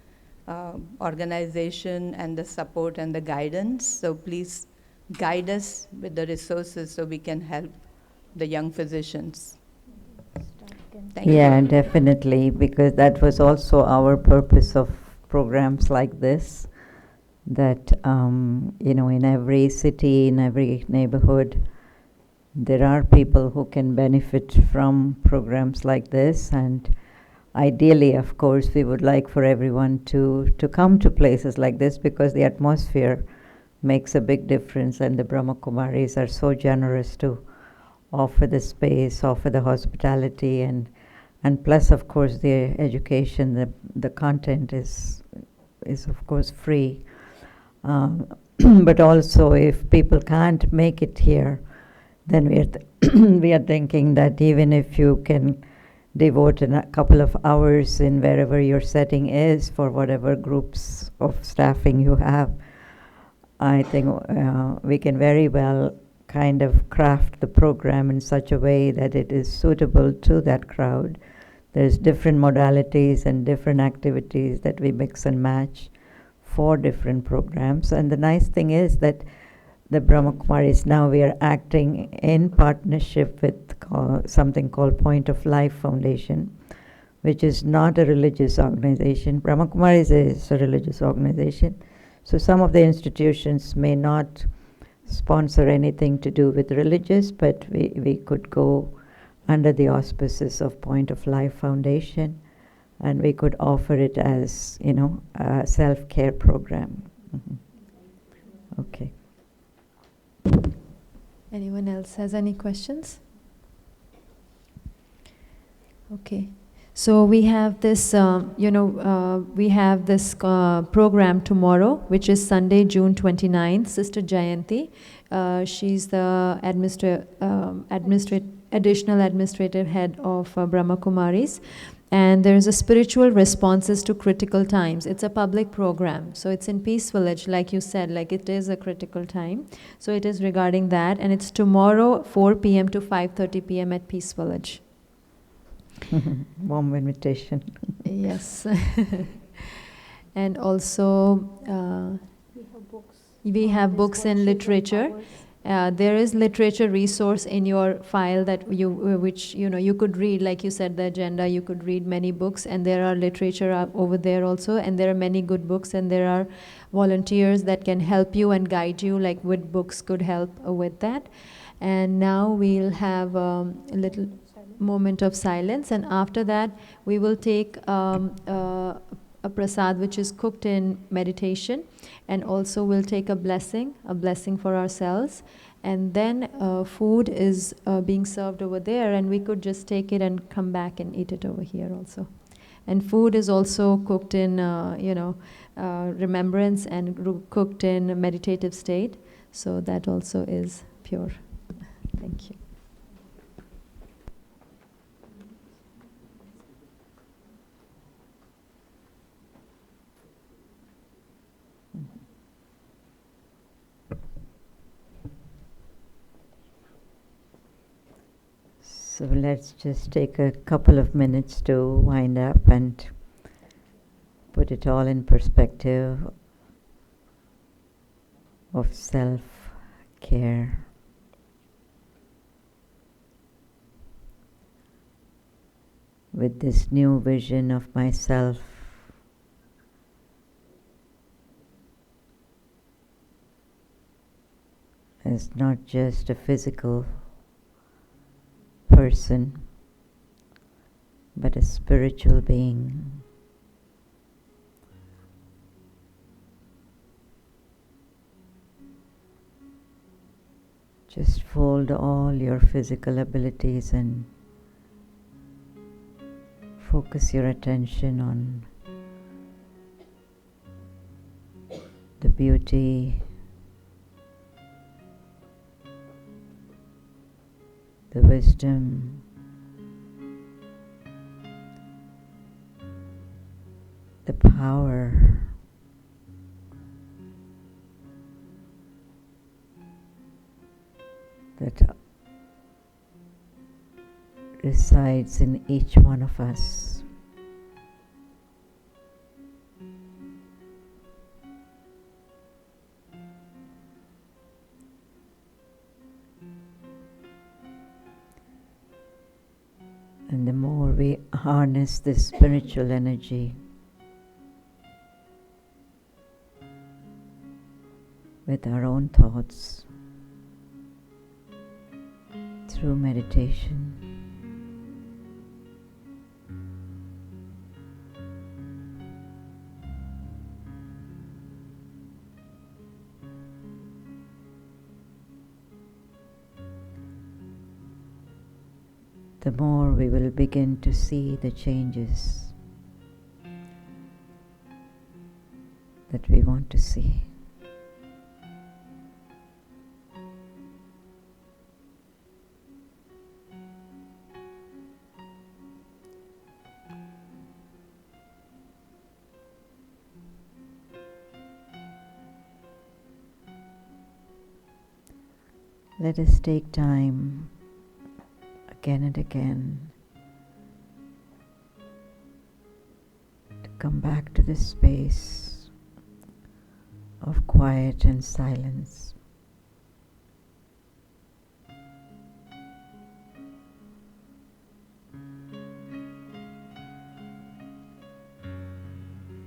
organization and the support and the guidance. So please guide us with the resources so we can help the young physicians. Thank you. Yeah, definitely, because that was also our purpose of programs like this, that, in every city, in every neighborhood, there are people who can benefit from programs like this, and ideally, of course, we would like for everyone to come to places like this because the atmosphere makes a big difference, and the Brahma Kumaris are so generous to offer the space, offer the hospitality, and plus, of course, the education, the content is of course free. But also, if people can't make it here, then we are thinking that even if you can devote a couple of hours in wherever your setting is for whatever groups of staffing you have, I think we can very well kind of craft the program in such a way that it is suitable to that crowd. There's different modalities and different activities that we mix and match for different programs. And the nice thing is that the Brahma Kumaris, now we are acting in partnership with something called Point of Life Foundation, which is not a religious organization. Brahma Kumaris is a religious organization. So some of the institutions may not sponsor anything to do with religious, but we could go under the auspices of Point of Life Foundation, and we could offer it as, a self-care program. Mm-hmm. Okay. Anyone else has any questions? Okay. So we have this, program tomorrow, which is Sunday, June 29th. Sister Jayanti, she's the additional administrative head of Brahma Kumaris. And there is a spiritual responses to critical times. It's a public program. So it's in Peace Village, like you said, like it is a critical time. So it is regarding that. And it's tomorrow, 4 p.m. to 5:30 p.m. at Peace Village. Warm invitation. Yes. And also, we have books and literature. There is literature resource in your file that which you could read, like you said, the agenda, you could read many books, and there are literature over there also, and there are many good books, and there are volunteers that can help you and guide you, like what books could help with that. And now we'll have a little moment of silence, and after that we will take a prasad which is cooked in meditation, and also we'll take a blessing for ourselves, and then food is being served over there, and we could just take it and come back and eat it over here also. And food is also cooked in remembrance and cooked in a meditative state, so that also is pure. Thank you. So let's just take a couple of minutes to wind up and put it all in perspective of self-care. With this new vision of myself as not just a physical person, but a spiritual being. Just fold all your physical abilities and focus your attention on the beauty, the wisdom, the power that resides in each one of us. And the more we harness this spiritual energy with our own thoughts through meditation, the more we will begin to see the changes that we want to see. Let us take time again and again to come back to this space of quiet and silence.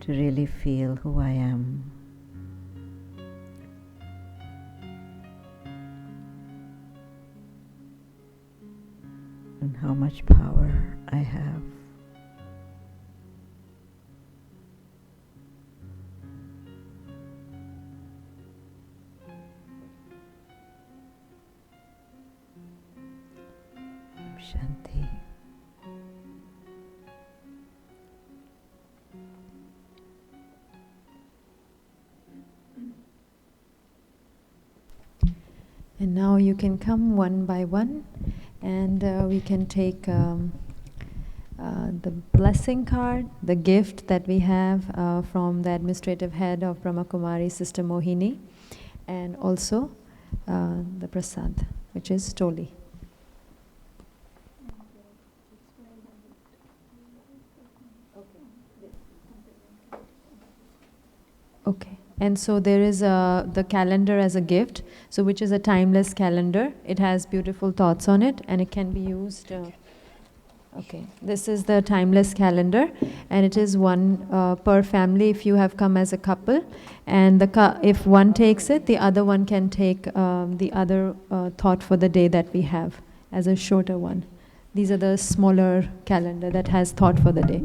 To really feel who I am. And how much power I have. Shanti. And now you can come one by one, and we can take the blessing card, the gift that we have from the administrative head of Brahma Kumari, Sister Mohini, and also the prasad, which is Toli. Okay. And so there is the calendar as a gift, so which is a timeless calendar. It has beautiful thoughts on it, and it can be used. Okay, this is the timeless calendar, and it is one per family if you have come as a couple. And if one takes it, the other one can take the other thought for the day that we have as a shorter one. These are the smaller calendar that has thought for the day.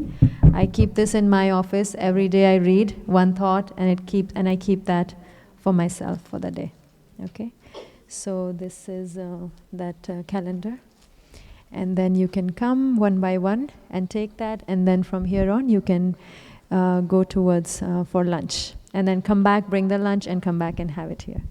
I keep this in my office. Every day I read one thought, and I keep that for myself for the day. Okay, so this is that calendar, and then you can come one by one and take that, and then from here on you can go towards for lunch, and then come back, bring the lunch, and come back and have it here.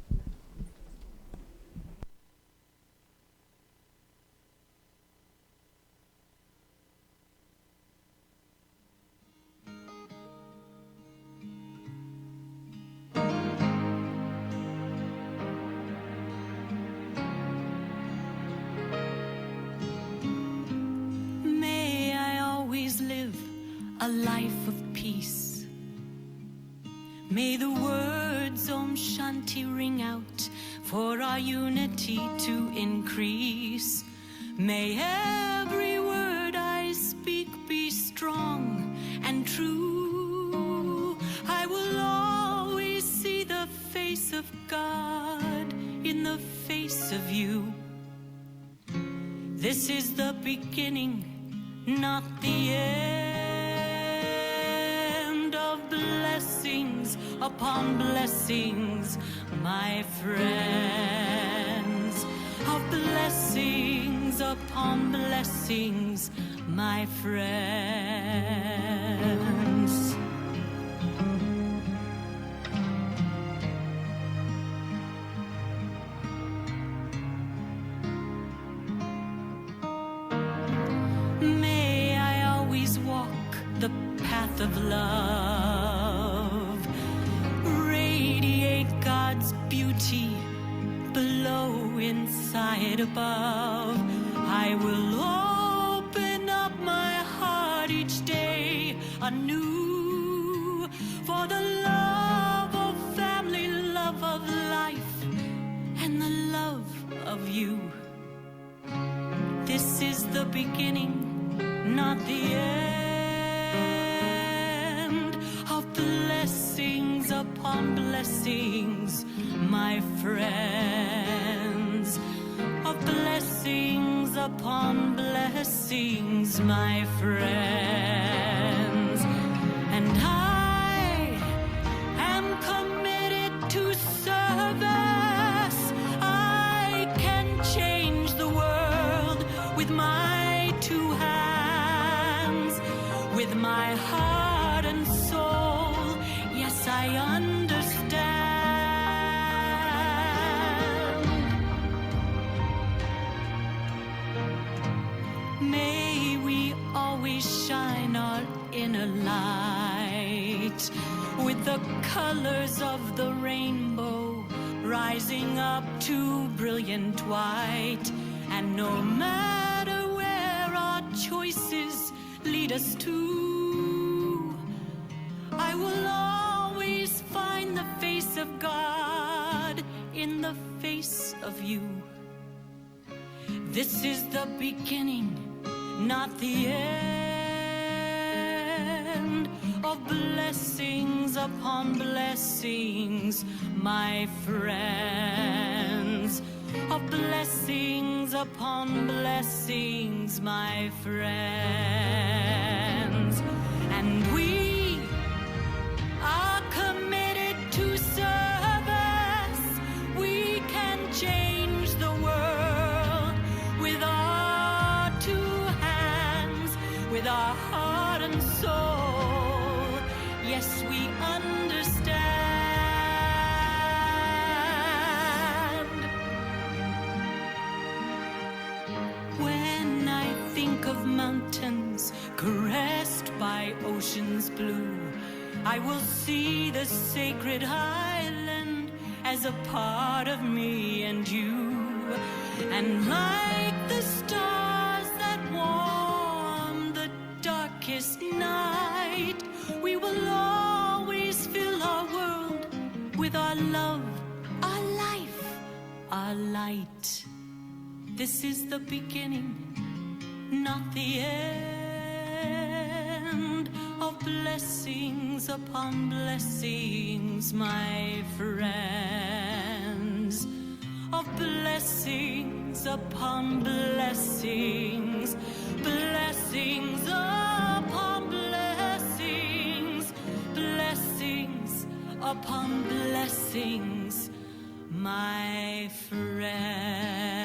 unity ring out, for our unity to increase. May every word I speak be strong and true. I will always see the face of God in the face of you. This is the beginning, not the end of blessings upon blessings, my friends. Of blessings upon blessings, my friends. May I always walk the path of love, radiate God's beauty below, inside, above. I will open up my heart each day anew for the love of family, love of life, and the love of you. This is the beginning, not the end of blessings upon blessings, my friends. Of blessings upon blessings, my friends. And I am committed to service. I can change the world with my two hands, with my heart and soul. Yes, I understand. May we always shine our inner light with the colors of the rainbow rising up to brilliant white. And no matter where our choices lead us to, I will always find the face of God in the face of you. This is the beginning, not the end of blessings upon blessings, my friends. Of blessings upon blessings, my friends. And we are committed to service. We can change the world with our two hands, with our heart and soul. Yes, we understand. When I think of mountains caressed by oceans blue, I will see the sacred island as a part of me and you. And like the stars that warm the darkest night, we will always fill our world with our love, our life, our light. This is the beginning, not the end of blessings upon blessings, my friends. Of blessings upon blessings, blessings upon blessings, blessings upon blessings, my friends.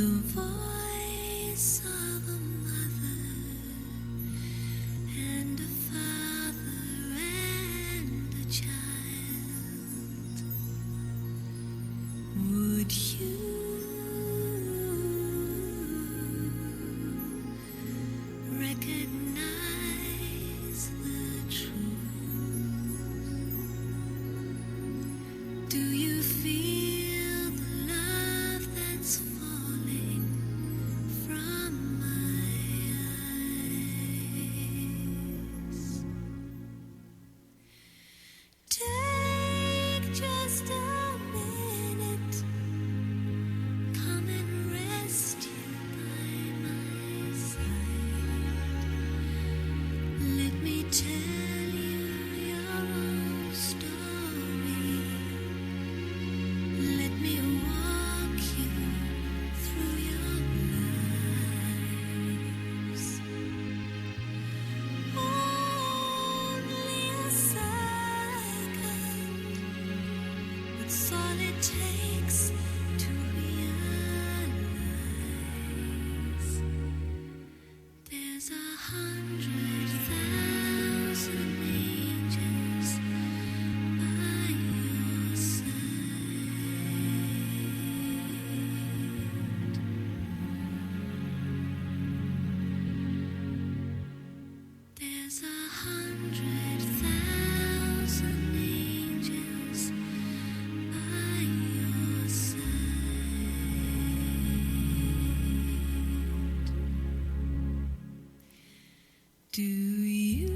the voice of a mother and a father and a child. Would you recognize the truth? Do you feel the love that's falling from my eyes? Take just a minute, come and rest here by my side. Let me tell you your own story. Let me walk you through your lives. Only a second, that's all it takes to realize there's 100,000 angels by your side. There's 100,000 angels by your side. Do you